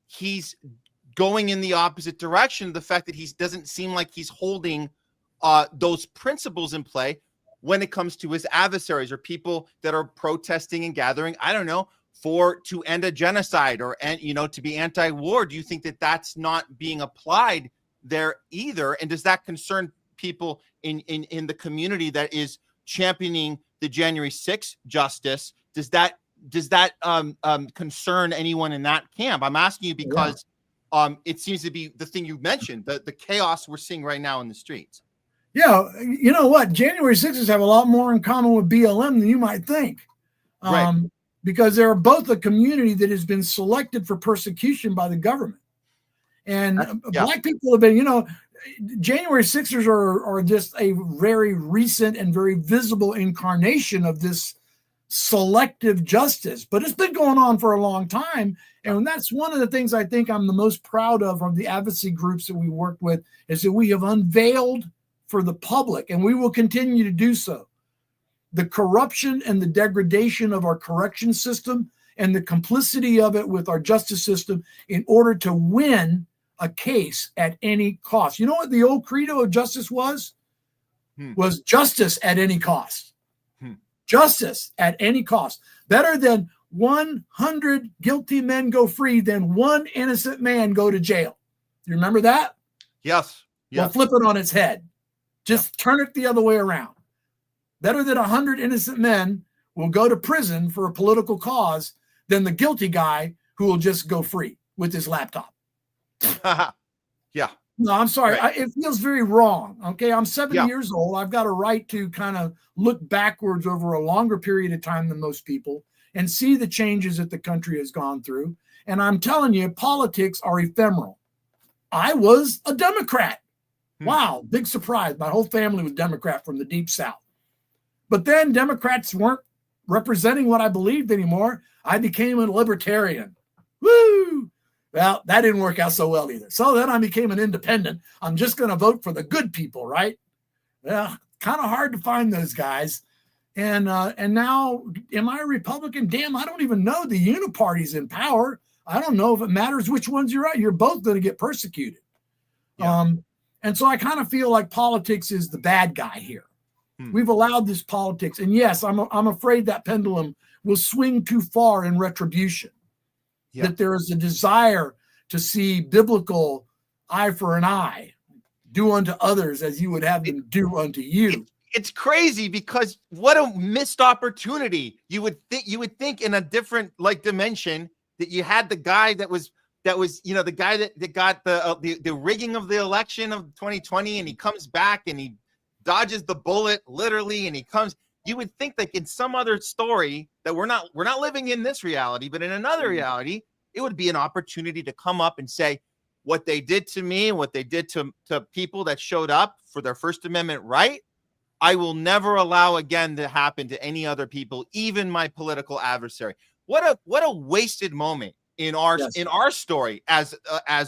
he's going in the opposite direction? The fact that he doesn't seem like he's holding those principles in play when it comes to his adversaries or people that are protesting and gathering, I don't know, to end a genocide or to be anti-war. Do you think that that's not being applied there either? And does that concern people in the community that is championing the January 6th justice? Does that concern anyone in that camp? I'm asking you because it seems to be the thing you mentioned, the chaos we're seeing right now in the streets. Yeah, you know what? January 6ers have a lot more in common with BLM than you might think. Right. Because they're both a community that has been selected for persecution by the government. And Black people have been, January 6ers are just a very recent and very visible incarnation of this selective justice, but it's been going on for a long time. And that's one of the things I think I'm the most proud of the advocacy groups that we work with, is that we have unveiled for the public, and we will continue to do so, the corruption and the degradation of our correction system and the complicity of it with our justice system in order to win a case at any cost. You know what the old credo of justice was? Was justice at any cost. Justice at any cost. Better than 100 guilty men go free than one innocent man go to jail. You remember that? Yes. Well, flip it on its head. Just turn it the other way around. Better than 100 innocent men will go to prison for a political cause than the guilty guy who will just go free with his laptop. Yeah. No, I'm sorry. Right. It feels very wrong. Okay. I'm 70 Yeah. years old. I've got a right to kind of look backwards over a longer period of time than most people and see the changes that the country has gone through. And I'm telling you, politics are ephemeral. I was a Democrat. Wow. Big surprise. My whole family was Democrat from the deep South. But then Democrats weren't representing what I believed anymore. I became a libertarian. Woo! Well, that didn't work out so well either. So then I became an independent. I'm just going to vote for the good people, right? Well, kind of hard to find those guys. And now, am I a Republican? Damn, I don't even know. The uniparty's in power. I don't know if it matters which ones you're at. You're both going to get persecuted. Yeah. And so I kind of feel like politics is the bad guy here. We've allowed this politics. And yes, I'm afraid that pendulum will swing too far in retribution. Yeah. That there is a desire to see biblical eye for an eye, do unto others as you would have them do unto you. It's crazy because what a missed opportunity. You would think in a different dimension that you had the guy that was the guy that got the rigging of the election of 2020, and he comes back and he dodges the bullet literally, and he comes. You would think like in some other story that we're not living in this reality, but in another reality, it would be an opportunity to come up and say what they did to me and what they did to people that showed up for their First Amendment right. I will never allow again to happen to any other people, even my political adversary. What a wasted moment in our story as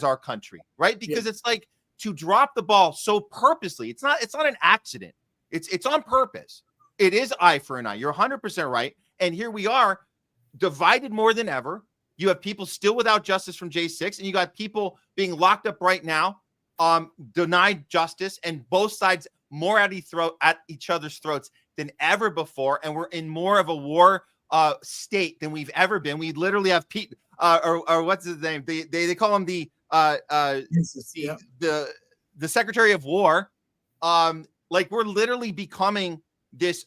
our country, right? Because it's like to drop the ball so purposely. It's not an accident. It's on purpose. It is eye for an eye. You're 100% right. And here we are, divided more than ever. You have people still without justice from J6, and you got people being locked up right now, denied justice, and both sides more at each other's throats than ever before. And we're in more of a war state than we've ever been. We literally have Pete, or what's his name? They call him the Secretary of War. Like we're literally becoming this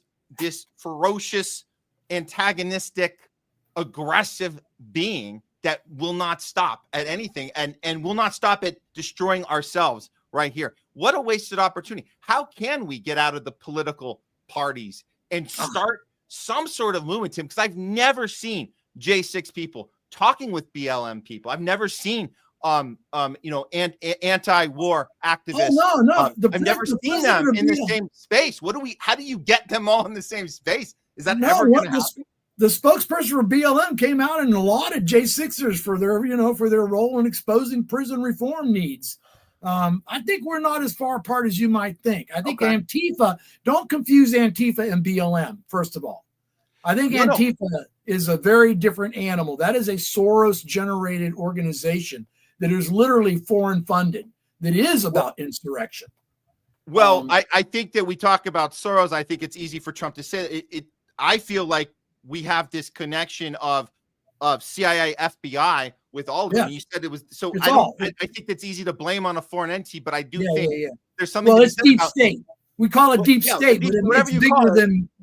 ferocious, antagonistic, aggressive being that will not stop at anything and will not stop at destroying ourselves right here. What a wasted opportunity. How can we get out of the political parties and start some sort of movement, Tim? Because I've never seen J6 people talking with BLM people. I've never seen anti-war activists. Oh, no. I've never seen them in the same space. How do you get them all in the same space? Is that ever going to happen? The spokesperson for BLM came out and lauded J6ers for their role in exposing prison reform needs. I think we're not as far apart as you might think. I think Antifa, don't confuse Antifa and BLM, first of all. I think Antifa is a very different animal. That is a Soros-generated organization that is literally foreign funded, that is about insurrection. Well, I think that we talk about Soros. I think it's easy for Trump to say it. I feel like we have this connection of CIA, FBI with all of them. You said it was so. I think that's easy to blame on a foreign entity, but I do think there's something. Well, it's deep state. We call it deep state, but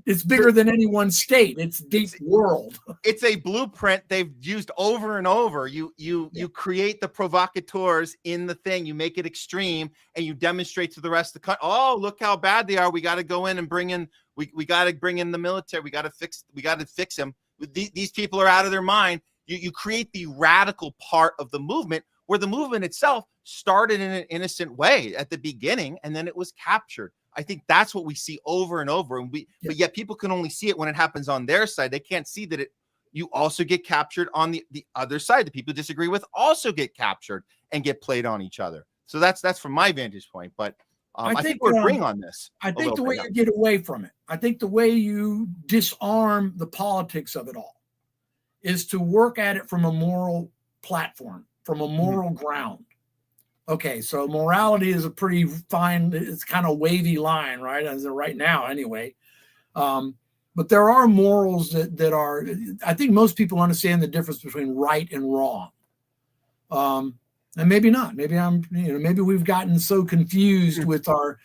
it's bigger than any one state. It's deep world. It's a blueprint they've used over and over. You create the provocateurs in the thing. You make it extreme, and you demonstrate to the rest of the country. Oh, look how bad they are. We got to go in and bring in. We got to bring in the military. We got to fix them. These people are out of their mind. You create the radical part of the movement, where the movement itself started in an innocent way at the beginning, and then it was captured. I think that's what we see over and over. But yet people can only see it when it happens on their side. They can't see that you also get captured on the other side. The people who disagree with also get captured and get played on each other. So that's from my vantage point. But I think we're agreeing on this. I think the way you get away from it, I think the way you disarm the politics of it all is to work at it from a moral platform, from a moral ground. Okay, so morality is a pretty fine, it's kind of wavy line, right? As of right now, anyway. But there are morals that are, I think most people understand the difference between right and wrong. And maybe not. Maybe maybe we've gotten so confused with our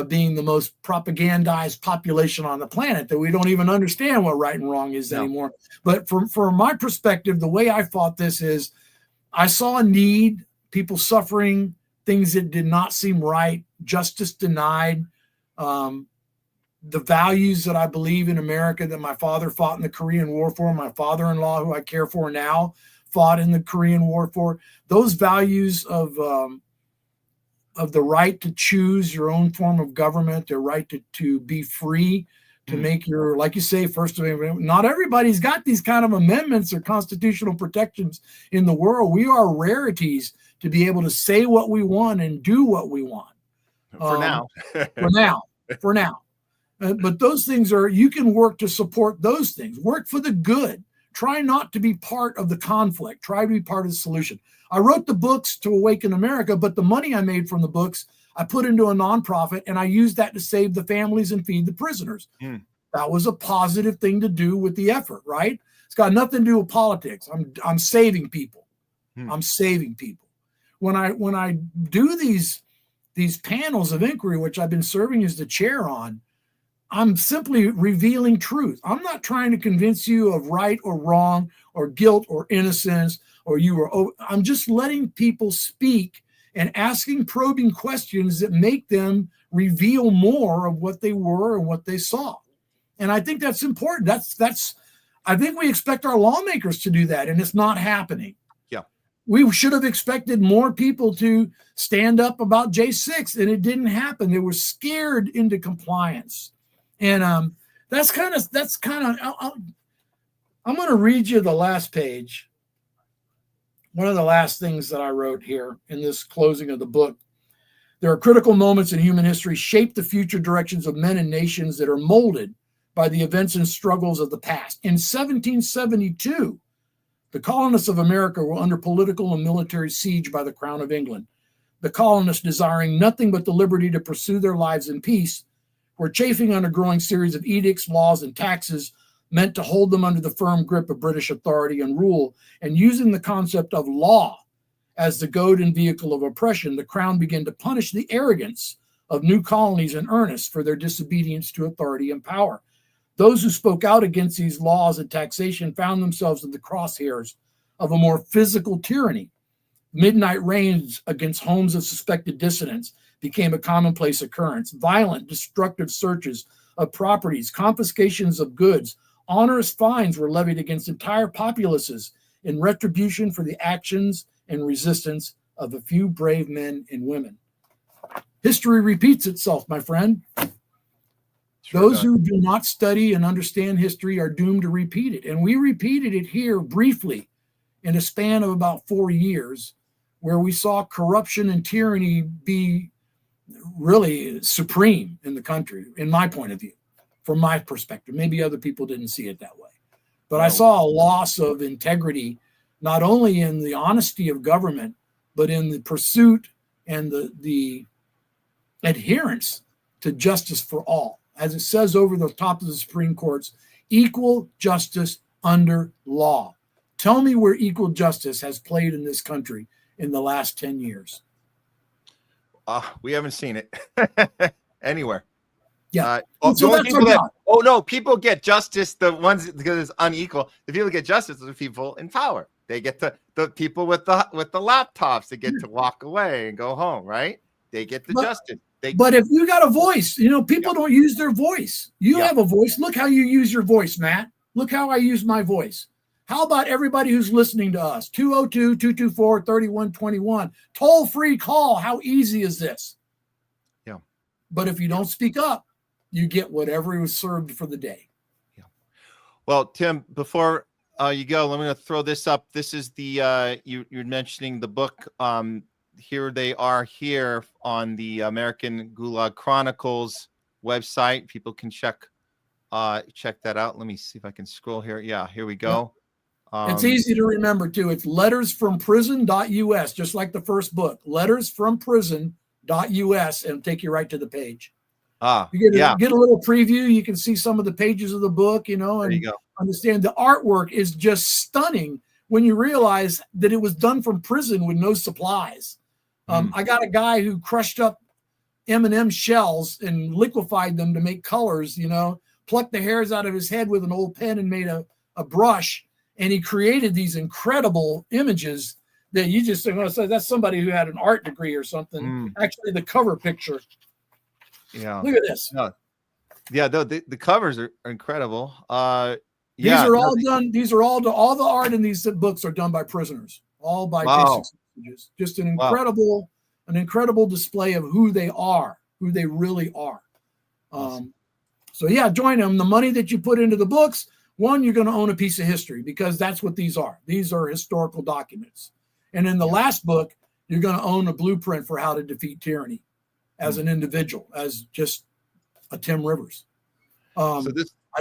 being the most propagandized population on the planet that we don't even understand what right and wrong is anymore. But from my perspective, the way I fought this is I saw a need, people suffering, things that did not seem right, justice denied, the values that I believe in America that my father fought in the Korean War for, my father-in-law, who I care for now, fought in the Korean War for. Those values of the right to choose your own form of government, the right to be free, to make your, like you say, First Amendment. Not everybody's got these kind of amendments or constitutional protections in the world. We are rarities to be able to say what we want and do what we want. For now. For now. But those things are, you can work to support those things. Work for the good. Try not to be part of the conflict. Try to be part of the solution. I wrote the books to awaken America, but the money I made from the books, I put into a nonprofit, and I used that to save the families and feed the prisoners. That was a positive thing to do with the effort, right? It's got nothing to do with politics. I'm saving people. I'm saving people. When I do these panels of inquiry, which I've been serving as the chair on, I'm simply revealing truth. I'm not trying to convince you of right or wrong or guilt or innocence or I'm just letting people speak and asking probing questions that make them reveal more of what they were and what they saw. And I think that's important. I think we expect our lawmakers to do that, and it's not happening. Yeah. We should have expected more people to stand up about J6, and it didn't happen. They were scared into compliance. And that's kind of, I'm going to read you the last page. One of the last things that I wrote here in this closing of the book. There are critical moments in human history shape the future directions of men and nations that are molded by the events and struggles of the past. In 1772, the colonists of America were under political and military siege by the Crown of England. The colonists, desiring nothing but the liberty to pursue their lives in peace, were chafing under a growing series of edicts, laws, and taxes meant to hold them under the firm grip of British authority and rule. And using the concept of law as the goad and vehicle of oppression, the Crown began to punish the arrogance of new colonies in earnest for their disobedience to authority and power. Those who spoke out against these laws and taxation found themselves in the crosshairs of a more physical tyranny. Midnight raids against homes of suspected dissidents became a commonplace occurrence. Violent, destructive searches of properties, confiscations of goods, onerous fines were levied against entire populaces in retribution for the actions and resistance of a few brave men and women. History repeats itself, my friend. Those who do not study and understand history are doomed to repeat it. And we repeated it here briefly in a span of about 4 years, where we saw corruption and tyranny be really supreme in the country, in my point of view, from my perspective. Maybe other people didn't see it that way. But I saw a loss of integrity, not only in the honesty of government, but in the pursuit and the adherence to justice for all. As it says over the top of the Supreme Court's, equal justice under law. Tell me where equal justice has played in this country in the last 10 years. We haven't seen it anywhere. Yeah. People get justice, the ones because it's unequal. The people that get justice are the people in power. They get the people with the laptops that get to walk away and go home, right? They get the justice. But if you got a voice, people don't use their voice. You have a voice. Look how you use your voice, Matt. Look how I use my voice. How about everybody who's listening to us? 202-224-3121. Toll-free call. How easy is this? Yeah. But if you don't speak up, you get whatever was served for the day. Yeah. Well, Tim, before you go, I'm going to throw this up. This is the you're mentioning the book. Here they are here on the American Gulag Chronicles website. People can check that out. Let me see if I can scroll here. Yeah, here we go. It's easy to remember too. It's lettersfromprison.us, just like the first book. Lettersfromprison.us, and take you right to the page. You get a little preview. You can see some of the pages of the book, and there you go. Understand the artwork is just stunning when you realize that it was done from prison with no supplies. I got a guy who crushed up M&M shells and liquefied them to make colors, plucked the hairs out of his head with an old pen and made a brush. And he created these incredible images that you just are going to say that's somebody who had an art degree or something. Actually, the cover picture. Yeah. Look at this. No. Yeah, the covers are incredible. These are all done. These are all the art in these books are done by prisoners, all by J6 messages. Just an incredible display of who they are, who they really are. Awesome. So yeah, join them. The money that you put into the books, one, you're going to own a piece of history because that's what these are. These are historical documents. And in the last book, you're going to own a blueprint for how to defeat tyranny as an individual, as just a Tim Rivers. So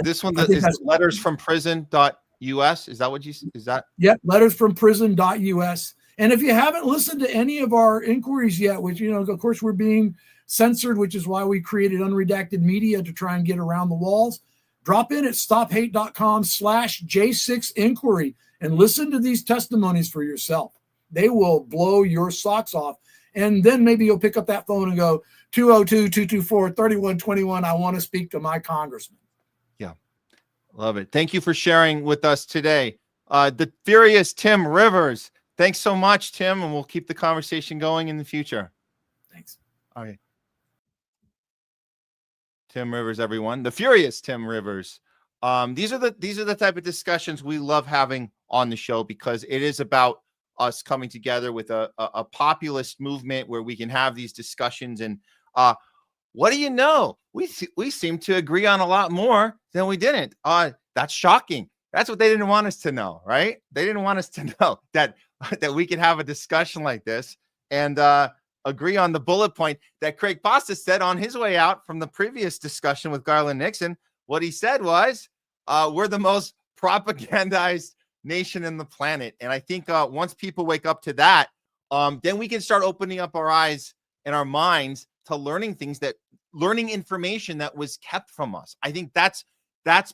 this one is letters from prison.us. Is that what you is that? Yep, letters from prison.us. And if you haven't listened to any of our inquiries yet, which, you know, of course, we're being censored, which is why we created Unredacted Media to try and get around the walls, drop in at stophate.com/J6 inquiry and listen to these testimonies for yourself. They will blow your socks off. And then maybe you'll pick up that phone and go, 202-224-3121. I want to speak to my congressman. Yeah. Love it. Thank you for sharing with us today. The furious Tim Rivers. Thanks so much, Tim. And we'll keep the conversation going in the future. Thanks. All right. Tim Rivers, everyone. The furious Tim Rivers. These are the type of discussions we love having on the show because it is about us coming together with a populist movement where we can have these discussions. And what do you know? We seem to agree on a lot more than we didn't. That's shocking. That's what they didn't want us to know, right? They didn't want us to know that we could have a discussion like this and agree on the bullet point that Craig Pasta said on his way out from the previous discussion with Garland Nixon. What he said was, we're the most propagandized nation in the planet. And I think once people wake up to that, then we can start opening up our eyes and our minds to learning information that was kept from us. I think that's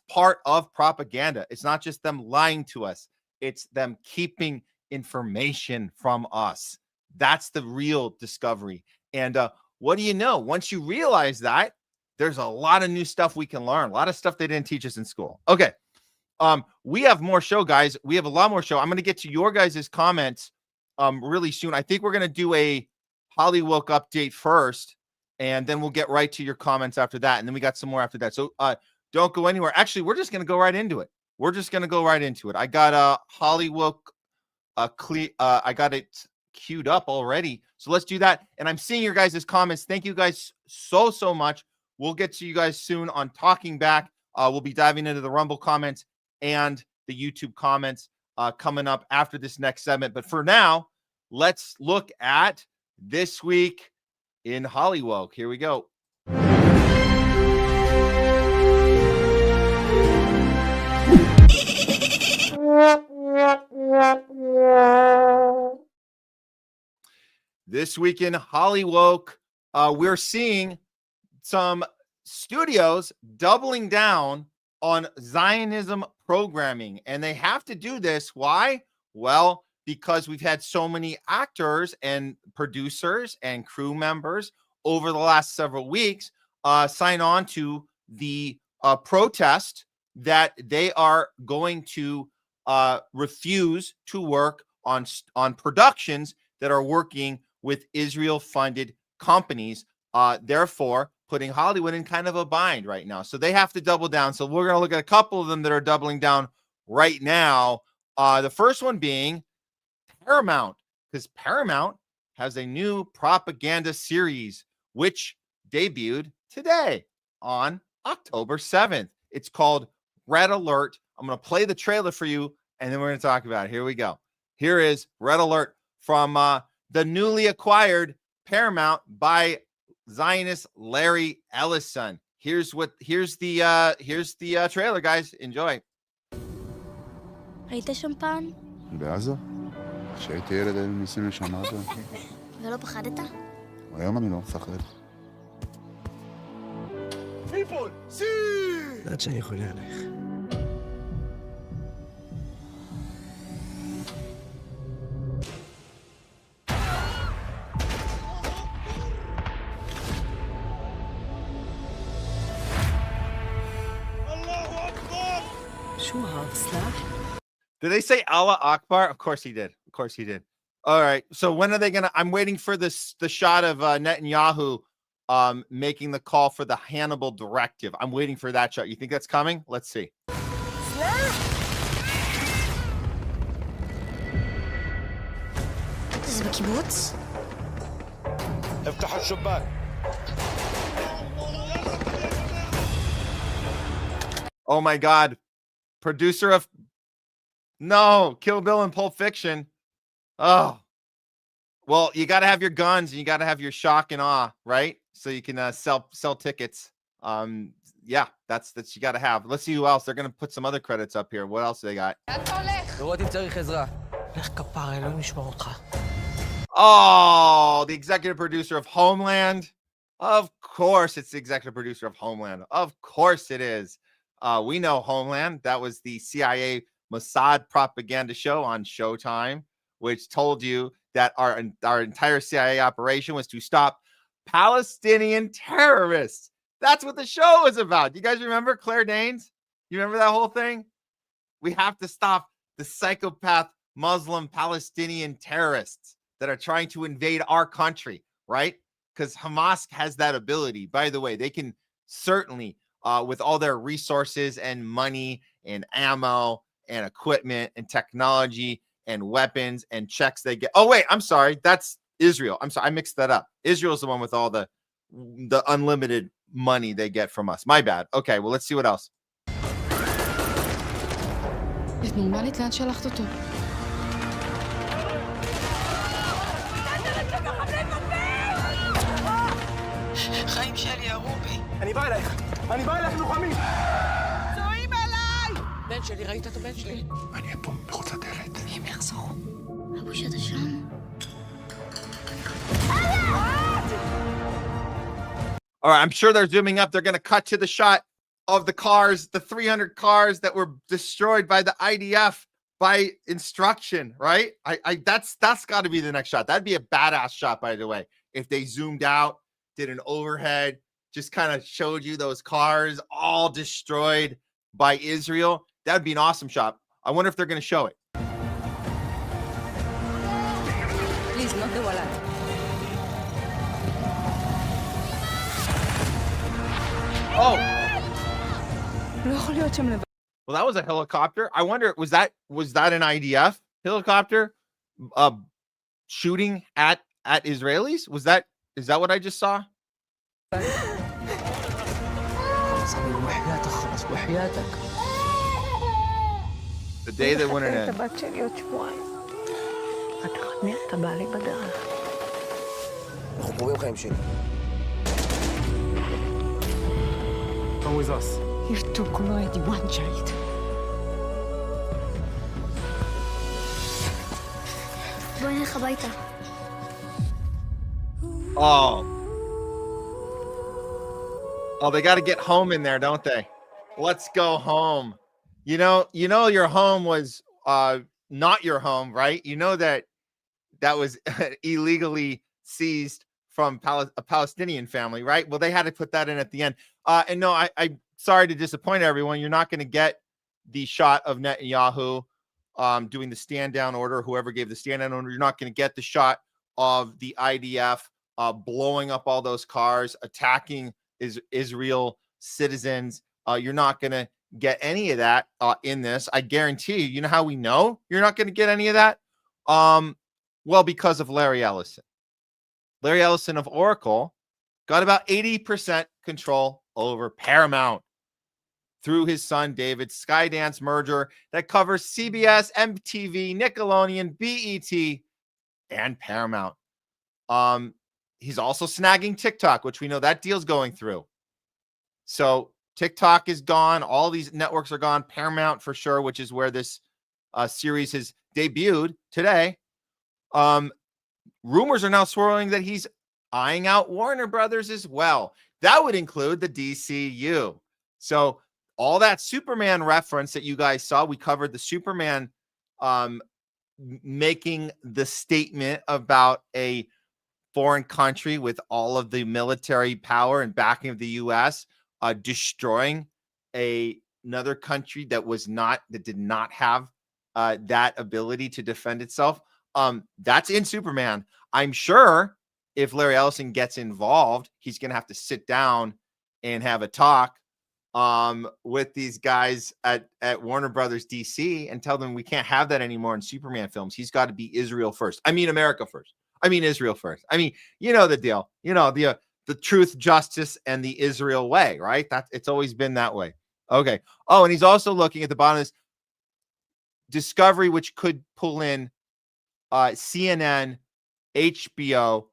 part of propaganda. It's not just them lying to us. It's them keeping information from us. That's the real discovery. And what do you know? Once you realize that, there's a lot of new stuff we can learn, a lot of stuff they didn't teach us in school. Okay. We have more show, guys. We have a lot more show. I'm going to get to your guys' comments really soon. I think we're going to do a Hollywood update first, and then we'll get right to your comments after that. And then we got some more after that. So don't go anywhere. Actually, we're just going to go right into it. I got Hollywood I got it queued up already. So let's do that. And I'm seeing your guys' comments. Thank you guys so much. We'll get to you guys soon on Talking Back. We'll be diving into the Rumble comments and the YouTube comments coming up after this next segment. But for now, let's look at this week in Hollywood. Here we go. This week in Hollywood, we're seeing some studios doubling down on Zionism programming, and they have to do this. Why? Well, because we've had so many actors and producers and crew members over the last several weeks sign on to the protest that they are going to refuse to work on productions that are working with Israel-funded companies, therefore putting Hollywood in kind of a bind right now. So they have to double down. So we're going to look at a couple of them that are doubling down right now. The first one being Paramount, because Paramount has a new propaganda series, which debuted today on October 7th. It's called Red Alert. I'm going to play the trailer for you, and then we're going to talk about it. Here we go. Here is Red Alert from the newly acquired Paramount by Zionist Larry Ellison. Here's the trailer, guys. Enjoy. ראית שמפן? בעזה? כשהייתי ילד היו ניסים לשמוע את זה. ולא פחדת? היום אני לא מפחד. עד שאני יכול להלך. Did they say Allah Akbar? Of course he did. All right. So when are they gonna? I'm waiting for the shot of Netanyahu making the call for the Hannibal directive. I'm waiting for that shot. You think that's coming? Let's see. זה בקיבוץ? افتحوا الشباك. Oh my God. Producer of Kill Bill and Pulp Fiction. Oh. Well, you got to have your guns and you got to have your shock and awe, right? So you can sell tickets. Yeah, that's you got to have. Let's see who else. They're going to put some other credits up here. What else do they got? Oh, the executive producer of Homeland. Of course, it's the executive producer of Homeland. Of course it is. We know Homeland. That was the CIA Mossad propaganda show on Showtime, which told you that our entire CIA operation was to stop Palestinian terrorists. That's what the show was about. You guys remember Claire Danes? You remember that whole thing? We have to stop the psychopath Muslim Palestinian terrorists that are trying to invade our country, right? Because Hamas has that ability. By the way, they can certainly, with all their resources and money and ammo and equipment and technology and weapons and checks they get. Oh, wait, I'm sorry. That's Israel. I'm sorry. I mixed that up. Israel's the one with all the unlimited money they get from us. My bad. Okay, well, let's see what else. חיים שלי, ירובי. אני בא אלייך לוחמים. צועים אליי! בן שלי, ראית את הבן שלי? אני אהיה פה בחוץ לדלת. הם יחזרו. אבו שאתה שם? All right, I'm sure they're zooming up. They're going to cut to the shot of the cars, the 300 cars that were destroyed by the IDF by instruction, right? That's got to be the next shot. That'd be a badass shot, by the way. If they zoomed out, did an overhead, just kind of showed you those cars all destroyed by Israel. That'd be an awesome shot. I wonder if they're going to show it. Please, not the wallet. Oh. Well, that was a helicopter. I wonder, was that an IDF helicopter shooting at Israelis? Is that what I just saw? The day that wouldn't end. Come with us. You took already one child. בוא נלך הביתה. Oh, they got to get home in there, don't they? Let's go home. You know, your home was not your home, right? You know that was illegally seized from a Palestinian family, right? Well, they had to put that in at the end. And no, I'm sorry to disappoint everyone. You're not going to get the shot of Netanyahu doing the stand down order, whoever gave the stand down order. You're not going to get the shot of the IDF blowing up all those cars, attacking Israel citizens. You're not going to get any of that in this. I guarantee you. You know how we know you're not going to get any of that? Well, because of Larry Ellison. Larry Ellison of Oracle got about 80% control over Paramount through his son David's Skydance merger that covers CBS, MTV, Nickelodeon, BET, and Paramount. He's also snagging TikTok, which we know that deal's going through. So TikTok is gone. All these networks are gone. Paramount for sure, which is where this series has debuted today. Rumors are now swirling that he's eyeing out Warner Brothers as well. That would include the DCU. So all that Superman reference that you guys saw, we covered the Superman making the statement about a foreign country with all of the military power and backing of the U.S. Destroying another country that did not have that ability to defend itself. That's in Superman. I'm sure if Larry Ellison gets involved, he's going to have to sit down and have a talk with these guys at Warner Brothers DC and tell them we can't have that anymore in Superman films. He's got to be Israel first. I mean, America first. I mean, Israel first. I mean, you know the deal. You know, the truth, justice, and the Israel way, right? It's always been that way. Okay. Oh, and he's also looking at the bottom of this Discovery, which could pull in CNN, HBO,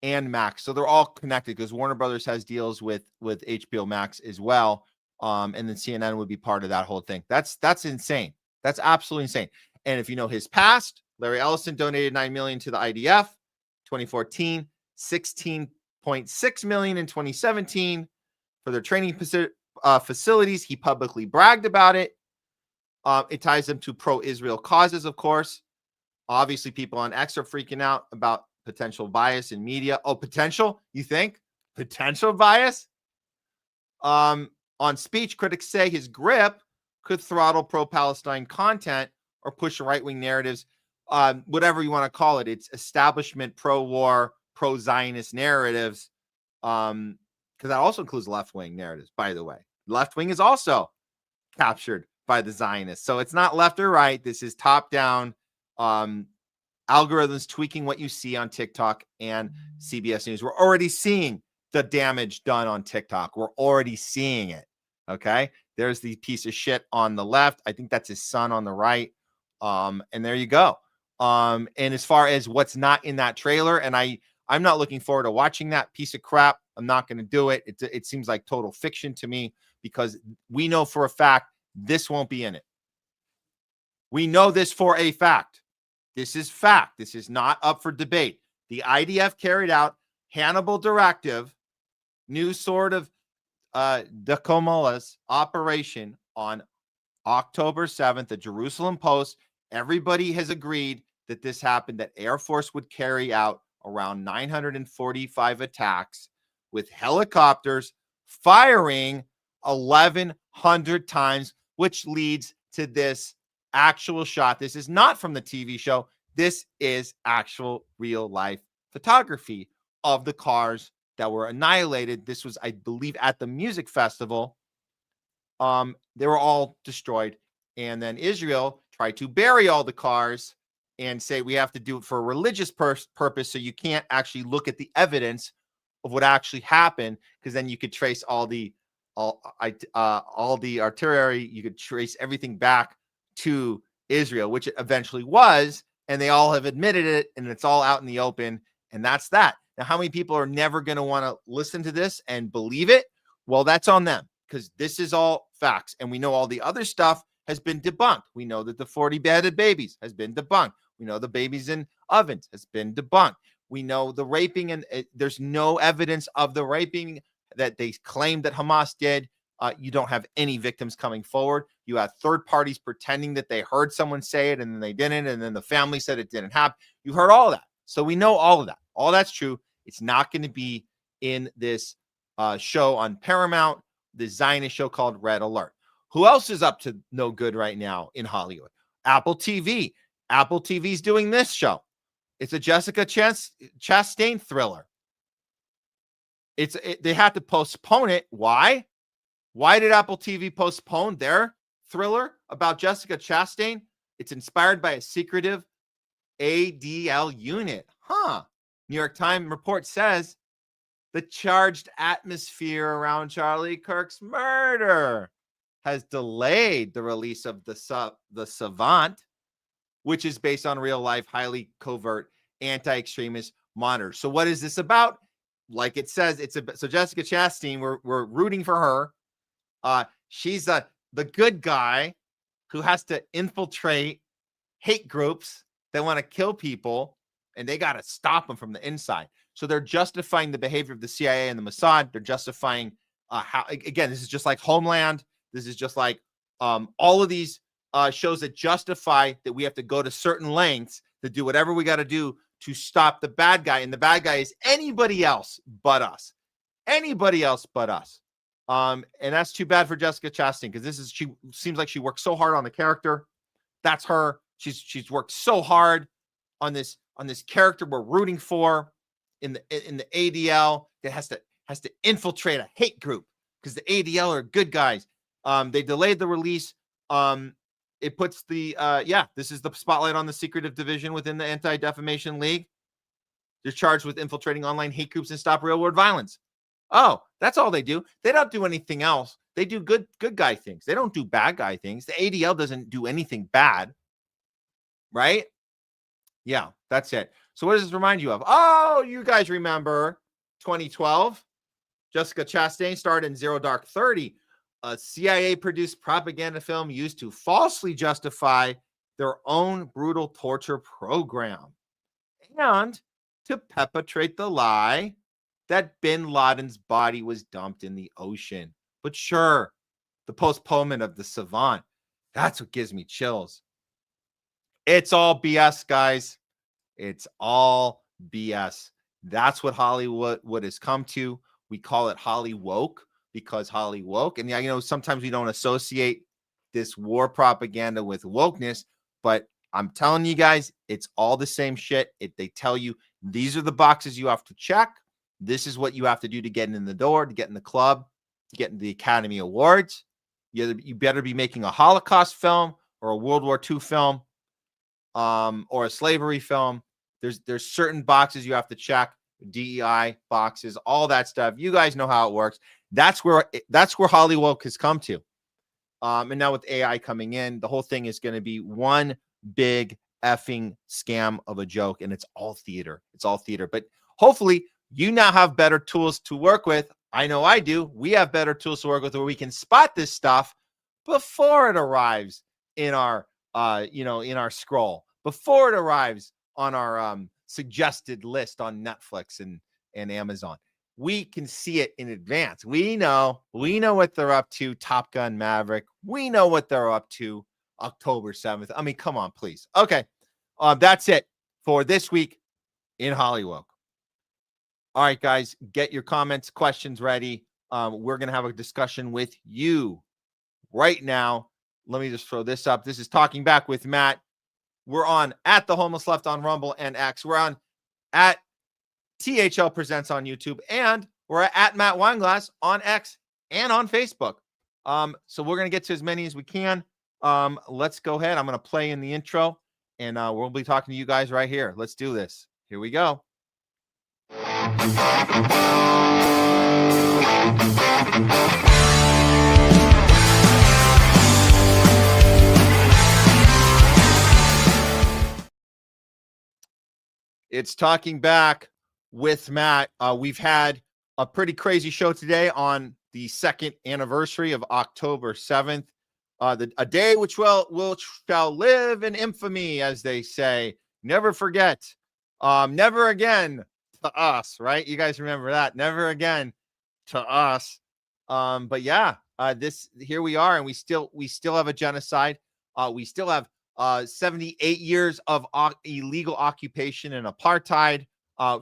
and Max. So they're all connected because Warner Brothers has deals with HBO Max as well. And then CNN would be part of that whole thing. That's insane. That's absolutely insane. And if you know his past, Larry Ellison donated $9 million to the IDF, 2014, $16.6 million in 2017 for their training facilities. He publicly bragged about it. It ties them to pro-Israel causes, of course. Obviously, people on X are freaking out about potential bias in media. Oh, potential? You think? Potential bias? On speech, critics say his grip could throttle pro-Palestine content or push right-wing narratives, whatever you want to call it. It's establishment, pro-war, pro-Zionist narratives, because that also includes left-wing narratives, by the way. Left-wing is also captured by the Zionists. So it's not left or right. This is top-down algorithms tweaking what you see on TikTok and CBS News. We're already seeing the damage done on TikTok. We're already seeing it. Okay. There's the piece of shit on the left. I think that's his son on the right. And there you go. And as far as what's not in that trailer, and I'm not looking forward to watching that piece of crap. I'm not going to do it. It seems like total fiction to me because we know for a fact this won't be in it. We know this for a fact. This is fact. This is not up for debate. The IDF carried out Hannibal Directive, new sort of Dacomolas operation on October 7th, the Jerusalem Post. Everybody has agreed that this happened, that Air Force would carry out around 945 attacks with helicopters firing 1,100 times, which leads to this actual shot. This is not from the TV show. This is actual real life photography of the cars that were annihilated. This was, I believe, at the music festival. They were all destroyed. And then Israel tried to bury all the cars and say we have to do it for a religious purpose. So you can't actually look at the evidence of what actually happened, because then you could trace all the artillery. You could trace everything back to Israel, which it eventually was, and they all have admitted it, and it's all out in the open, and that's that. Now, how many people are never going to want to listen to this and believe it? Well, that's on them, because this is all facts, and we know all the other stuff has been debunked. We know that the 40 beheaded babies has been debunked. We know the babies in ovens has been debunked. We know the raping, and there's no evidence of the raping that they claim that Hamas did. You don't have any victims coming forward. You have third parties pretending that they heard someone say it and then they didn't, and then the family said it didn't happen. You heard all of that. So we know all of that. All that's true. It's not going to be in this show on Paramount, the Zionist show called Red Alert. Who else is up to no good right now in Hollywood? Apple TV. Apple TV's doing this show. It's a Jessica Chastain thriller. They had to postpone it. Why? Why did Apple TV postpone their thriller about Jessica Chastain? It's inspired by a secretive ADL unit. New York Times report says the charged atmosphere around Charlie Kirk's murder has delayed the release of the Savant, which is based on real life, highly covert anti-extremist monitor. So what is this about? Like it says, so Jessica Chastain, we're rooting for her. She's the good guy who has to infiltrate hate groups that want to kill people, and they got to stop them from the inside. So they're justifying the behavior of the CIA and the Mossad. They're justifying how, again, this is just like Homeland. This is just like all of these shows that justify that we have to go to certain lengths to do whatever we got to do to stop the bad guy. And the bad guy is anybody else but us. Anybody else but us. And that's too bad for Jessica Chastain, because she seems like she worked so hard on the character. That's her. She's worked so hard on this character we're rooting for in the ADL that has to infiltrate a hate group because the ADL are good guys. They delayed the release. It puts this is the spotlight on the secretive division within the Anti-Defamation League. They're charged with infiltrating online hate groups and stop real world violence. Oh, that's all they do. They don't do anything else. They do good guy things. They don't do bad guy things. The ADL doesn't do anything bad. Right? Yeah, that's it. So what does this remind you of? Oh, you guys remember 2012? Jessica Chastain starred in Zero Dark 30, a CIA-produced propaganda film used to falsely justify their own brutal torture program and to perpetrate the lie that bin Laden's body was dumped in the ocean. But sure, the postponement of the Savant, that's what gives me chills. It's all BS, guys. It's all BS. That's what Hollywood has come to. We call it Hollywoke because Hollywoke. And sometimes we don't associate this war propaganda with wokeness, but I'm telling you guys, it's all the same shit. They tell you these are the boxes you have to check. This is what you have to do to get in the door, to get in the club, to get in the Academy Awards. You better be making a Holocaust film or a World War II film, or a slavery film. There's certain boxes you have to check, DEI boxes, all that stuff. You guys know how it works. That's where Hollywood has come to. And now with AI coming in, the whole thing is going to be one big effing scam of a joke, and it's all theater. It's all theater. But hopefully you now have better tools to work with. I know I do. We have better tools to work with where we can spot this stuff before it arrives in our in our scroll, before it arrives on our suggested list on Netflix and Amazon. We can see it in advance. We know what they're up to. Top Gun Maverick. We know what they're up to. October 7th. I mean, come on, please. Okay. That's it for this week in Hollywood. All right, guys, get your comments, questions ready. We're going to have a discussion with you right now. Let me just throw this up. This is Talking Back with Matt. We're on at The Homeless Left on Rumble and X. We're on at THL Presents on YouTube, and we're at Matt Weinglass on X and on Facebook. So we're going to get to as many as we can. Let's go ahead. I'm going to play in the intro, and we'll be talking to you guys right here. Let's do this. Here we go. It's Talking Back with Matt. We've had a pretty crazy show today on the second anniversary of October 7th. A day which shall live in infamy, as they say. Never forget. Never again to us, right? You guys remember that. Never again to us. But yeah, here we are, and we still have a genocide. We still have 78 years of illegal occupation and apartheid.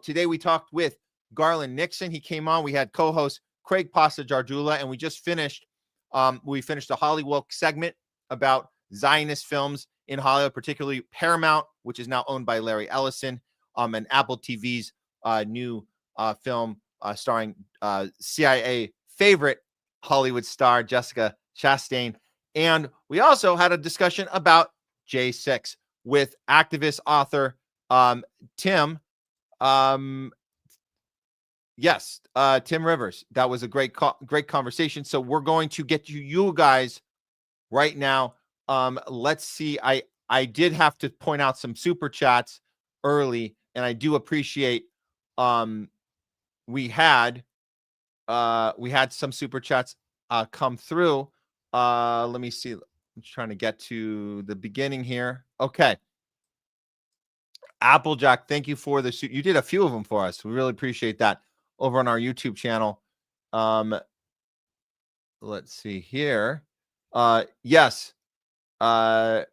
Today we talked with Garland Nixon. He came on. We had co-host Craig Pasta-Jardula, and we just finished a Hollywood segment about Zionist films in Hollywood, particularly Paramount, which is now owned by Larry Ellison, and Apple TV's new film starring CIA favorite Hollywood star Jessica Chastain. And we also had a discussion about J6 with activist author Tim. Tim Rivers. That was a great conversation. So we're going to get you guys right now. Let's see. I did have to point out some super chats early, and I do appreciate we had some super chats come through. Let me see. I'm trying to get to the beginning here. Okay. Applejack, thank you for the suit. You did a few of them for us. We really appreciate that over on our YouTube channel. Let's see here. Yes. I'll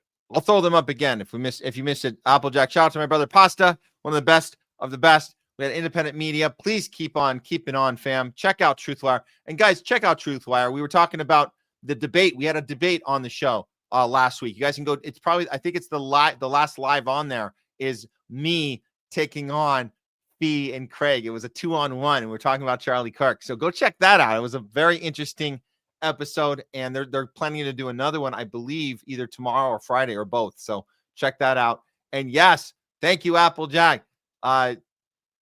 throw them up again if you missed it. Applejack, shout out to my brother Pasta, one of the best of the best. We had independent media. Please keep on keeping on, fam. Check out Truthwire. And guys, check out Truthwire. We were talking about the debate. We had a debate on the show last week. You guys can go. It's probably, I think it's the last live on there is me taking on Fee and Craig. It was a 2-on-1, and we're talking about Charlie Kirk. So go check that out. It was a very interesting episode, and they're planning to do another one, I believe, either tomorrow or Friday or both. So check that out. And yes, thank you, Applejack.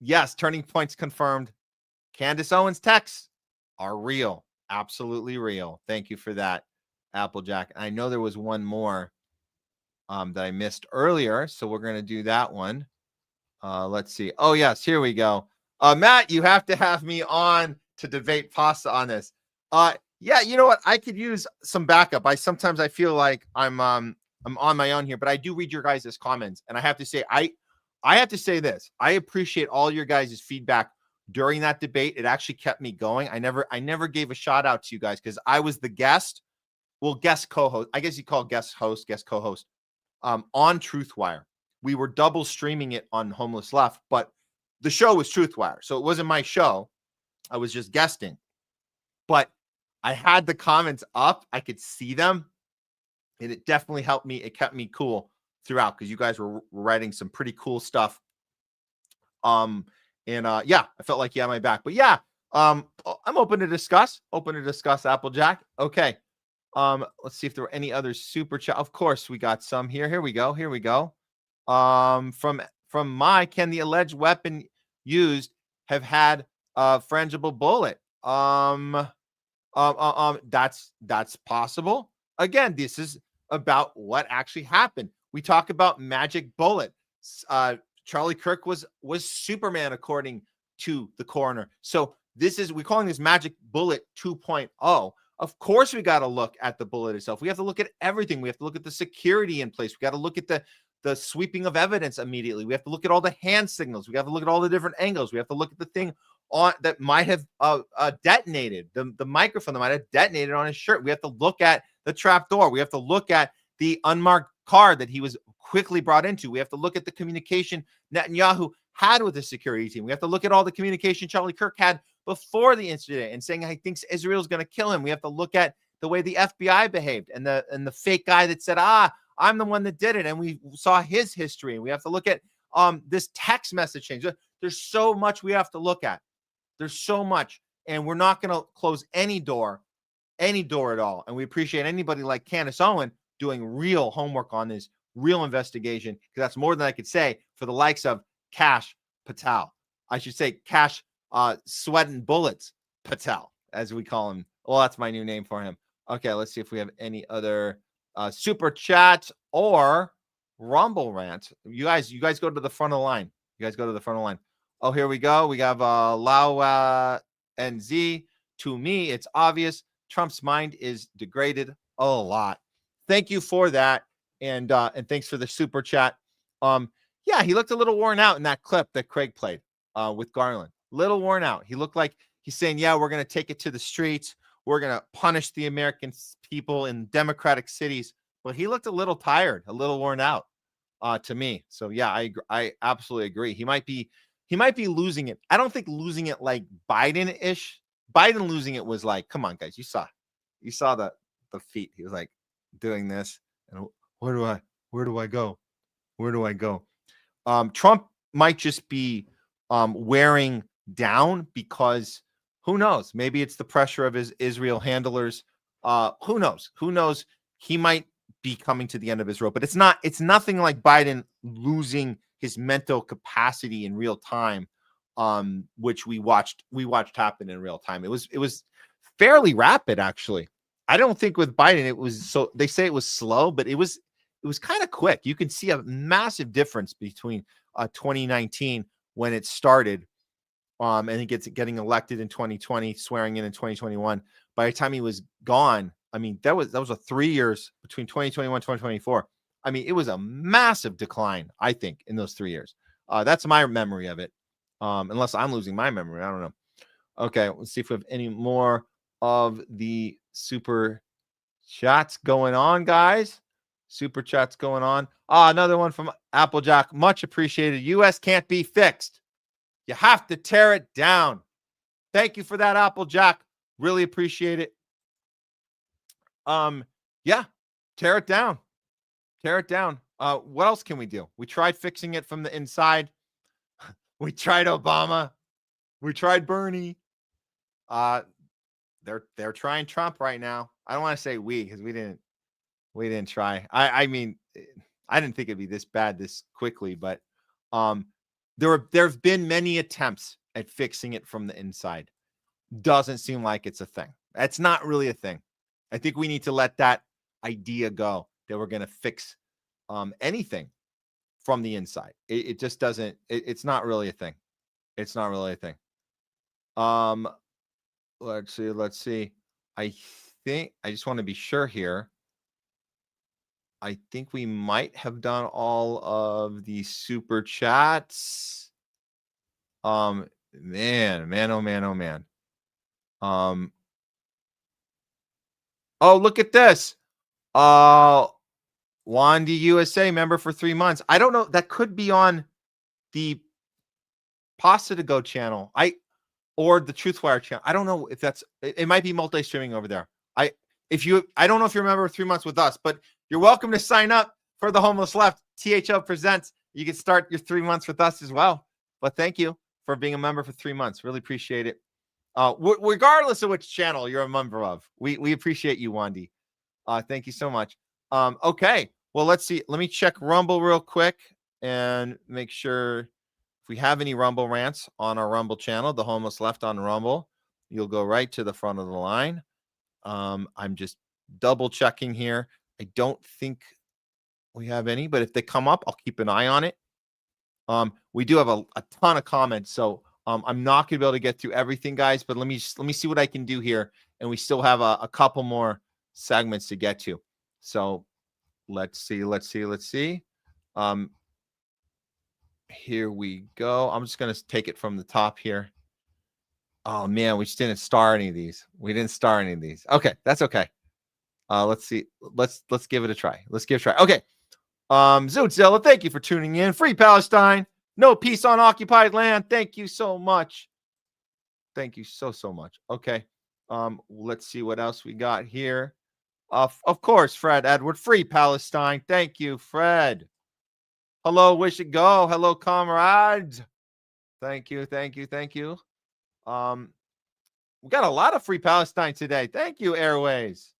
Yes, turning points confirmed. Candace Owens texts are real, absolutely real. Thank you for that, Applejack. I know there was one more that I missed earlier, so we're going to do that one. Let's see. Oh, yes, here we go. Matt, you have to have me on to debate pasta on this. Yeah, you know what? I could use some backup. Sometimes I feel like I'm on my own here, but I do read your guys' comments, and I have to say, I have to say this. I appreciate all your guys' feedback during that debate. It actually kept me going. I never gave a shout out to you guys because I was the guest. Well, guest co-host. I guess you call guest host, guest co-host on Truthwire. We were double streaming it on Homeless Left, but the show was Truthwire. So it wasn't my show. I was just guesting. But I had the comments up. I could see them. And it definitely helped me. It kept me cool throughout because you guys were writing some pretty cool stuff. Yeah, I felt like you had my back. But yeah, I'm open to discuss. Applejack. Okay. Let's see if there were any other super chat. Of course, we got some here. Here we go. From my, can the alleged weapon used have had a frangible bullet? That's possible. Again, this is about what actually happened. We talk about magic bullet. Charlie Kirk was Superman according to the coroner. So we're calling this magic bullet 2.0. Of course, we got to look at the bullet itself. We have to look at everything. We have to look at the security in place. We got to look at the sweeping of evidence immediately. We have to look at all the hand signals. We have to look at all the different angles. We have to look at the thing on that might have detonated. The microphone that might have detonated on his shirt. We have to look at the trap door. We have to look at the unmarked car that he was quickly brought into. We have to look at the communication Netanyahu had with the security team. We have to look at all the communication Charlie Kirk had before the incident and saying he thinks Israel's going to kill him. We have to look at the way the FBI behaved and the fake guy that said, I'm the one that did it. And we saw his history. And we have to look at this text message change. There's so much we have to look at. There's so much. And we're not going to close any door at all. And we appreciate anybody like Candace Owen doing real homework on this, real investigation, because that's more than I could say for the likes of Cash Patel. I should say Cash Sweating Bullets Patel, as we call him. Well, that's my new name for him. Okay, let's see if we have any other super chats or Rumble rant. You guys go to the front of the line. Oh, here we go. We have Lau and Z. To me, it's obvious Trump's mind is degraded a lot. Thank you for that. And thanks for the super chat. Yeah, he looked a little worn out in that clip that Craig played with Garland. Little worn out. He looked like he's saying, yeah, we're going to take it to the streets. We're going to punish the American people in democratic cities. But he looked a little tired, a little worn out to me. So yeah, I absolutely agree. He might be losing it. I don't think losing it like Biden-ish. Biden losing it was like, come on, guys, you saw the feet. He was like doing this. And where do I go? Where do I go? Trump might just be wearing down because who knows? Maybe it's the pressure of his Israel handlers. Who knows? He might be coming to the end of his rope, but it's nothing like Biden losing his mental capacity in real time, which we watched happen in real time. It was fairly rapid, actually. I don't think with Biden it was so. They say it was slow, but it was kind of quick. You can see a massive difference between 2019 when it started, and he getting elected in 2020, swearing in 2021. By the time he was gone, I mean that was a 3 years between 2021 2024. I mean, it was a massive decline, I think, in those 3 years. That's my memory of it. Unless I'm losing my memory, I don't know. Okay, let's see if we have any more of the super chats going on, guys. Super chats going on. Another one from Applejack. Much appreciated. U.S. can't be fixed. You have to tear it down. Thank you for that, Applejack. Really appreciate it. Yeah, tear it down. Tear it down. What else can we do? We tried fixing it from the inside. We tried Obama. We tried Bernie. They're trying Trump right now. I don't want to say we because we didn't try. I mean, I didn't think it'd be this bad this quickly, but there've been many attempts at fixing it from the inside. Doesn't seem like it's a thing. That's not really a thing. I think we need to let that idea go that we're going to fix anything from the inside. It just doesn't. It's not really a thing. It's not really a thing. Let's see. I think I just want to be sure here. I think we might have done all of the super chats. Man, oh man. Oh, look at this. Wandy USA member for 3 months. I don't know. That could be on the Pasta to Go channel. Or the Truthwire channel. I don't know if that's. It might be multi-streaming over there. I don't know if you're a member of 3 months with us, but you're welcome to sign up for the Homeless Left. THL presents. You can start your 3 months with us as well. But thank you for being a member for 3 months. Really appreciate it. Regardless of which channel you're a member of, we appreciate you, Wandy. Thank you so much. Okay. Well, let's see. Let me check Rumble real quick and make sure if we have any Rumble rants on our Rumble channel, the Homeless Left on Rumble, you'll go right to the front of the line. I'm just double checking here. I don't think we have any, but if they come up, I'll keep an eye on it. We do have a ton of comments, so I'm not going to be able to get through everything, guys, but let me see what I can do here, and we still have a couple more segments to get to. So let's see. Here we go. I'm just going to take it from the top here. Oh man, we just didn't star any of these. Okay, that's okay. Let's see. Let's give it a try. Okay. Zootzilla, thank you for tuning in. Free Palestine. No peace on occupied land. Thank you so much. Thank you so much. Okay. Let's see what else we got here. Of course, Fred Edward. Free Palestine. Thank you, Fred. Hello, Wish It Go. Hello, comrades. Thank you. We got a lot of Free Palestine today. Thank you, Airways.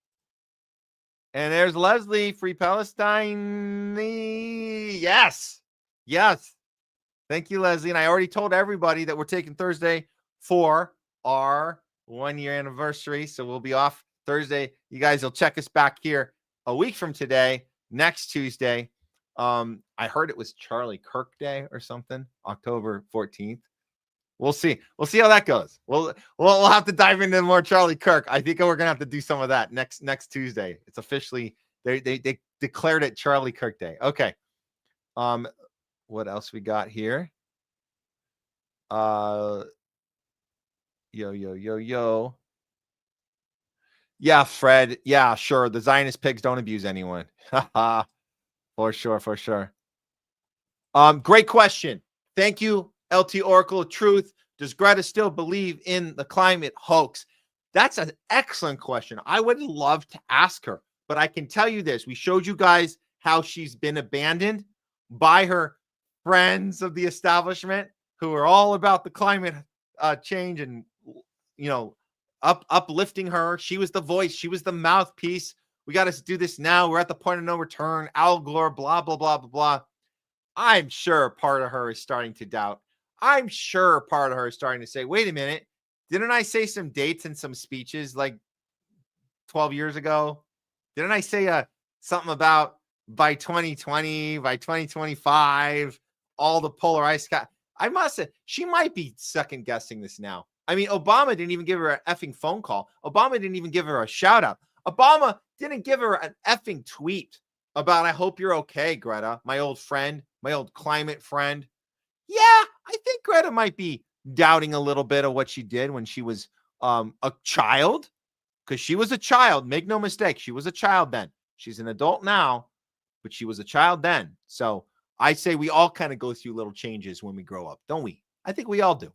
And there's Leslie, Free Palestine. Yes. Thank you, Leslie. And I already told everybody that we're taking Thursday for our 1-year anniversary. So we'll be off Thursday. You guys will check us back here a week from today, next Tuesday. I heard it was Charlie Kirk Day or something, October 14th. We'll see how that goes. We'll have to dive into more Charlie Kirk. I think we're gonna have to do some of that next Tuesday. It's officially they declared it Charlie Kirk Day. Okay. What else we got here? Yo. Yeah, Fred. Yeah, sure. The Zionist pigs don't abuse anyone. For sure. Great question. Thank you, LT Oracle of Truth. Does Greta still believe in the climate hoax? That's an excellent question. I would love to ask her, but I can tell you this. We showed you guys how she's been abandoned by her friends of the establishment who are all about the climate change and, uplifting her. She was the voice. She was the mouthpiece. We got to do this now. We're at the point of no return. Al Gore, blah, blah, blah, blah, blah. I'm sure part of her is starting to doubt. I'm sure part of her is starting to say, wait a minute. Didn't I say some dates and some speeches like 12 years ago? Didn't I say something about by 2020, by 2025, all the polar ice cap? I must say, she might be second guessing this now. I mean, Obama didn't even give her an effing phone call. Obama didn't even give her a shout out. Obama didn't give her an effing tweet about, I hope you're okay, Greta, my old friend, my old climate friend. Yeah, I think Greta might be doubting a little bit of what she did when she was a child, because she was a child. Make no mistake, she was a child then. She's an adult now, but she was a child then. So I say we all kind of go through little changes when we grow up, don't we? I think we all do.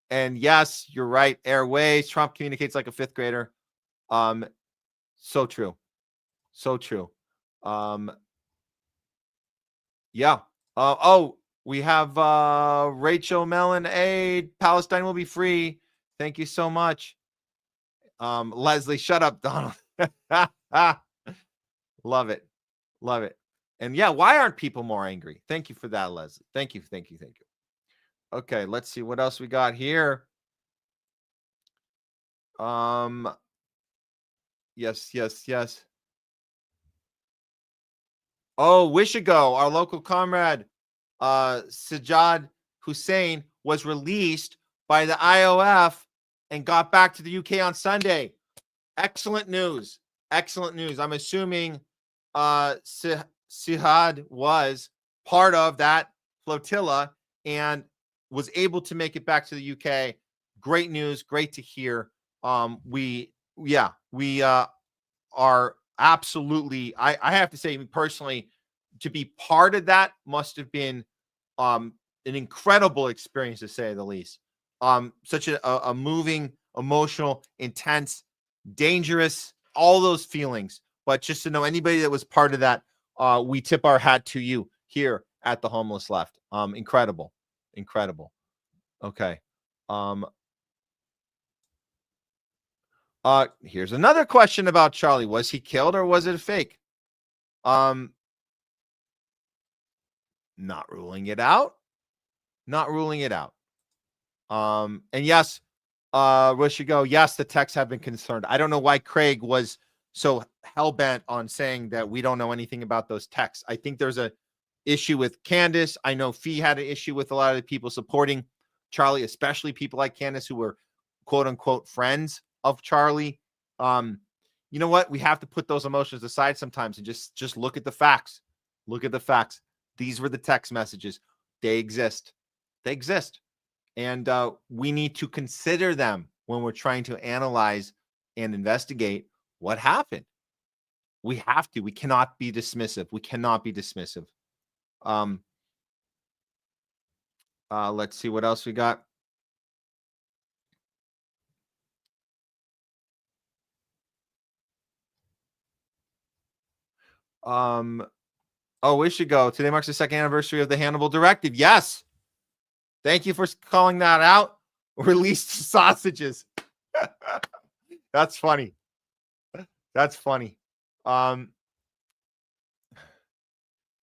And yes, you're right. Airways, Trump communicates like a fifth grader. So true. So true. Yeah. We have Rachel Mellon. Hey, Palestine will be free. Thank you so much. Leslie, shut up, Donald. Love it. Love it. And yeah, why aren't people more angry? Thank you for that, Leslie. Thank you. Okay, let's see what else we got here. Yes. Oh, Wishigo, our local comrade, Sajjad Hussein was released by the IOF and got back to the UK on Sunday. Excellent news. I'm assuming Sihad was part of that flotilla and was able to make it back to the UK. Great news. Great to hear. We are absolutely, I have to say personally, to be part of that must have been an incredible experience, to say the least. Such a moving, emotional, intense, dangerous, all those feelings. But just to know anybody that was part of that, we tip our hat to you here at the Homeless Left. Incredible. Okay. Here's another question about Charlie. Was he killed or was it a fake? Not ruling it out. And yes, Rushigo, yes, the texts have been concerned. I don't know why Craig was so hell-bent on saying that we don't know anything about those texts. I think there's a issue with Candace. I know Fee had an issue with a lot of the people supporting Charlie, especially people like Candace who were quote unquote friends of Charlie. You know what? We have to put those emotions aside sometimes and just look at the facts. These were the text messages. They exist. And we need to consider them when we're trying to analyze and investigate what happened. We have to. We cannot be dismissive. Let's see what else we got. We should go. Today marks the second anniversary of the Hannibal Directive. Yes. Thank you for calling that out. Released sausages. That's funny.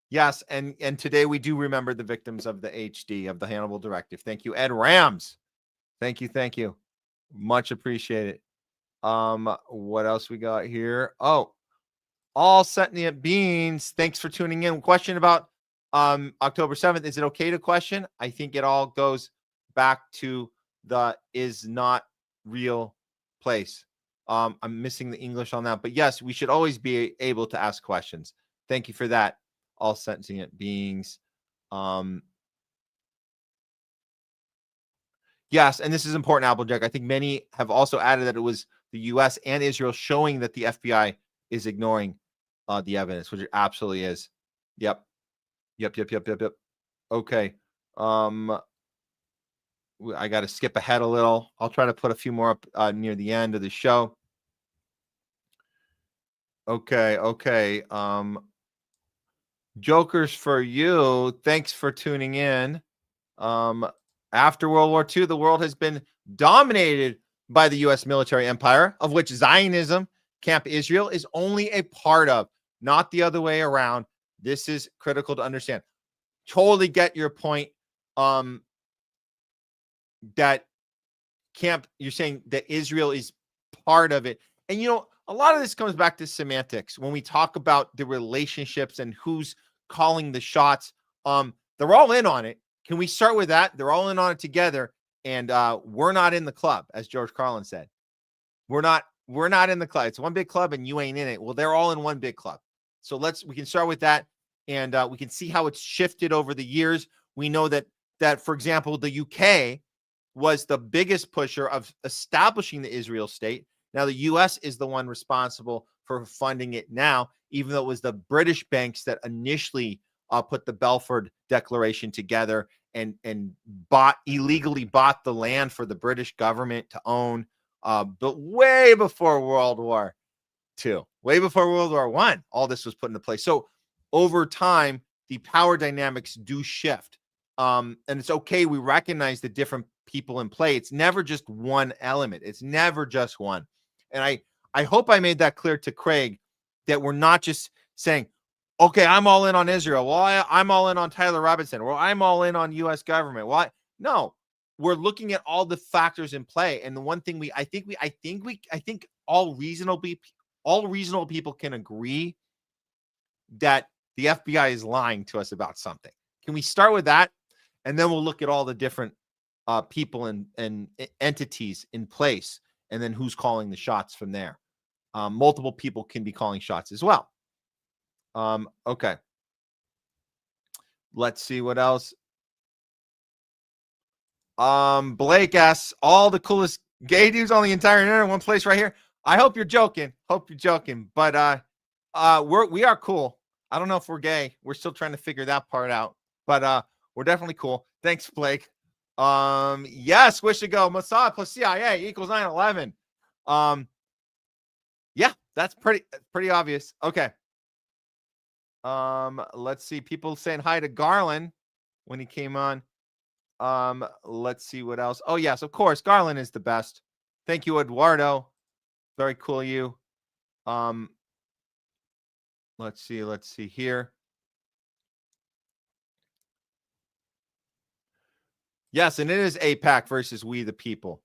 Yes, and today we do remember the victims of the HD, of the Hannibal Directive. Thank you, Ed Rams. Thank you. Much appreciated. What else we got here? Oh, all sentient beings. Thanks for tuning in. Question about October 7th. Is it okay to question? I think it all goes back to the is not real place. I'm missing the English on that, but yes, we should always be able to ask questions. Thank you for that, all sentient beings. Yes, and this is important, Applejack. I think many have also added that it was the U.S. and Israel showing that the FBI is ignoring the evidence, which it absolutely is. Yep. Okay. I got to skip ahead a little. I'll try to put a few more up near the end of the show. Okay. Jokers for you. Thanks for tuning in. After World War II, the world has been dominated by the U.S. military empire, of which Zionism, Camp Israel, is only a part of, not the other way around. This is critical to understand. Totally get your point. That you're saying that Israel is part of it. And, a lot of this comes back to semantics. When we talk about the relationships and who's calling the shots, they're all in on it. Can we start with that? They're all in on it together. And we're not in the club, as George Carlin said. We're not in the club. It's one big club and you ain't in it. Well, they're all in one big club. So we can start with that. And we can see how it's shifted over the years. We know that, for example, the UK was the biggest pusher of establishing the Israel state. Now, the U.S. is the one responsible for funding it now, even though it was the British banks that initially put the Balfour Declaration together and illegally bought the land for the British government to own, but way before World War II. way before World War I, all this was put into place. So over time, the power dynamics do shift. And it's okay. We recognize the different people in play. It's never just one element. It's never just one. And I hope I made that clear to Craig, that we're not just saying, okay, I'm all in on Israel. Well, I'm all in on Tyler Robinson. Well, I'm all in on U.S. government. Why? No, we're looking at all the factors in play. And the one thing I think all reasonable people can agree that the FBI is lying to us about something. Can we start with that? And then we'll look at all the different people and entities in place, and then who's calling the shots from there. Multiple people can be calling shots as well. Okay. Let's see what else. Blake asks, all the coolest gay dudes on the entire internet in one place right here. I hope you're joking. But we are cool. I don't know if we're gay. We're still trying to figure that part out. But we're definitely cool. Thanks, Blake. Yes, wish to go. Mossad plus CIA equals 9/11. Yeah, that's pretty obvious. Okay. Let's see. People saying hi to Garland when he came on. Let's see what else. Oh, yes, of course. Garland is the best. Thank you, Eduardo. Very cool of you. Let's see here. Yes, and it is AIPAC versus we the people.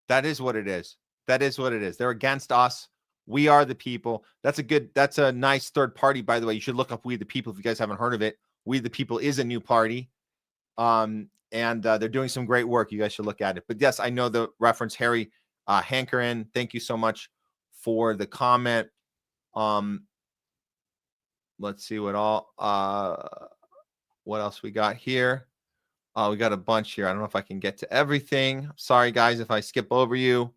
That is what it is. They're against us. We are the people. That's a nice third party, by the way. You should look up We the People if you guys haven't heard of it. We the People is a new party. And they're doing some great work. You guys should look at it. But yes, I know the reference. Harry Hankerin, thank you so much for the comment. Let's see what else we got here. We got a bunch here. I don't know if I can get to everything. Sorry, guys, if I skip over you.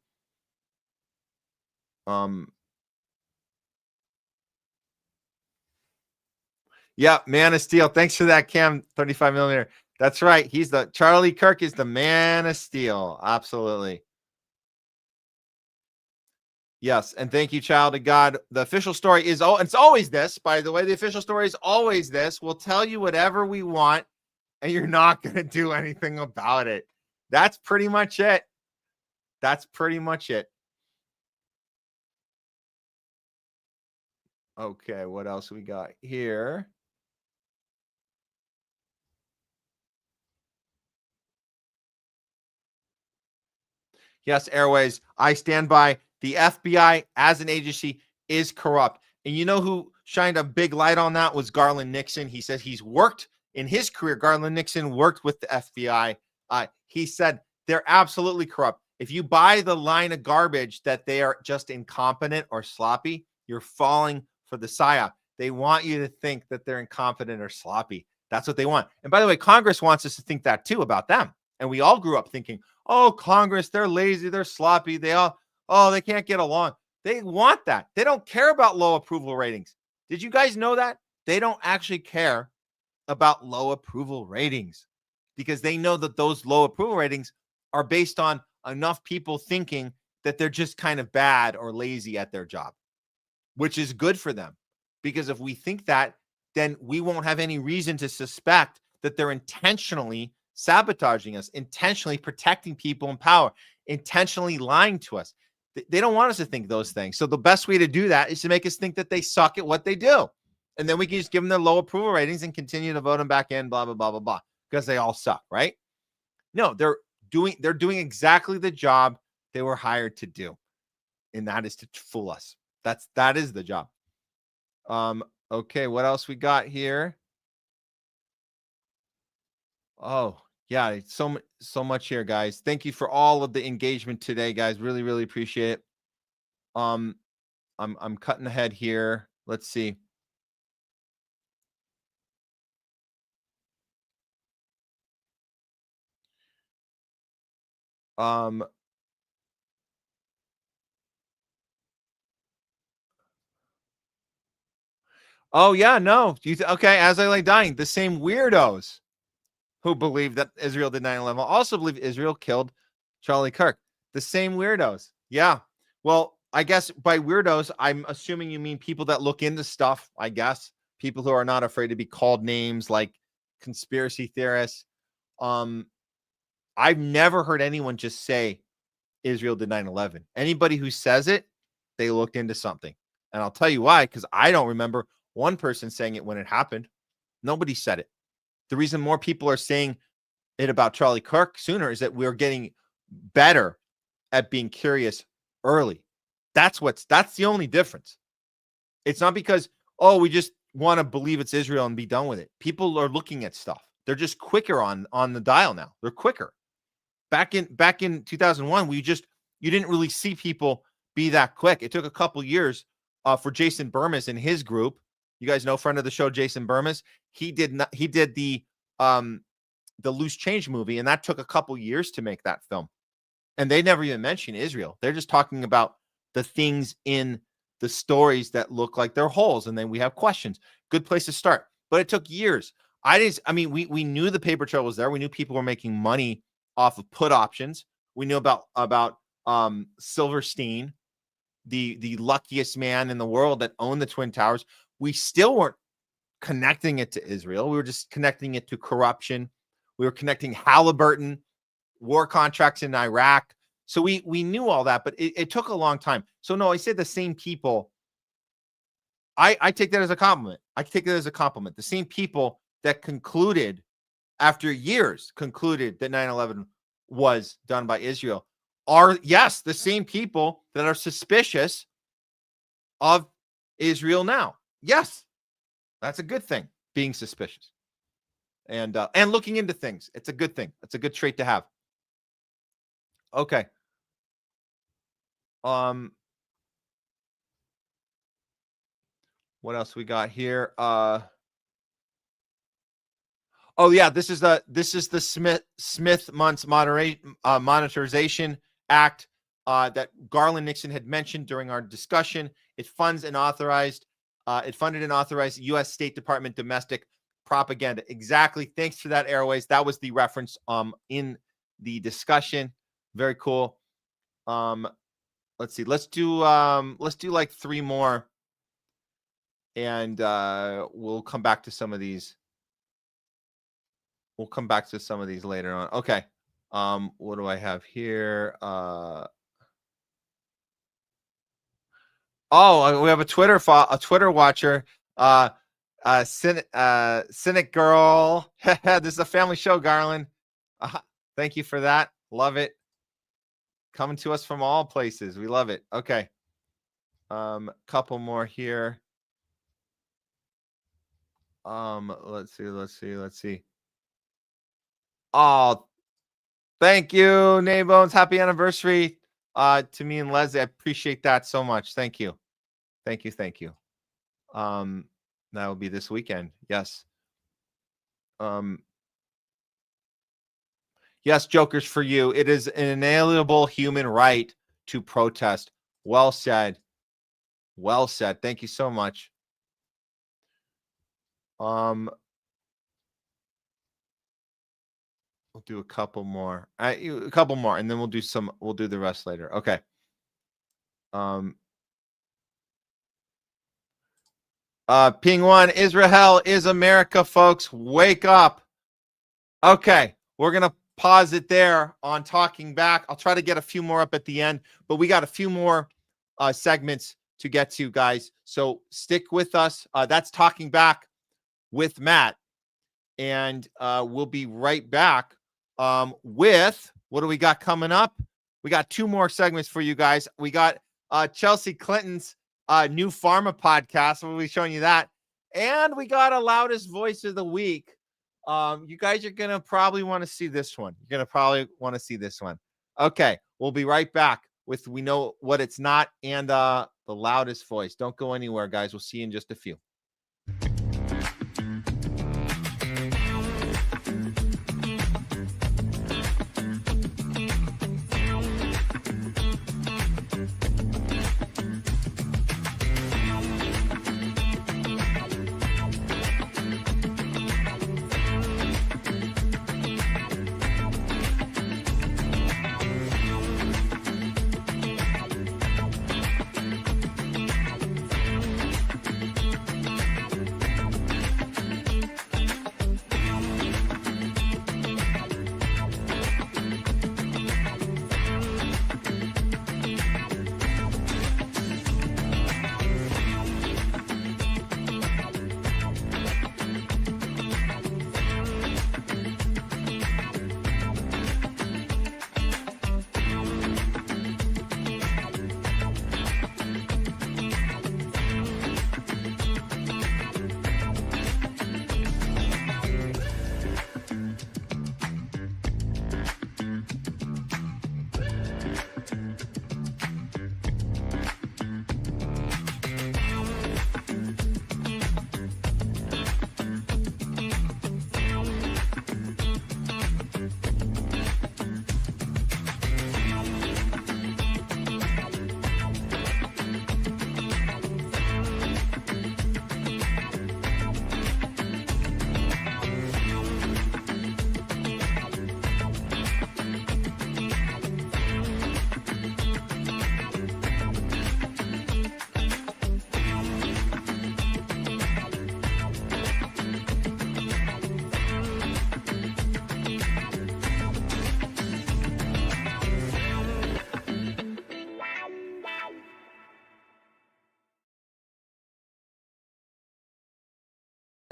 Yeah, Man of Steel. Thanks for that, Cam. 35 millimeter. That's right. Charlie Kirk is the Man of Steel. Absolutely. Yes, and thank you, child of God. The official story is it's always this, by the way. The official story is always this. We'll tell you whatever we want, and you're not going to do anything about it. That's pretty much it. Okay, what else we got here? Yes, Airways, I stand by. The FBI as an agency is corrupt. And you know who shined a big light on that was Garland Nixon. He said he's worked in his career. Garland Nixon worked with the FBI. He said they're absolutely corrupt. If you buy the line of garbage that they are just incompetent or sloppy, you're falling for the psyop. They want you to think that they're incompetent or sloppy. That's what they want. And by the way, Congress wants us to think that too about them. And we all grew up thinking, oh, Congress, they're lazy, they're sloppy, they can't get along. They want that. They don't care about low approval ratings. Did you guys know that? They don't actually care about low approval ratings because they know that those low approval ratings are based on enough people thinking that they're just kind of bad or lazy at their job, which is good for them. Because if we think that, then we won't have any reason to suspect that they're intentionally sabotaging us, intentionally protecting people in power, intentionally lying to us. They don't want us to think those things. So the best way to do that is to make us think that they suck at what they do. And then we can just give them their low approval ratings and continue to vote them back in, blah, blah, blah, blah, blah, because they all suck, right? No, they're doing exactly the job they were hired to do. And that is to fool us. That is the job. Okay, what else we got here? Oh, yeah, it's so much here, guys. Thank you for all of the engagement today, guys. Really, really appreciate it. I'm cutting ahead here. Let's see. Oh yeah, no. Okay, as I lay dying, the same weirdos who believe that Israel did 9/11 also believe Israel killed Charlie Kirk. The same weirdos. Yeah. Well, I guess by weirdos, I'm assuming you mean people that look into stuff, I guess. People who are not afraid to be called names like conspiracy theorists. I've never heard anyone just say Israel did 9/11. Anybody who says it, they looked into something. And I'll tell you why, because I don't remember one person saying it when it happened. Nobody said it. The reason more people are saying it about Charlie Kirk sooner is that we're getting better at being curious early. That's the only difference. It's not because, oh, we just want to believe it's Israel and be done with it. People are looking at stuff. They're just quicker on the dial now. They're quicker. Back in 2001, you didn't really see people be that quick. It took a couple years for Jason Burmis and his group. You guys know, friend of the show, Jason Burmis. He did the Loose Change movie, and that took a couple years to make that film. And they never even mention Israel. They're just talking about the things in the stories that look like they're holes, and then we have questions. Good place to start. But it took years. We knew the paper trail was there. We knew people were making money off of put options. We knew about Silverstein, the luckiest man in the world that owned the Twin Towers. We still weren't connecting it to Israel. We were just connecting it to corruption. We were connecting Halliburton, war contracts in Iraq. So we knew all that, but it took a long time. So no, I said the same people. I take that as a compliment. I take that as a compliment. The same people that concluded, after years, concluded that 9/11 was done by Israel are, yes, the same people that are suspicious of Israel now. Yes, that's a good thing, being suspicious and looking into things. It's a good thing. It's a good trait to have. Okay. What else we got here? Oh yeah, this is the Smith-Muntz Monetization Act that Garland Nixon had mentioned during our discussion. It funded and authorized U.S. State Department domestic propaganda. Exactly. Thanks for that, Airways. That was the reference in the discussion. Very cool. Let's see. Let's do like 3 more, and we'll come back to some of these. We'll come back to some of these later on. Okay. What do I have here? Oh, we have a Twitter watcher. Cynic Girl. This is a family show, Garland. Thank you for that. Love it. Coming to us from all places. We love it. Okay. Couple more here. Let's see. Oh, thank you, Naybones. Happy anniversary to me and Leslie. I appreciate that so much. Thank you. That will be this weekend. Yes. Yes, Jokers, for you. It is an inalienable human right to protest. Well said. Well said. Thank you so much. We'll do a couple more. And then we'll do the rest later. Okay. Ping one, Israel is America, folks. Wake up. Okay, we're gonna pause it there on Talking Back. I'll try to get a few more up at the end, but we got a few more segments to get to, guys. So stick with us. That's Talking Back with Matt, and we'll be right back with what do we got coming up? We got 2 more segments for you guys. We got Chelsea Clinton's new pharma podcast. We'll be showing you that, and we got a loudest voice of the week. You guys are gonna probably want to see this one. Okay, we'll be right back with We Know What It's Not and the loudest voice. Don't go anywhere, guys. We'll see you in just a few.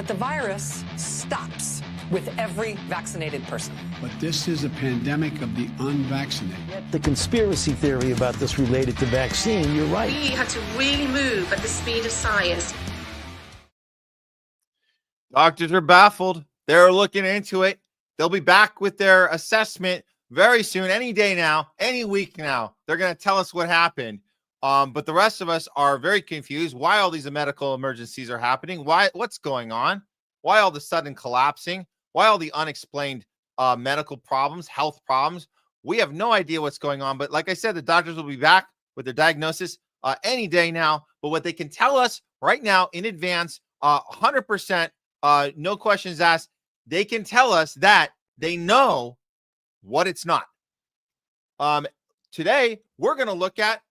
But the virus stops with every vaccinated person. But this is a pandemic of the unvaccinated. The conspiracy theory about this related to vaccine, you're right. We have to really move at the speed of science. Doctors are baffled. They're looking into it. They'll be back with their assessment very soon, any day now, any week now. They're going to tell us what happened. But the rest of us are very confused why all these medical emergencies are happening. What's going on? Why all of a sudden collapsing? Why all the unexplained medical problems, health problems? We have no idea what's going on. But like I said, the doctors will be back with their diagnosis any day now. But what they can tell us right now in advance, 100%, no questions asked, they can tell us that they know what it's not. Today, we're going to look at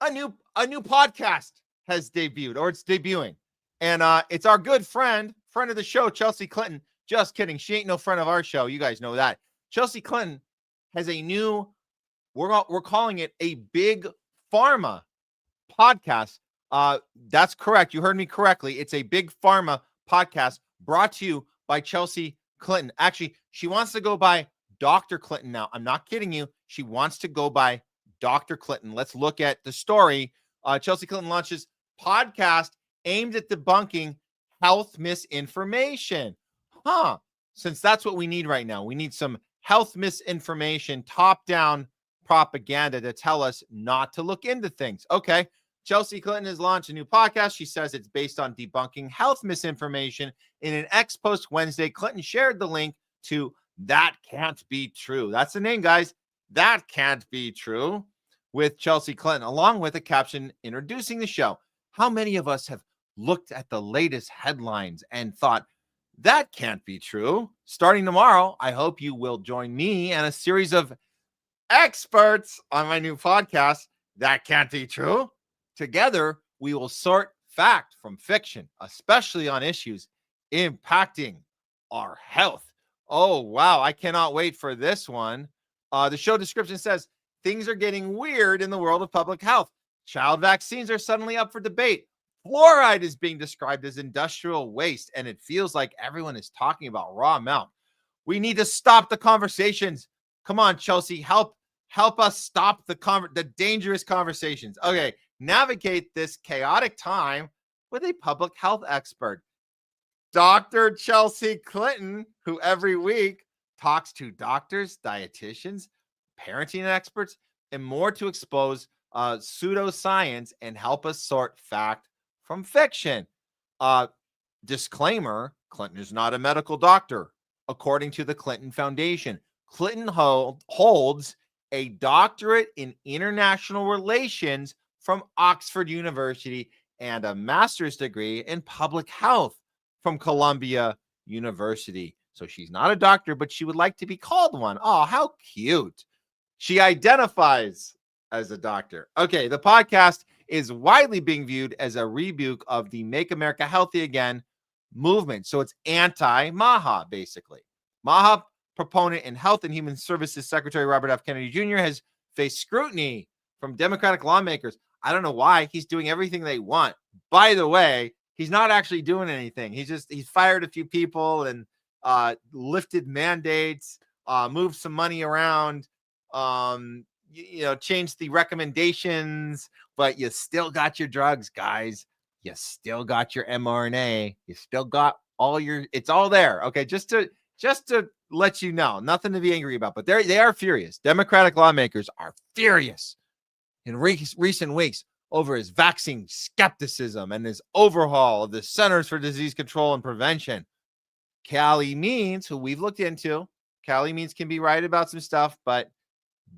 a new podcast has debuted, or it's debuting. And it's our good friend of the show, Chelsea Clinton. Just kidding. She ain't no friend of our show. You guys know that. Chelsea Clinton has a new, we're calling it a big pharma podcast. That's correct. You heard me correctly. It's a big pharma podcast brought to you by Chelsea Clinton. Actually, she wants to go by Dr. Clinton now. I'm not kidding you. She wants to go by Dr. Clinton. Let's look at the story. Chelsea Clinton launches podcast aimed at debunking health misinformation. Since that's what we need right now. We need some health misinformation, top-down propaganda to tell us not to look into things. Okay. Chelsea Clinton has launched a new podcast. She says it's based on debunking health misinformation. In an X post Wednesday, Clinton shared the link to That Can't Be True. That's the name, guys. That Can't Be True with Chelsea Clinton, along with a caption introducing the show. How many of us have looked at the latest headlines and thought, that can't be true? Starting tomorrow, I hope you will join me and a series of experts on my new podcast, That Can't Be True. Together, we will sort fact from fiction, especially on issues impacting our health. Oh, wow. I cannot wait for this one. The show description says, things are getting weird in the world of public health. Child vaccines are suddenly up for debate. Fluoride is being described as industrial waste, and it feels like everyone is talking about raw milk. We need to stop the conversations. Come on, Chelsea, help us stop the dangerous conversations. Okay, navigate this chaotic time with a public health expert, Dr. Chelsea Clinton, who every week talks to doctors, dietitians, parenting experts, and more to expose pseudoscience and help us sort fact from fiction. Disclaimer, Clinton is not a medical doctor. According to the Clinton Foundation, Clinton holds a doctorate in international relations from Oxford University and a master's degree in public health from Columbia University. So she's not a doctor, but she would like to be called one. Oh, how cute. She identifies as a doctor. Okay, the podcast is widely being viewed as a rebuke of the Make America Healthy Again movement. So it's anti-MAHA, basically. MAHA proponent and Health and Human Services Secretary Robert F. Kennedy Jr. has faced scrutiny from Democratic lawmakers. I don't know why. He's doing everything they want. By the way, he's not actually doing anything. He's fired a few people and lifted mandates, moved some money around, changed the recommendations, but you still got your drugs, guys. You still got your mRNA. You still got it's all there. Okay, just to let you know, nothing to be angry about, but they are furious. Democratic lawmakers are furious in recent weeks over his vaccine skepticism and his overhaul of the Centers for Disease Control and Prevention. Callie Means, who we've looked into, Callie Means can be right about some stuff, but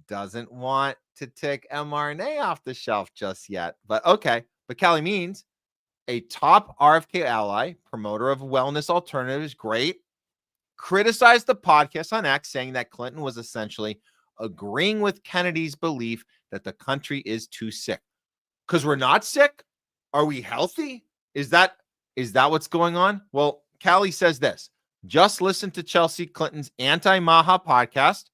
doesn't want to take mRNA off the shelf just yet. But okay. But Callie Means, a top RFK ally, promoter of wellness alternatives, great, criticized the podcast on X, saying that Clinton was essentially agreeing with Kennedy's belief that the country is too sick. Because we're not sick? Are we healthy? Is that what's going on? Well, Callie says this. Just listen to Chelsea Clinton's anti-MAHA podcast.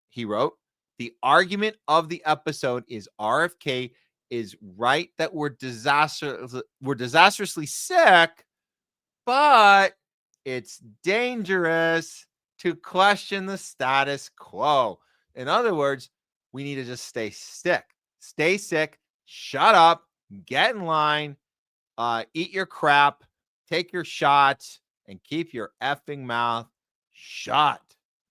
He wrote, the argument of the episode is RFK is right that we're disastrously sick, but it's dangerous to question the status quo. In other words, we need to just stay sick, shut up, get in line, eat your crap, take your shots, and keep your effing mouth shut.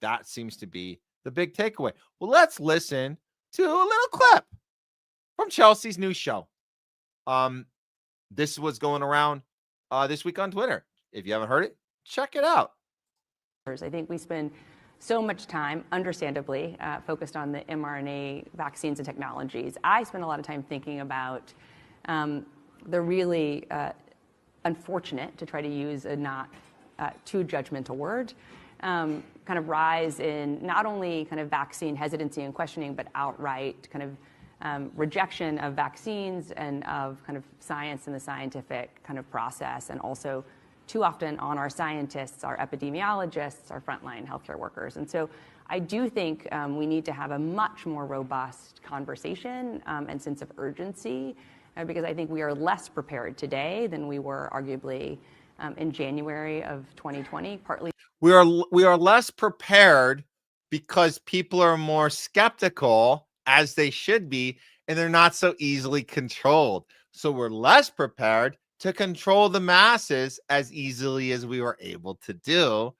That seems to be the big takeaway. Well, let's listen to a little clip from Chelsea's new show. This was going around this week on Twitter. If you haven't heard it, check it out. I think we spend so much time, understandably, focused on the mRNA vaccines and technologies. I spend a lot of time thinking about the really unfortunate, to try to use a not too judgmental word, kind of rise in not only kind of vaccine hesitancy and questioning, but outright kind of rejection of vaccines and of kind of science and the scientific kind of process, and also too often on our scientists, our epidemiologists, our frontline healthcare workers. And so I do think we need to have a much more robust conversation and sense of urgency, because I think we are less prepared today than we were arguably in January of 2020, partly. We are less prepared because people are more skeptical, as they should be, and they're not so easily controlled. So we're less prepared to control the masses as easily as we were able to do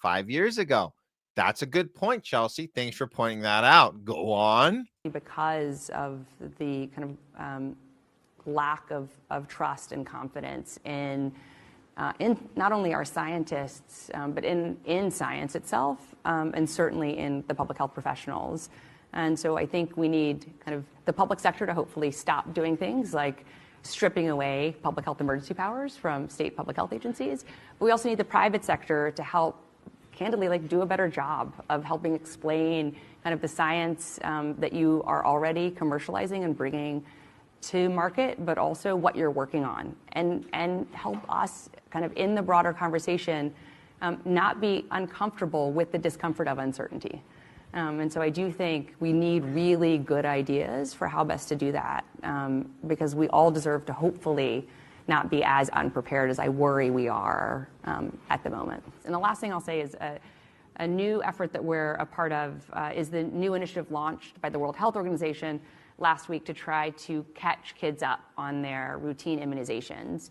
5 years ago. That's a good point, Chelsea. Thanks for pointing that out. Go on. Because of the kind of lack of trust and confidence in not only our scientists, but in science itself, and certainly in the public health professionals. And so I think we need kind of the public sector to hopefully stop doing things like stripping away public health emergency powers from state public health agencies. But we also need the private sector to help, candidly, like do a better job of helping explain kind of the science that you are already commercializing and bringing to market, but also what you're working on, and help us kind of in the broader conversation not be uncomfortable with the discomfort of uncertainty. And so I do think we need really good ideas for how best to do that, because we all deserve to hopefully not be as unprepared as I worry we are at the moment. And the last thing I'll say is a new effort that we're a part of is the new initiative launched by the World Health Organization last week to try to catch kids up on their routine immunizations.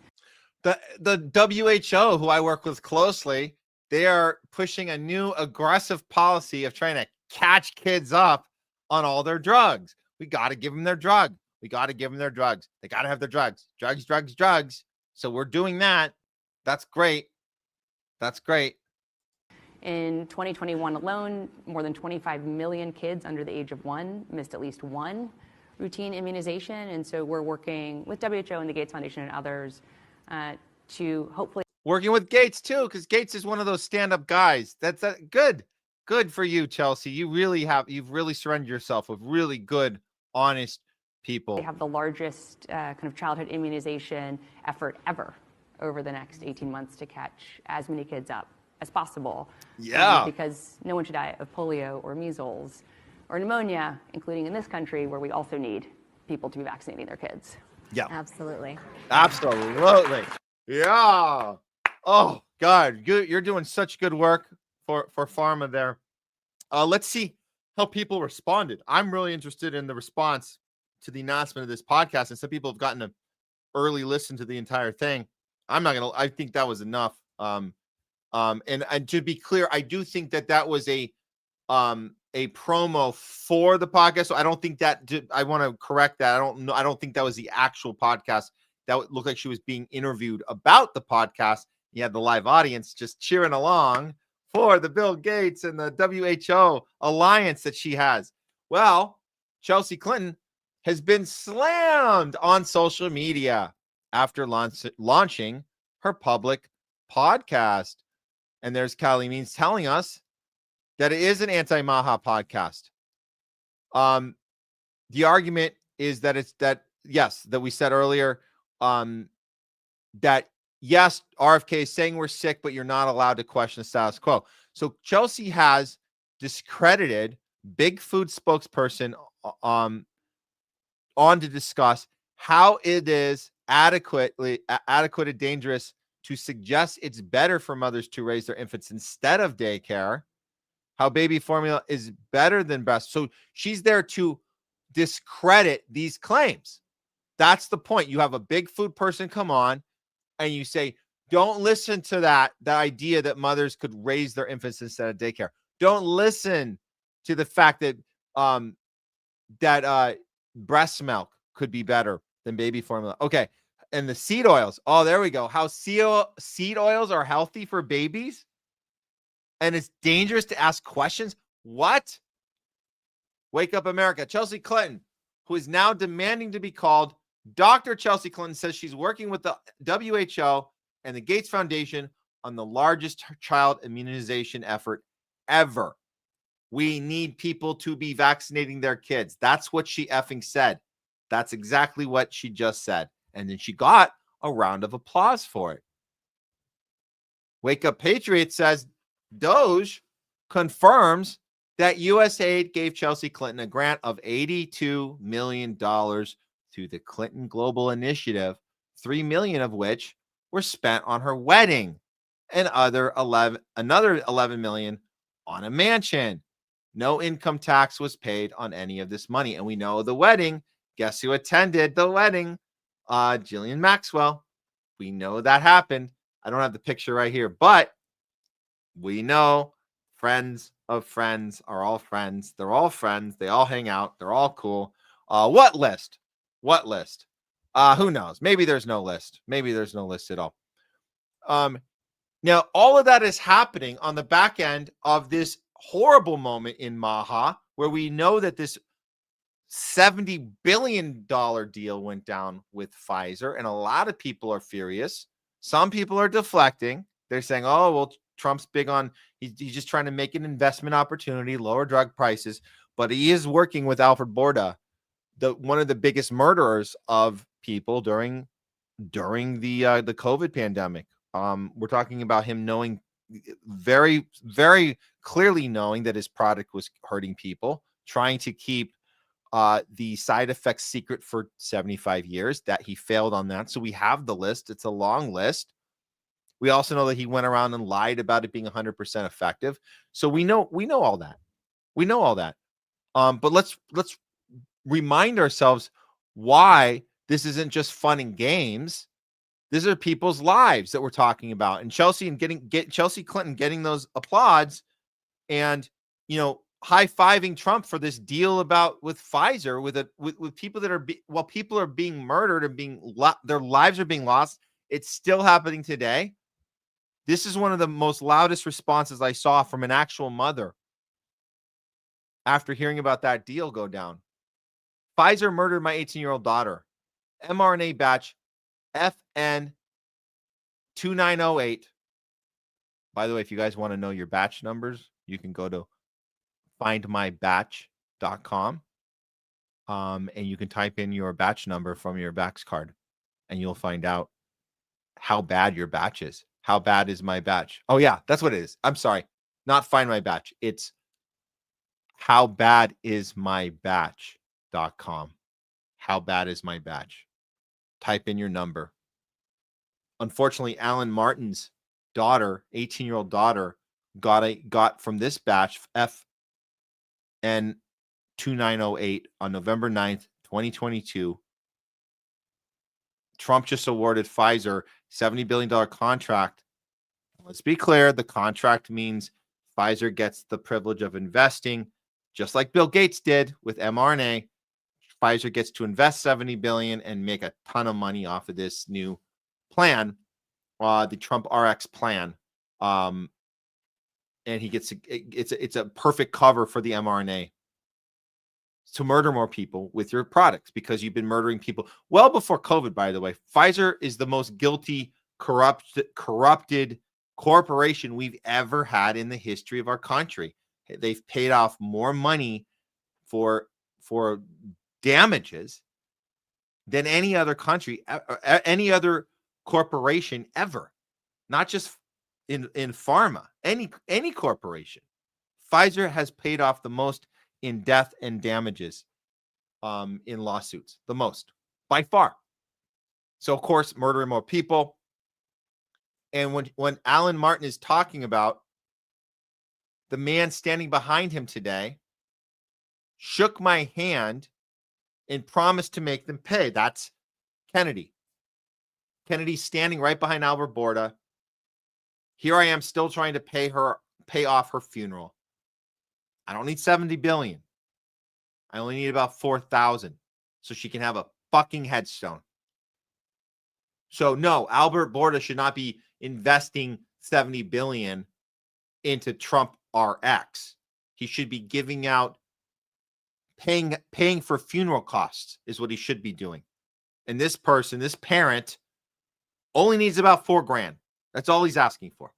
The WHO, who I work with closely, they are pushing a new aggressive policy of trying to catch kids up on all their drugs. We got to give them their drug. We got to give them their drugs. They got to have their drugs. Drugs. So we're doing that. That's great. That's great. In 2021 alone, more than 25 million kids under the age of 1 missed at least one routine immunization. And so we're working with WHO and the Gates Foundation and others to hopefully. Working with Gates too, because Gates is one of those stand-up guys. That's good. Good for you, Chelsea. You've really surrendered yourself with really good, honest people. They have the largest kind of childhood immunization effort ever over the next 18 months to catch as many kids up as possible. Yeah. Because no one should die of polio or measles or pneumonia, including in this country where we also need people to be vaccinating their kids. Yeah. Absolutely. Absolutely. Yeah. Oh, God. You're doing such good work for pharma there. Let's see how people responded. I'm really interested in the response to the announcement of this podcast, and some people have gotten an early listen to the entire thing. I think that was enough. And to be clear, I do think that was a promo for the podcast. So I don't think I want to correct that. I don't think that was the actual podcast. That looked like she was being interviewed about the podcast. You had the live audience just cheering along for the Bill Gates and the WHO alliance that she has. Well, Chelsea Clinton has been slammed on social media after launching her public podcast. And there's Callie Means telling us that it is an anti-Maha podcast. The argument is that we said earlier, that yes, RFK is saying we're sick, but you're not allowed to question the status quo. So Chelsea has discredited Big Food spokesperson on to discuss how it is adequate and dangerous to suggest it's better for mothers to raise their infants instead of daycare, how baby formula is better than breast. So she's there to discredit these claims. That's the point. You have a big food person come on and you say, don't listen to that idea that mothers could raise their infants instead of daycare. Don't listen to the fact that breast milk could be better than baby formula. Okay. And the seed oils. Oh, there we go. How seed oils are healthy for babies. And it's dangerous to ask questions. What? Wake up, America. Chelsea Clinton, who is now demanding to be called Dr. Chelsea Clinton, says she's working with the WHO and the Gates Foundation on the largest child immunization effort ever. We need people to be vaccinating their kids. That's what she effing said. That's exactly what she just said. And then she got a round of applause for it. Wake Up Patriot says Doge confirms that USAID gave Chelsea Clinton a grant of $82 million through the Clinton Global Initiative, $3 million of which were spent on her wedding and another $11 million on a mansion. No income tax was paid on any of this money. And we know the wedding. Guess who attended the wedding? Ghislaine Maxwell. We know that happened. I don't have the picture right here, but we know friends of friends are all friends. They're all friends. They all hang out. They're all cool. What list? What list? Who knows? Maybe there's no list. Maybe there's no list at all. Now, all of that is happening on the back end of this horrible moment in Maha, where we know that this $70 billion deal went down with Pfizer, and a lot of people are furious. Some people are deflecting. They're saying, oh, well, Trump's big on, he's just trying to make an investment opportunity, lower drug prices, but he is working with Alfred Borda, one of the biggest murderers of people during the COVID pandemic. We're talking about him knowing very, very clearly knowing that his product was hurting people, trying to keep the side effects secret for 75 years, that he failed on that. So we have the list. It's a long list. We also know that he went around and lied about it being 100% effective. So we know all that. We know all that. But let's remind ourselves why this isn't just fun and games. These are people's lives that we're talking about. And Chelsea Clinton getting those applauds and, high-fiving Trump for this deal with Pfizer with people that are while people are being murdered and their lives are being lost. It's still happening today. This is one of the most loudest responses I saw from an actual mother after hearing about that deal go down. Pfizer murdered my 18-year-old daughter. mRNA batch FN 2908. By the way, if you guys want to know your batch numbers, you can go to findmybatch.com and you can type in your batch number from your Vax card and you'll find out how bad your batch is. How bad is my batch? Oh yeah, that's what it is. I'm sorry. Not find my batch. It's howbadismybatch.com. How bad is my batch? Type in your number. Unfortunately, Alan Martin's daughter, 18-year-old daughter, got from this batch FN 2908 on November 9th, 2022. Trump just awarded Pfizer $70 billion contract. Let's be clear. The contract means Pfizer gets the privilege of investing, just like Bill Gates did with mRNA. Pfizer gets to invest $70 billion and make a ton of money off of this new plan, the Trump RX plan. And he gets it's a perfect cover for the mRNA to murder more people with your products, because you've been murdering people well before COVID, by the way. Pfizer is the most guilty, corrupted corporation we've ever had in the history of our country. They've paid off more money for damages than any other country, any other corporation ever, not just in pharma, any corporation. Pfizer has paid off the most in death and damages in lawsuits, the most by far. So of course, murdering more people. And when Alan Martin is talking about the man standing behind him today, shook my hand and promised to make them pay. That's Kennedy. Kennedy's standing right behind Albert Borda. Here I am still trying to pay off her funeral. I don't need 70 billion. I only need about 4,000 so she can have a fucking headstone. So no, Albert Borda should not be investing 70 billion into Trump RX. He should be giving out, paying for funeral costs is what he should be doing. And this person, this parent, only needs about $4,000. That's all he's asking for.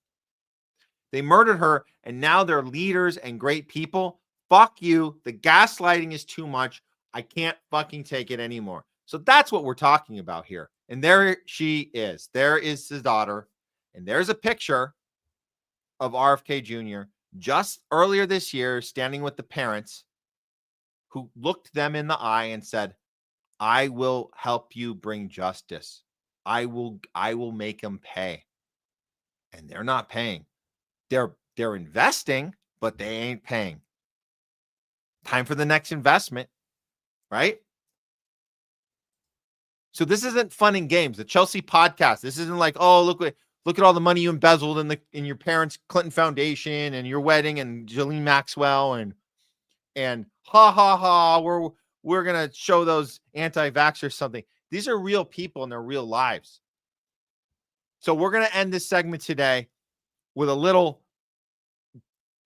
They murdered her, and now they're leaders and great people. Fuck you. The gaslighting is too much. I can't fucking take it anymore. So that's what we're talking about here. And there she is. There is his daughter. And there's a picture of RFK Jr. just earlier this year standing with the parents who looked them in the eye and said, I will help you bring justice. I will make them pay. And they're not paying. They're investing, but they ain't paying. Time for the next investment, right? So this isn't fun and games. The Chelsea podcast. This isn't like, oh, look at all the money you embezzled in your parents' Clinton Foundation and your wedding and Jolene Maxwell and ha ha ha. We're gonna show those anti-vaxxers something. These are real people and their real lives. So we're gonna end this segment today with a little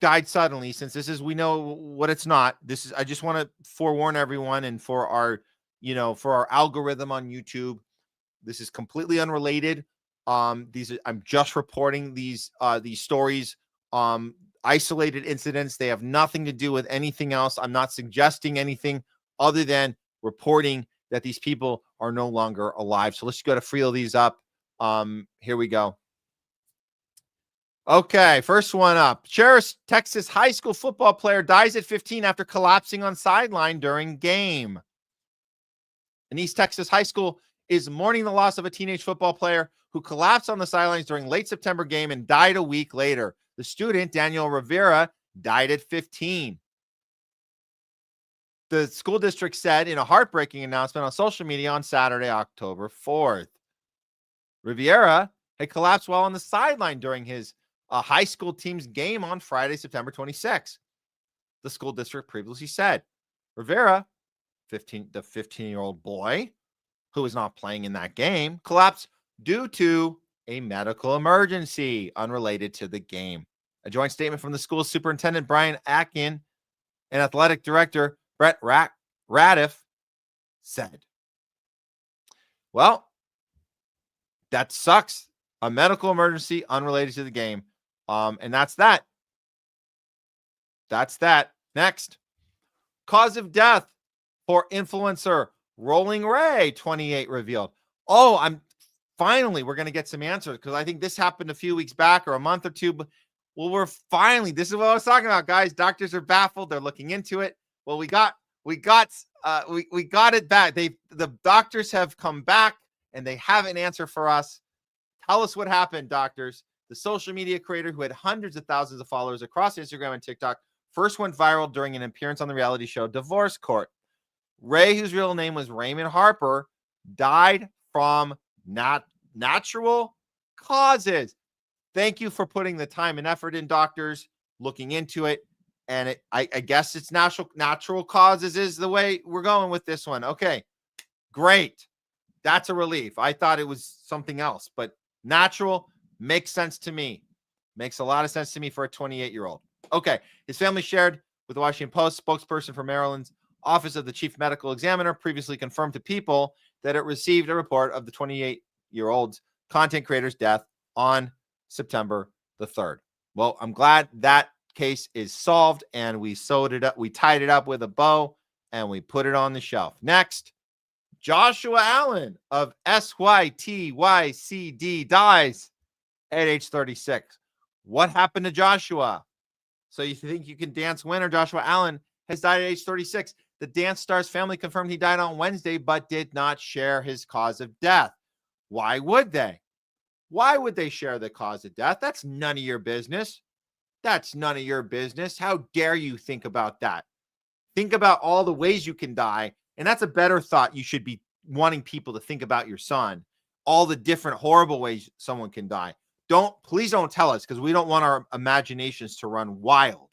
died suddenly, since this is, we know what it's not. This is, I just want to forewarn everyone, and for our algorithm on YouTube, this is completely unrelated. I'm just reporting these stories, isolated incidents. They have nothing to do with anything else. I'm not suggesting anything other than reporting that these people are no longer alive. So let's go to free these up. Here we go. Okay, first one up. Cherrish, Texas high school football player dies at 15 after collapsing on sideline during game. An East Texas high school is mourning the loss of a teenage football player who collapsed on the sidelines during late September game and died a week later. The student, Daniel Rivera, died at 15. The school district said in a heartbreaking announcement on social media on Saturday, October 4th. Rivera had collapsed while on the sideline during his high school team's game on Friday, September 26th. The school district previously said Rivera, the 15-year-old boy who was not playing in that game, collapsed due to a medical emergency unrelated to the game. A joint statement from the school superintendent, Brian Atkin, and athletic director, Brett Radiff, said, well, that sucks. A medical emergency unrelated to the game. And that's that. That's that. Next. Cause of death for influencer Rolling Ray, 28, revealed. Oh, we're going to get some answers, because I think this happened a few weeks back or a month or two. But this is what I was talking about, guys. Doctors are baffled. They're looking into it. Well, we got it back. The doctors have come back and they have an answer for us. Tell us what happened, doctors. The social media creator, who had hundreds of thousands of followers across Instagram and TikTok, first went viral during an appearance on the reality show Divorce Court. Ray, whose real name was Raymond Harper, died from natural causes. Thank you for putting the time and effort in, doctors, looking into it. And I guess it's natural causes is the way we're going with this one. Okay, great. That's a relief. I thought it was something else, but natural makes sense to me. Makes a lot of sense to me for a 28-year-old. Okay. His family shared with the Washington Post. Spokesperson for Maryland's Office of the Chief Medical Examiner previously confirmed to People that it received a report of the 28-year-old's content creator's death on September the 3rd. Well, I'm glad that case is solved, and we sewed it up. We tied it up with a bow, and we put it on the shelf. Next, Joshua Allen of SYTYCD dies at age 36. What happened to Joshua? So you think you can dance winner? Joshua Allen has died at age 36. The dance star's family confirmed he died on Wednesday, but did not share his cause of death. Why would they? Why would they share the cause of death? That's none of your business. That's none of your business. How dare you think about that? Think about all the ways you can die. And that's a better thought. You should be wanting people to think about your son, all the different horrible ways someone can die. Please don't tell us, because we don't want our imaginations to run wild.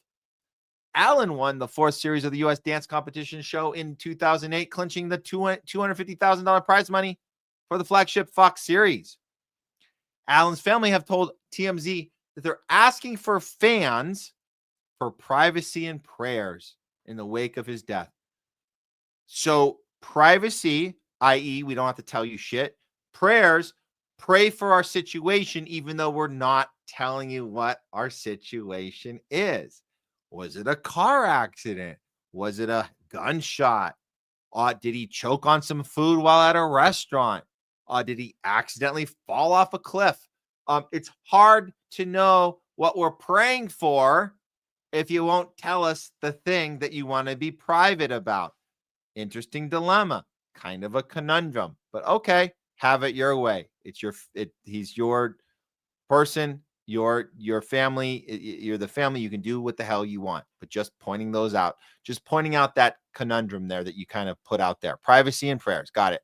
Alan won the 4th series of the U.S. dance competition show in 2008, clinching the $250,000 prize money for the flagship Fox series. Alan's family have told TMZ that they're asking for fans for privacy and prayers in the wake of his death. So privacy, i.e., we don't have to tell you shit. Prayers, pray for our situation, even though we're not telling you what our situation is. Was it a car accident? Was it a gunshot? Did he choke on some food while at a restaurant? Did he accidentally fall off a cliff? It's hard to know what we're praying for if you won't tell us the thing that you want to be private about. Interesting dilemma, kind of a conundrum, but okay, have it your way. He's your person, your family. You're the family. You can do what the hell you want, but just pointing out that conundrum there that you kind of put out there. Privacy and prayers. Got it.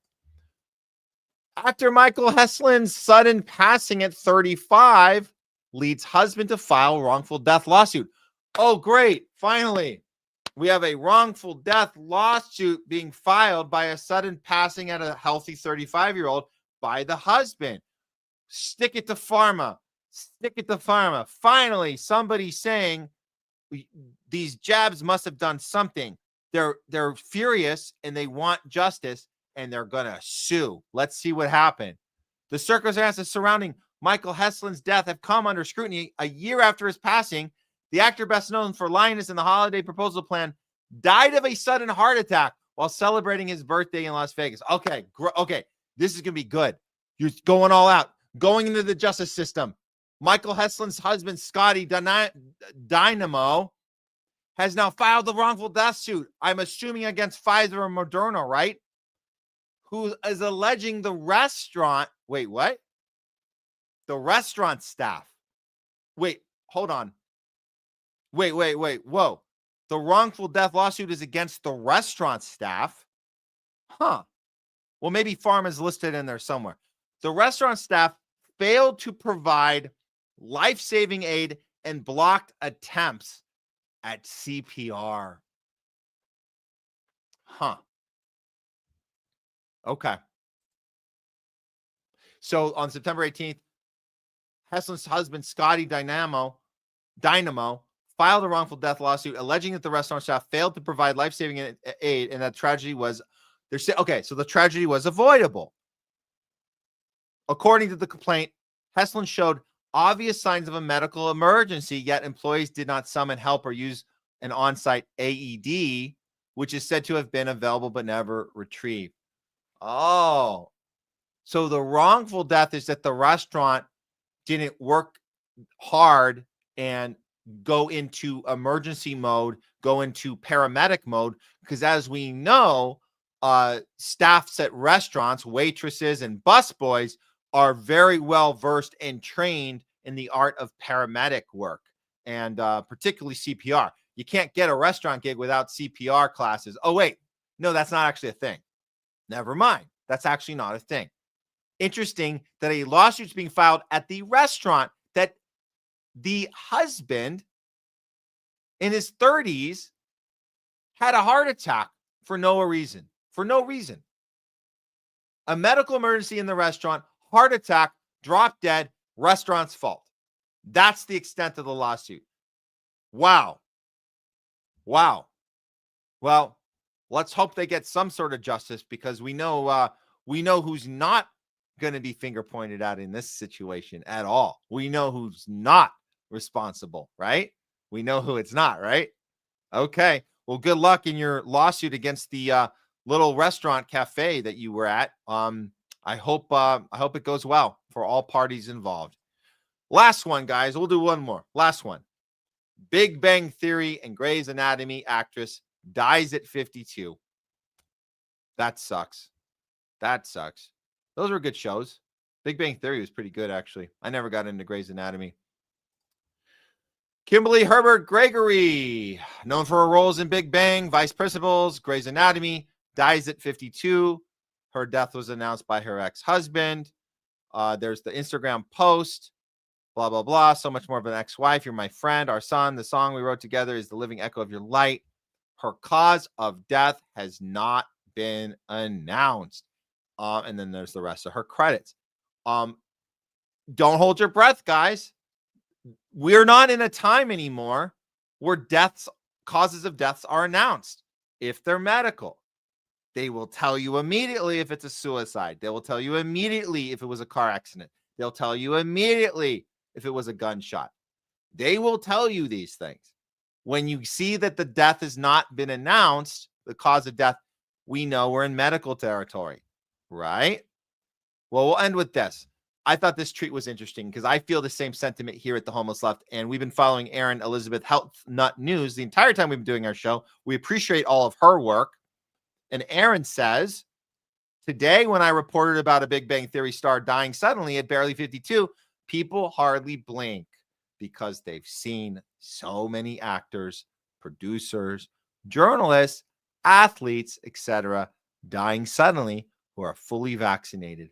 Actor Michael Heslin's sudden passing at 35 leads husband to file wrongful death lawsuit. Oh, great. Finally, we have a wrongful death lawsuit being filed by a sudden passing at a healthy 35-year-old by the husband. Stick it to pharma. Stick it to pharma. Finally, somebody saying these jabs must have done something. They're furious and they want justice, and they're going to sue. Let's see what happened. The circumstances surrounding Michael Heslin's death have come under scrutiny a year after his passing. The actor, best known for Linus in the Holiday Proposal Plan, died of a sudden heart attack while celebrating his birthday in Las Vegas. Okay, this is going to be good. You're going all out, going into the justice system. Michael Heslin's husband, Scotty Dynamo, has now filed the wrongful death suit, I'm assuming against Pfizer or Moderna, right? Who is alleging the restaurant. Wait, what? The restaurant staff. Wait, hold on. Wait. Whoa. The wrongful death lawsuit is against the restaurant staff? Huh. Well, maybe pharma is listed in there somewhere. The restaurant staff failed to provide life-saving aid and blocked attempts at CPR. Huh. Okay. So on September 18th, Heslin's husband, Scotty Dynamo, filed a wrongful death lawsuit alleging that the restaurant staff failed to provide life-saving aid and that tragedy was, so the tragedy was avoidable. According to the complaint, Heslin showed obvious signs of a medical emergency, yet employees did not summon help or use an on-site AED, which is said to have been available but never retrieved. Oh, so the wrongful death is that the restaurant didn't work hard and go into emergency mode, go into paramedic mode, because as we know, staffs at restaurants, waitresses and busboys are very well versed and trained in the art of paramedic work, and particularly CPR. You can't get a restaurant gig without CPR classes. Oh, wait, no, that's not actually a thing. Never mind. That's actually not a thing. Interesting that a lawsuit's being filed at the restaurant that the husband in his 30s had a heart attack for no reason. For no reason. A medical emergency in the restaurant, heart attack, drop dead, restaurant's fault. That's the extent of the lawsuit. Wow. Well, let's hope they get some sort of justice, because we know who's not going to be finger pointed at in this situation at all. We know who's not responsible, right? We know who it's not, right? Okay. Well, good luck in your lawsuit against the little restaurant cafe that you were at. I hope it goes well for all parties involved. Last one, guys. We'll do one more. Last one. Big Bang Theory and Grey's Anatomy actress dies at 52. That sucks. Those were good shows. Big Bang Theory was pretty good, actually. I never got into Grey's Anatomy. Kimberly Herbert Gregory, known for her roles in Big Bang, Vice Principals, Grey's Anatomy, dies at 52. Her death was announced by her ex-husband. There's the Instagram post, blah, blah, blah. So much more of an ex-wife. You're my friend, our son. The song we wrote together is the living echo of your light. Her cause of death has not been announced. And then there's the rest of her credits. Don't hold your breath, guys. We're not in a time anymore where causes of deaths are announced. If they're medical, they will tell you immediately if it's a suicide. They will tell you immediately if it was a car accident. They'll tell you immediately if it was a gunshot. They will tell you these things. When you see that the death has not been announced, the cause of death, we know we're in medical territory, right? Well, we'll end with this. I thought this tweet was interesting because I feel the same sentiment here at the Homeless Left. And we've been following Erin Elizabeth Health Nut News the entire time we've been doing our show. We appreciate all of her work. And Erin says, today when I reported about a Big Bang Theory star dying suddenly at barely 52, people hardly blink because they've seen so many actors, producers, journalists, athletes, etc., dying suddenly who are fully vaccinated.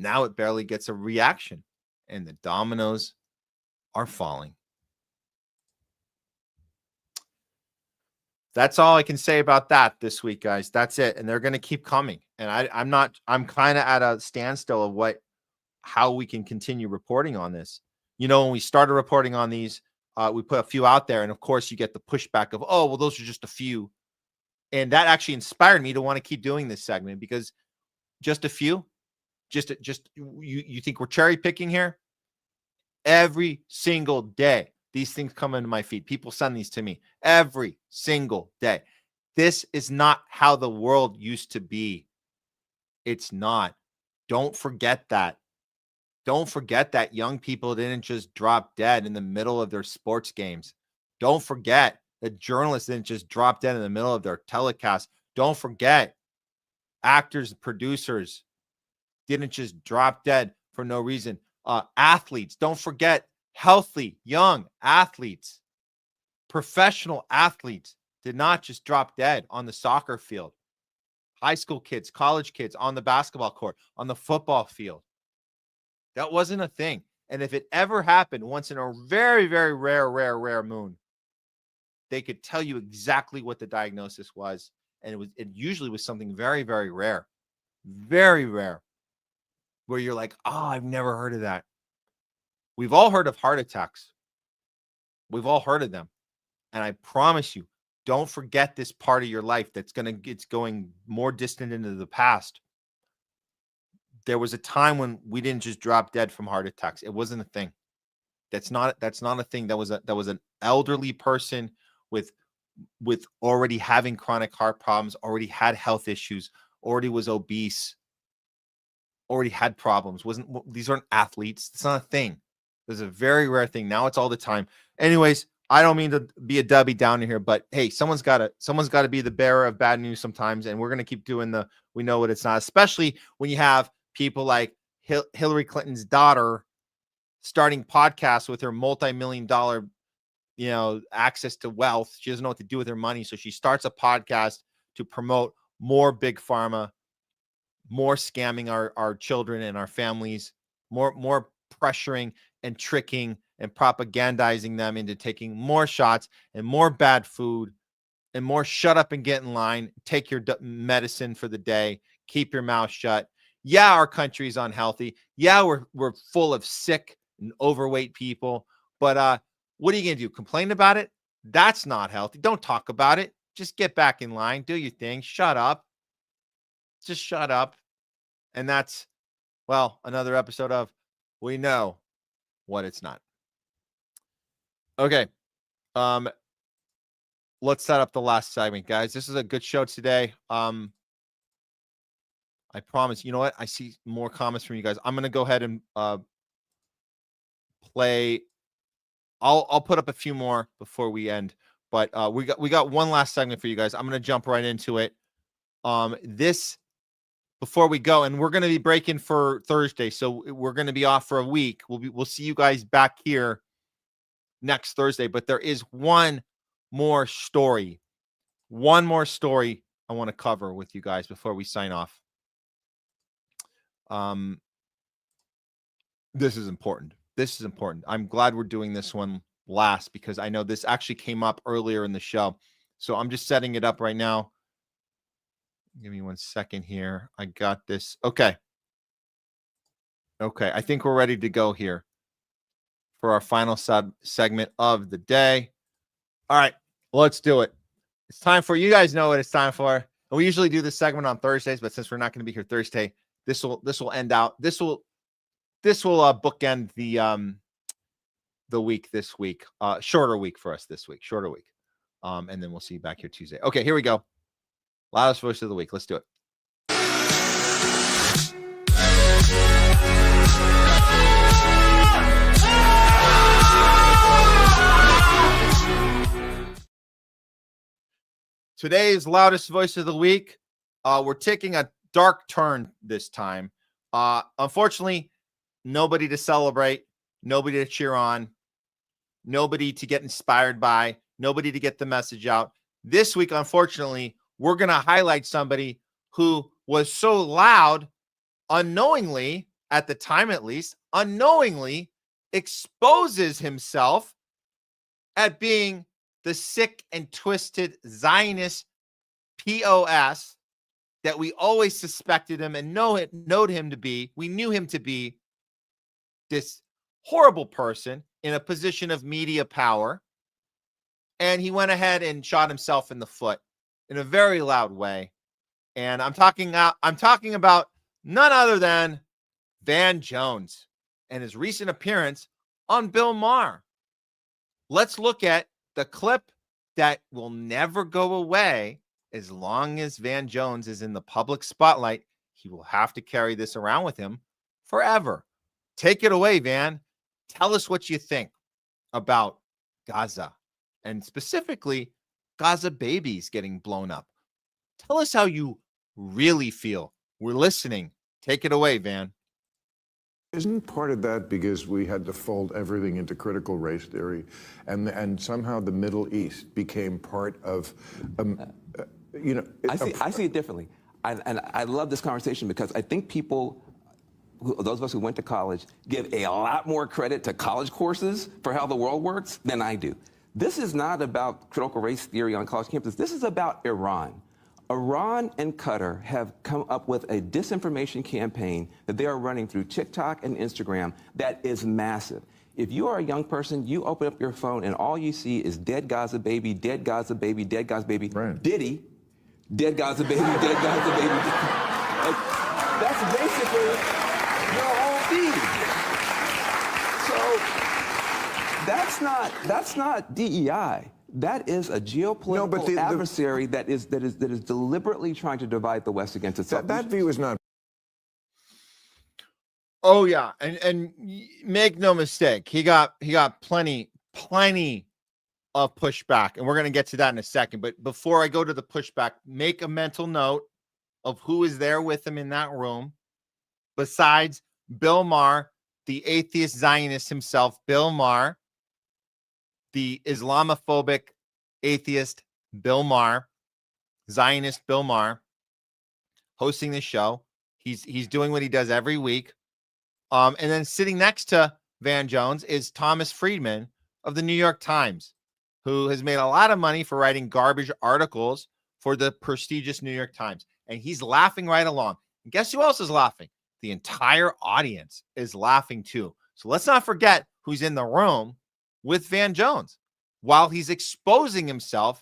Now it barely gets a reaction, and the dominoes are falling. That's all I can say about that this week, guys. That's it. And they're going to keep coming. And I'm kind of at a standstill of how we can continue reporting on this. You know, when we started reporting on these, we put a few out there. And of course, you get the pushback of, oh, well, those are just a few. And that actually inspired me to want to keep doing this segment because just a few. Just you think we're cherry picking here? Every single day, these things come into my feed. People send these to me every single day. This is not how the world used to be. It's not. Don't forget that. Don't forget that young people didn't just drop dead in the middle of their sports games. Don't forget that journalists didn't just drop dead in the middle of their telecast. Don't forget actors, producers didn't just drop dead for no reason. Athletes, don't forget healthy, young athletes, professional athletes did not just drop dead on the soccer field. High school kids, college kids on the basketball court, on the football field. That wasn't a thing. And if it ever happened once in a very, very rare moon, they could tell you exactly what the diagnosis was. And it usually was something very, very rare. Very rare. Where you're like, oh, I've never heard of that. We've all heard of heart attacks. We've all heard of them. And I promise you, don't forget this part of your life it's going more distant into the past. There was a time when we didn't just drop dead from heart attacks. It wasn't a thing. That's not a thing. That was an elderly person with already having chronic heart problems, already had health issues, already was obese, already had problems. These aren't athletes. It's not a thing. There's a very rare thing. Now it's all the time. Anyways, I don't mean to be a Debbie Downer here, but hey, someone's got to be the bearer of bad news sometimes, and we're gonna keep doing we know what it's not, especially when you have people like Hillary Clinton's daughter starting podcasts with her multi-million-dollar, access to wealth. She doesn't know what to do with her money, so she starts a podcast to promote more big pharma, more scamming our children and our families, more pressuring and tricking and propagandizing them into taking more shots and more bad food and more shut up and get in line, take your medicine for the day, keep your mouth shut. Yeah, our country's unhealthy. Yeah, we're full of sick and overweight people. But what are you going to do? Complain about it? That's not healthy. Don't talk about it. Just get back in line. Do your thing. Shut up. Just shut up. And that's, another episode of We Know What It's Not. Okay. Let's set up the last segment, guys. This is a good show today. I promise. You know what? I see more comments from you guys. I'm going to go ahead and play. I'll put up a few more before we end, but we got one last segment for you guys. I'm going to jump right into it. This before we go, and we're going to be breaking for Thursday, so we're going to be off for a week. We'll see you guys back here next Thursday, but there is one more story I want to cover with you guys before we sign off. This is important. I'm glad we're doing this one last because I know this actually came up earlier in the show. So I'm just setting it up right now. Give me 1 second here. I got this. Okay. I think we're ready to go here for our final segment of the day. All right, let's do it. It's time for, you guys know what it's time for. And we usually do this segment on Thursdays, but since we're not going to be here Thursday, this will end out. This will bookend the week this week. Shorter week for us this week. Shorter week. And then we'll see you back here Tuesday. Okay, here we go. Loudest voice of the week. Let's do it. Today's loudest voice of the week. We're taking a dark turn this time. Unfortunately, nobody to celebrate, nobody to cheer on, nobody to get inspired by, nobody to get the message out. This week, unfortunately, we're going to highlight somebody who was so loud, unknowingly, at the time at least, unknowingly exposes himself at being the sick and twisted Zionist POS that we always suspected him and knowed him to be. We knew him to be this horrible person in a position of media power. And he went ahead and shot himself in the foot in a very loud way. And I'm talking about none other than Van Jones and his recent appearance on Bill Maher. Let's look at the clip that will never go away as long as Van Jones is in the public spotlight. He will have to carry this around with him forever. Take it away, Van. Tell us what you think about Gaza and specifically Gaza babies getting blown up. Tell us how you really feel. We're listening. Take it away, Van. Isn't part of that because we had to fold everything into critical race theory, and somehow the Middle East became part of, I see it differently, and I love this conversation because I think people, those of us who went to college, give a lot more credit to college courses for how the world works than I do. This is not about critical race theory on college campuses. This is about Iran. Iran and Qatar have come up with a disinformation campaign that they are running through TikTok and Instagram that is massive. If you are a young person, you open up your phone and all you see is dead Gaza baby, dead Gaza baby, dead Gaza baby, right. Diddy, dead Gaza baby, dead Gaza baby. Like, that's basically your whole feed. So that's not DEI. That is a geopolitical adversary that is deliberately trying to divide the West against itself. That view is not. Oh yeah, and make no mistake, he got plenty of pushback, and we're gonna get to that in a second. But before I go to the pushback, make a mental note of who is there with him in that room, besides Bill Maher, the atheist Zionist himself, Bill Maher. The Islamophobic atheist Bill Maher, Zionist Bill Maher, hosting this show. He's doing what he does every week. And then sitting next to Van Jones is Thomas Friedman of the New York Times, who has made a lot of money for writing garbage articles for the prestigious New York Times. And he's laughing right along. And guess who else is laughing? The entire audience is laughing too. So let's not forget who's in the room with Van Jones while he's exposing himself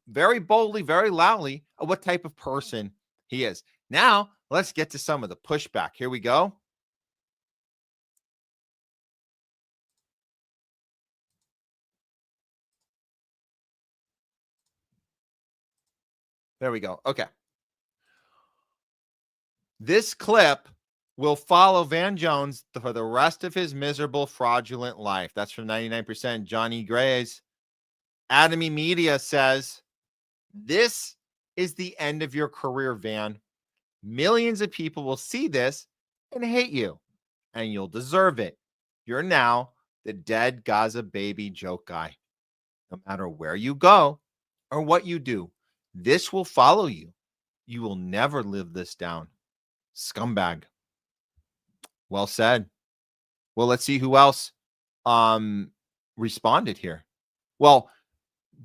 very boldly, very loudly of what type of person he is. Now, let's get to some of the pushback. Here we go. There we go. Okay. This clip will follow Van Jones for the rest of his miserable, fraudulent life. That's from 99% Johnny Gray's. Atomy Media says, this is the end of your career, Van. Millions of people will see this and hate you, and you'll deserve it. You're now the dead Gaza baby joke guy. No matter where you go or what you do, this will follow you. You will never live this down. Scumbag. Well said. Well, let's see who else responded here. Well,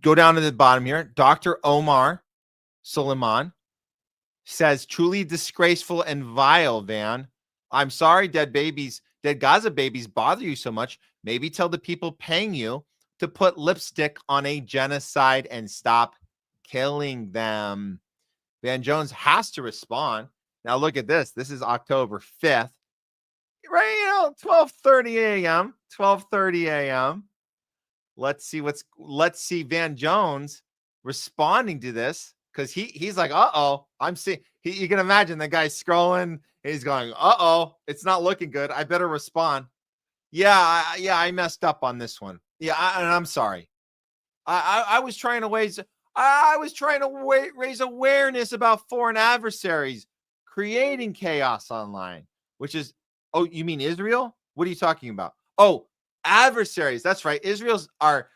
go down to the bottom here. Dr. Omar Suleiman says, truly disgraceful and vile, Van. I'm sorry, dead Gaza babies bother you so much. Maybe tell the people paying you to put lipstick on a genocide and stop killing them. Van Jones has to respond. Now look at this. This is October 5th. Right, 12:30 a.m. 12:30 a.m. Let's see Van Jones responding to this, because he's like, I'm seeing. You can imagine the guy scrolling. He's going, it's not looking good. I better respond. I messed up on this one. And I'm sorry. I was trying to raise awareness about foreign adversaries creating chaos online, which is, oh, you mean Israel? What are you talking about? Oh, adversaries. That's right. Israel's our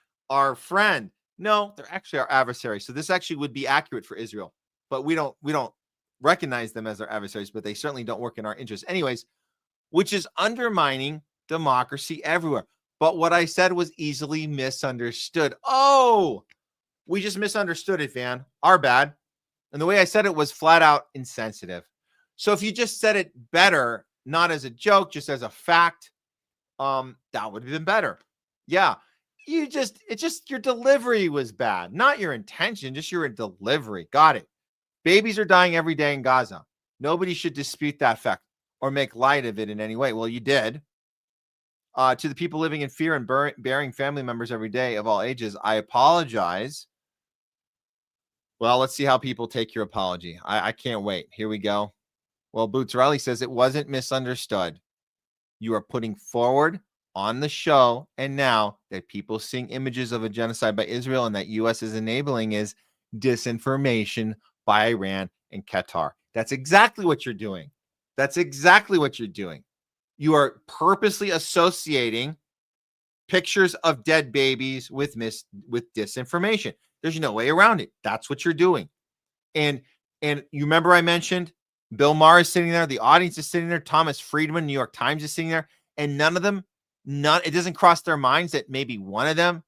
friend. No, they're actually our adversaries. So this actually would be accurate for Israel, but we don't recognize them as our adversaries, but they certainly don't work in our interest. Anyways, which is undermining democracy everywhere. But what I said was easily misunderstood. Oh, we just misunderstood it, Van. Our bad. And the way I said it was flat out insensitive. So if you just said it better, not as a joke, just as a fact, that would have been better. Yeah. Your delivery was bad, not your intention, just your delivery. Got it. Babies are dying every day in Gaza. Nobody should dispute that fact or make light of it in any way. Well, you did. To the people living in fear and burying family members every day of all ages, I apologize. Well, let's see how people take your apology. I can't wait. Here we go. Well, Boots Riley says it wasn't misunderstood. You are putting forward on the show, and now that people seeing images of a genocide by Israel and that U.S. is enabling is disinformation by Iran and Qatar. That's exactly what you're doing. You are purposely associating pictures of dead babies with disinformation. There's no way around it. That's what you're doing. And you remember I mentioned Bill Maher is sitting there, the audience is sitting there, Thomas Friedman, New York Times is sitting there, and it doesn't cross their minds that maybe one of them,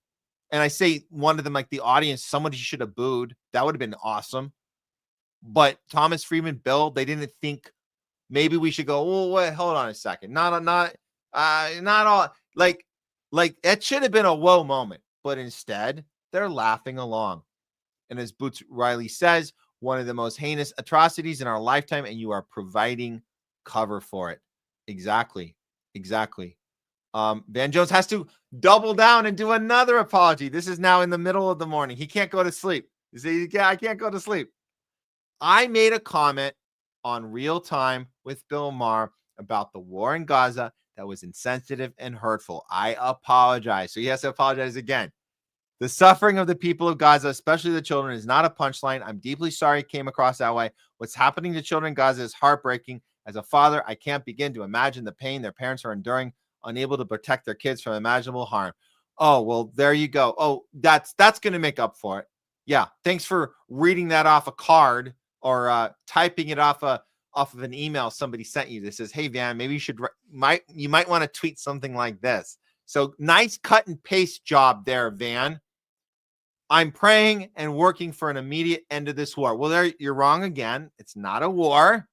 and I say one of them like the audience, somebody should have booed. That would have been awesome. But Thomas Friedman, Bill, they didn't think maybe we should go, oh, wait, hold on a second. Not all like it should have been a whoa moment, but instead they're laughing along. And as Boots Riley says, one of the most heinous atrocities in our lifetime, and you are providing cover for it. Exactly. Van Jones has to double down and do another apology. This is now in the middle of the morning. He can't go to sleep. You see, I can't go to sleep. I made a comment on Real Time with Bill Maher about the war in Gaza that was insensitive and hurtful. I apologize. So he has to apologize again. The suffering of the people of Gaza, especially the children, is not a punchline. I'm deeply sorry it came across that way. What's happening to children in Gaza is heartbreaking. As a father, I can't begin to imagine the pain their parents are enduring, unable to protect their kids from imaginable harm. Oh, well, there you go. Oh, that's going to make up for it. Yeah, thanks for reading that off a card or typing it off of an email somebody sent you that says, hey, Van, maybe you might want to tweet something like this. So nice cut and paste job there, Van. I'm praying and working for an immediate end of this war. Well, there you're wrong again. It's not a war.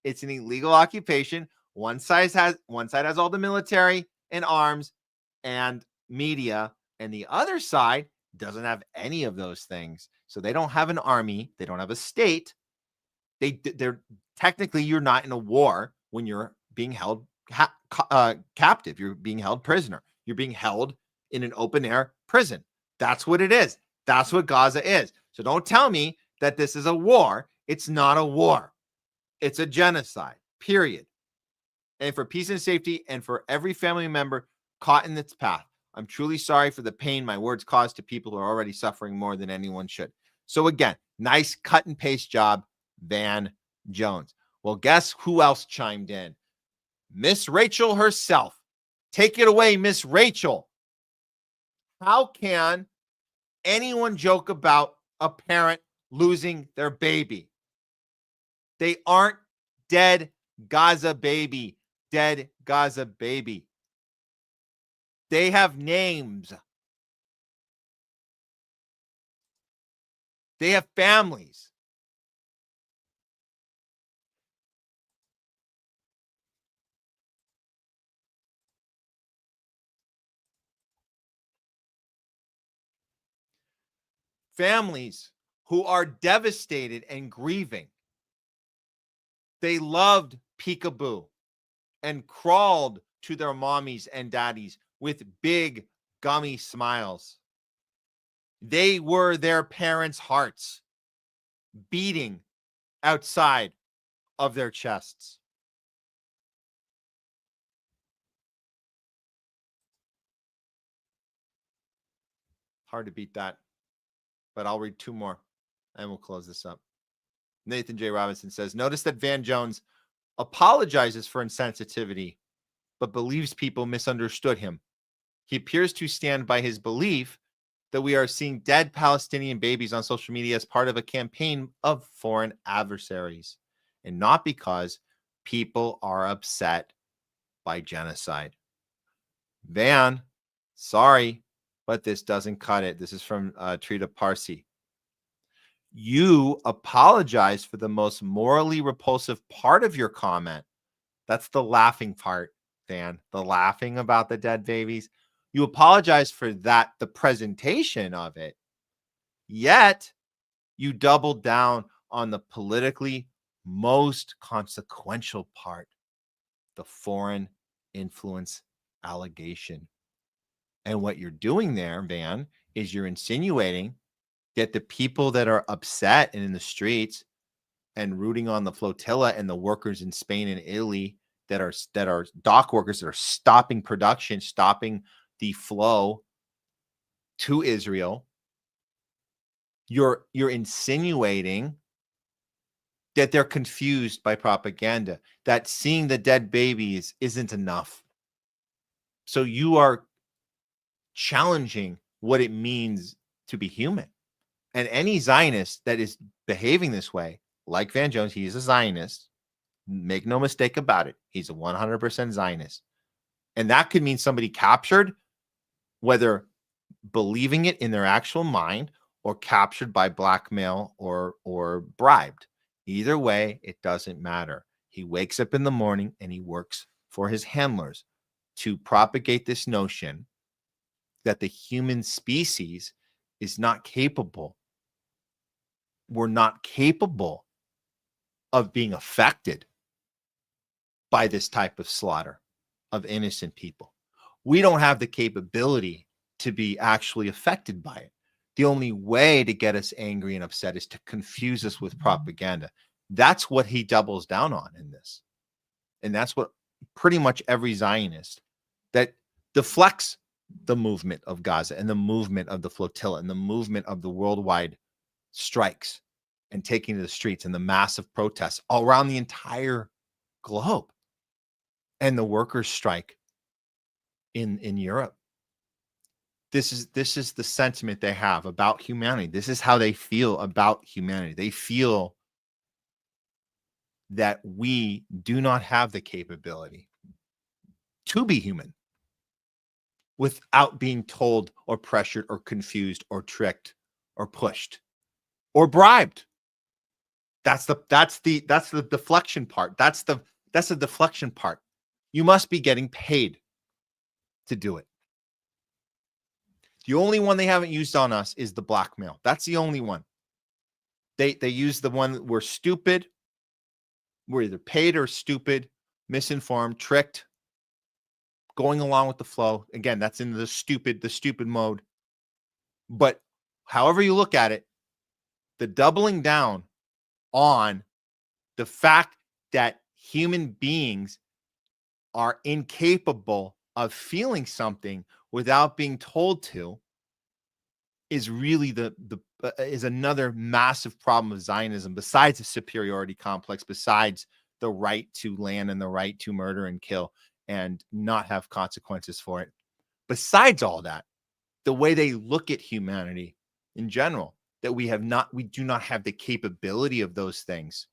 It's an illegal occupation. One side has all the military and arms and media, and the other side doesn't have any of those things. So they don't have an army. They don't have a state. They're technically, you're not in a war when you're being held captive. You're being held prisoner. You're being held in an open air prison. That's what it is. That's what Gaza is. So don't tell me that this is a war. It's not a war. It's a genocide, period. And for peace and safety and for every family member caught in its path, I'm truly sorry for the pain my words caused to people who are already suffering more than anyone should. So again, nice cut and paste job, Van Jones. Well, guess who else chimed in? Miss Rachel herself. Take it away, Miss Rachel. How can anyone joke about a parent losing their baby? They aren't dead Gaza baby. Dead Gaza baby. They have names. They have families. Families who are devastated and grieving. They loved peekaboo and crawled to their mommies and daddies with big gummy smiles. They were their parents' hearts beating outside of their chests. Hard to beat that, but I'll read two more and we'll close this up. Nathan J. Robinson says, notice that Van Jones apologizes for insensitivity, but believes people misunderstood him. He appears to stand by his belief that we are seeing dead Palestinian babies on social media as part of a campaign of foreign adversaries, and not because people are upset by genocide. Van, sorry, but this doesn't cut it. This is from Trita Parsi. You apologize for the most morally repulsive part of your comment. That's the laughing part, Van. The laughing about the dead babies. You apologize for that, the presentation of it. Yet, you doubled down on the politically most consequential part, the foreign influence allegation. And what you're doing there, Van, is you're insinuating that the people that are upset and in the streets and rooting on the flotilla and the workers in Spain and Italy that are dock workers that are stopping production, stopping the flow to Israel, you're insinuating that they're confused by propaganda, that seeing the dead babies isn't enough. So you are challenging what it means to be human. And any Zionist that is behaving this way, like Van Jones, he is a Zionist. Make no mistake about it. He's a 100% Zionist. And that could mean somebody captured, whether believing it in their actual mind or captured by blackmail or bribed. Either way, it doesn't matter. He wakes up in the morning and he works for his handlers to propagate this notion that the human species is not capable. We're not capable of being affected by this type of slaughter of innocent people. We don't have the capability to be actually affected by it. The only way to get us angry and upset is to confuse us with propaganda. That's what he doubles down on in this. And that's what pretty much every Zionist that deflects the movement of Gaza and the movement of the flotilla and the movement of the worldwide strikes and taking to the streets and the massive protests all around the entire globe and the workers' strike in Europe. This is the sentiment they have about humanity. This is how they feel about humanity. They feel that we do not have the capability to be human without being told or pressured or confused or tricked or pushed or bribed. That's the deflection part. That's the deflection part. You must be getting paid to do it. The only one they haven't used on us is the blackmail. That's the only one. They use the one we're stupid. We're either paid or stupid, misinformed, tricked, going along with the flow. Again, that's in the stupid mode. But however you look at it, the doubling down on the fact that human beings are incapable of feeling something without being told to is really is another massive problem of Zionism, besides the superiority complex, besides the right to land and the right to murder and kill and not have consequences for it. Besides all that, the way they look at humanity in general, that we do not have the capability of those things.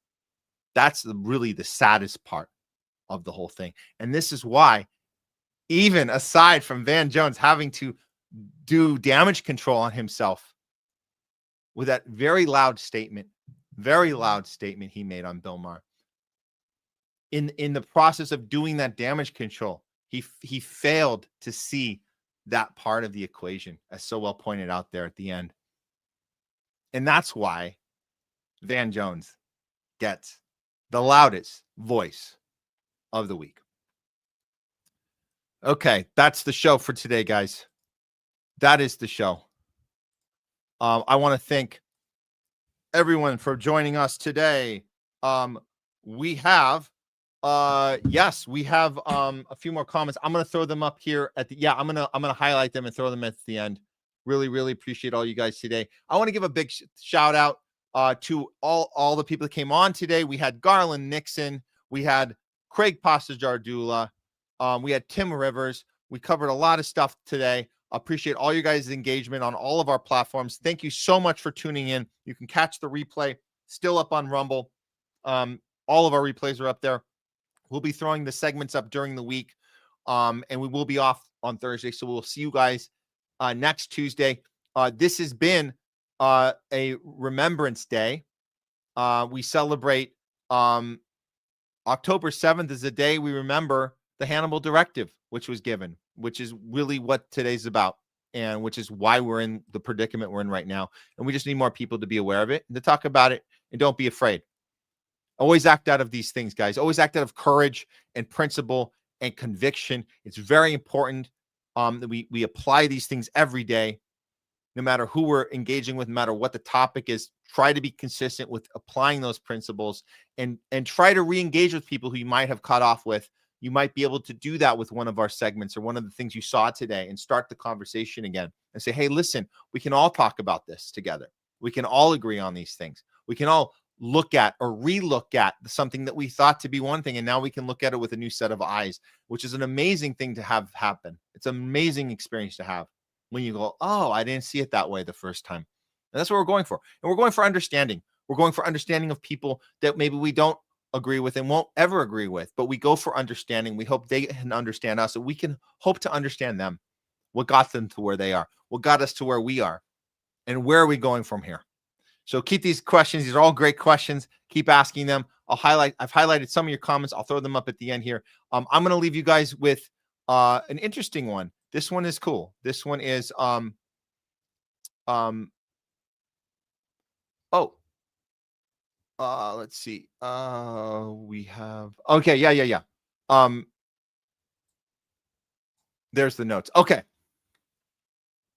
That's really the saddest part of the whole thing. And this is why, even aside from Van Jones having to do damage control on himself with that very loud statement he made on Bill Maher, in the process of doing that damage control, he failed to see that part of the equation, as so well pointed out there at the end. And that's why Van Jones gets the loudest voice of the week. Okay, that's the show for today, guys. That is the show. I want to thank everyone for joining us today. We have a few more comments. I'm going to throw them up here at the I'm going to highlight them and throw them at the end. Really appreciate all you guys today. I want to give a big shout out to all the people that came on today. We had Garland Nixon, we had Craig Pastajardula, we had Tim Rivers. We covered a lot of stuff today. Appreciate all you guys' engagement on all of our platforms. Thank you so much for tuning in. You can catch the replay still up on Rumble. All of our replays are up there. We'll be throwing the segments up during the week, and we will be off on Thursday. So we'll see you guys next Tuesday. This has been a Remembrance Day. We celebrate October 7th is the day we remember the Hannibal Directive, which was given, which is really what today's about, and which is why we're in the predicament we're in right now. And we just need more people to be aware of it and to talk about it, and don't be afraid. Always act out of these things, guys. Always act out of courage and principle and conviction. It's very important that we apply these things every day, no matter who we're engaging with, no matter what the topic is. Try to be consistent with applying those principles, and try to re-engage with people who you might have cut off with. You might be able to do that with one of our segments or one of the things you saw today, and start the conversation again and say, hey, listen, we can all talk about this together. We can all agree on these things. We can all look at or relook at something that we thought to be one thing, and now we can look at it with a new set of eyes, which is an amazing thing to have happen. It's an amazing experience to have when you go, oh, I didn't see it that way the first time. And that's what we're going for. And we're going for understanding. We're going for understanding of people that maybe we don't agree with and won't ever agree with, but we go for understanding. We hope they can understand us, and we can hope to understand them. What got them to where they are? What got us to where we are? And where are we going from here? So keep these questions. These are all great questions. Keep asking them. I've highlighted some of your comments. I'll throw them up at the end here. I'm going to leave you guys with an interesting one. This one is cool. This one is let's see. We have yeah. There's the notes. Okay.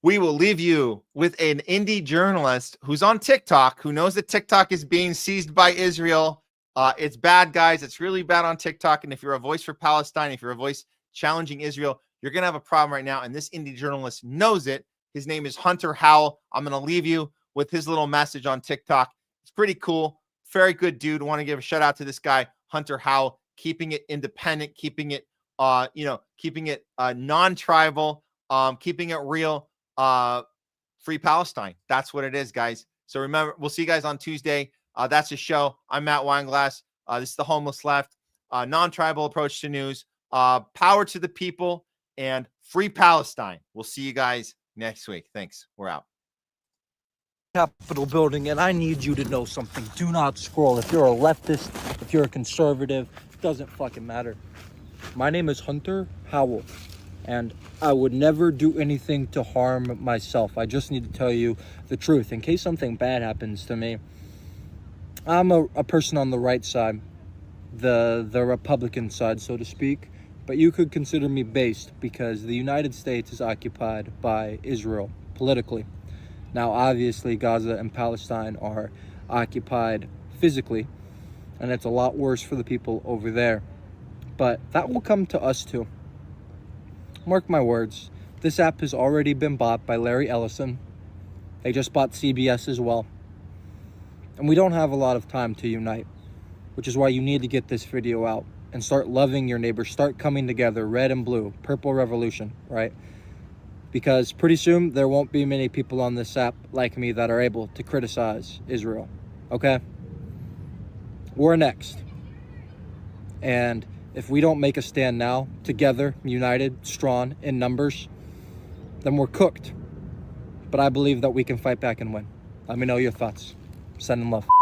We will leave you with an indie journalist who's on TikTok, who knows that TikTok is being seized by Israel. It's bad, guys. It's really bad on TikTok. And if you're a voice for Palestine, if you're a voice challenging Israel, you're going to have a problem right now. And this indie journalist knows it. His name is Hunter Howell. I'm going to leave you with his little message on TikTok. It's pretty cool. Very good dude. Want to give a shout out to this guy, Hunter Howell, keeping it independent, keeping it, keeping it non-tribal, keeping it real. Free Palestine. That's what it is, guys. So remember, we'll see you guys on Tuesday. That's the show. I'm Matt Weinglass. This is the Homeless Left. Non-tribal approach to news. Power to the people and free Palestine. We'll see you guys next week. Thanks. We're out. Capitol building, and I need you to know something. Do not scroll. If you're a leftist, if you're a conservative, it doesn't fucking matter. My name is Hunter Howell, and I would never do anything to harm myself. I just need to tell you the truth in case something bad happens to me. I'm a person on the right side, the Republican side, so to speak, but you could consider me based because the United States is occupied by Israel politically. Now, obviously, Gaza and Palestine are occupied physically, and it's a lot worse for the people over there. But that will come to us too. Mark my words, this app has already been bought by Larry Ellison. They just bought CBS as well. And we don't have a lot of time to unite. which is why you need to get this video out and start loving your neighbors, start coming together, red and blue, purple revolution, right? Because pretty soon there won't be many people on this app like me that are able to criticize Israel, okay? We're next. And if we don't make a stand now, together, united, strong, in numbers, then we're cooked. But I believe that we can fight back and win. Let me know your thoughts. Send them love.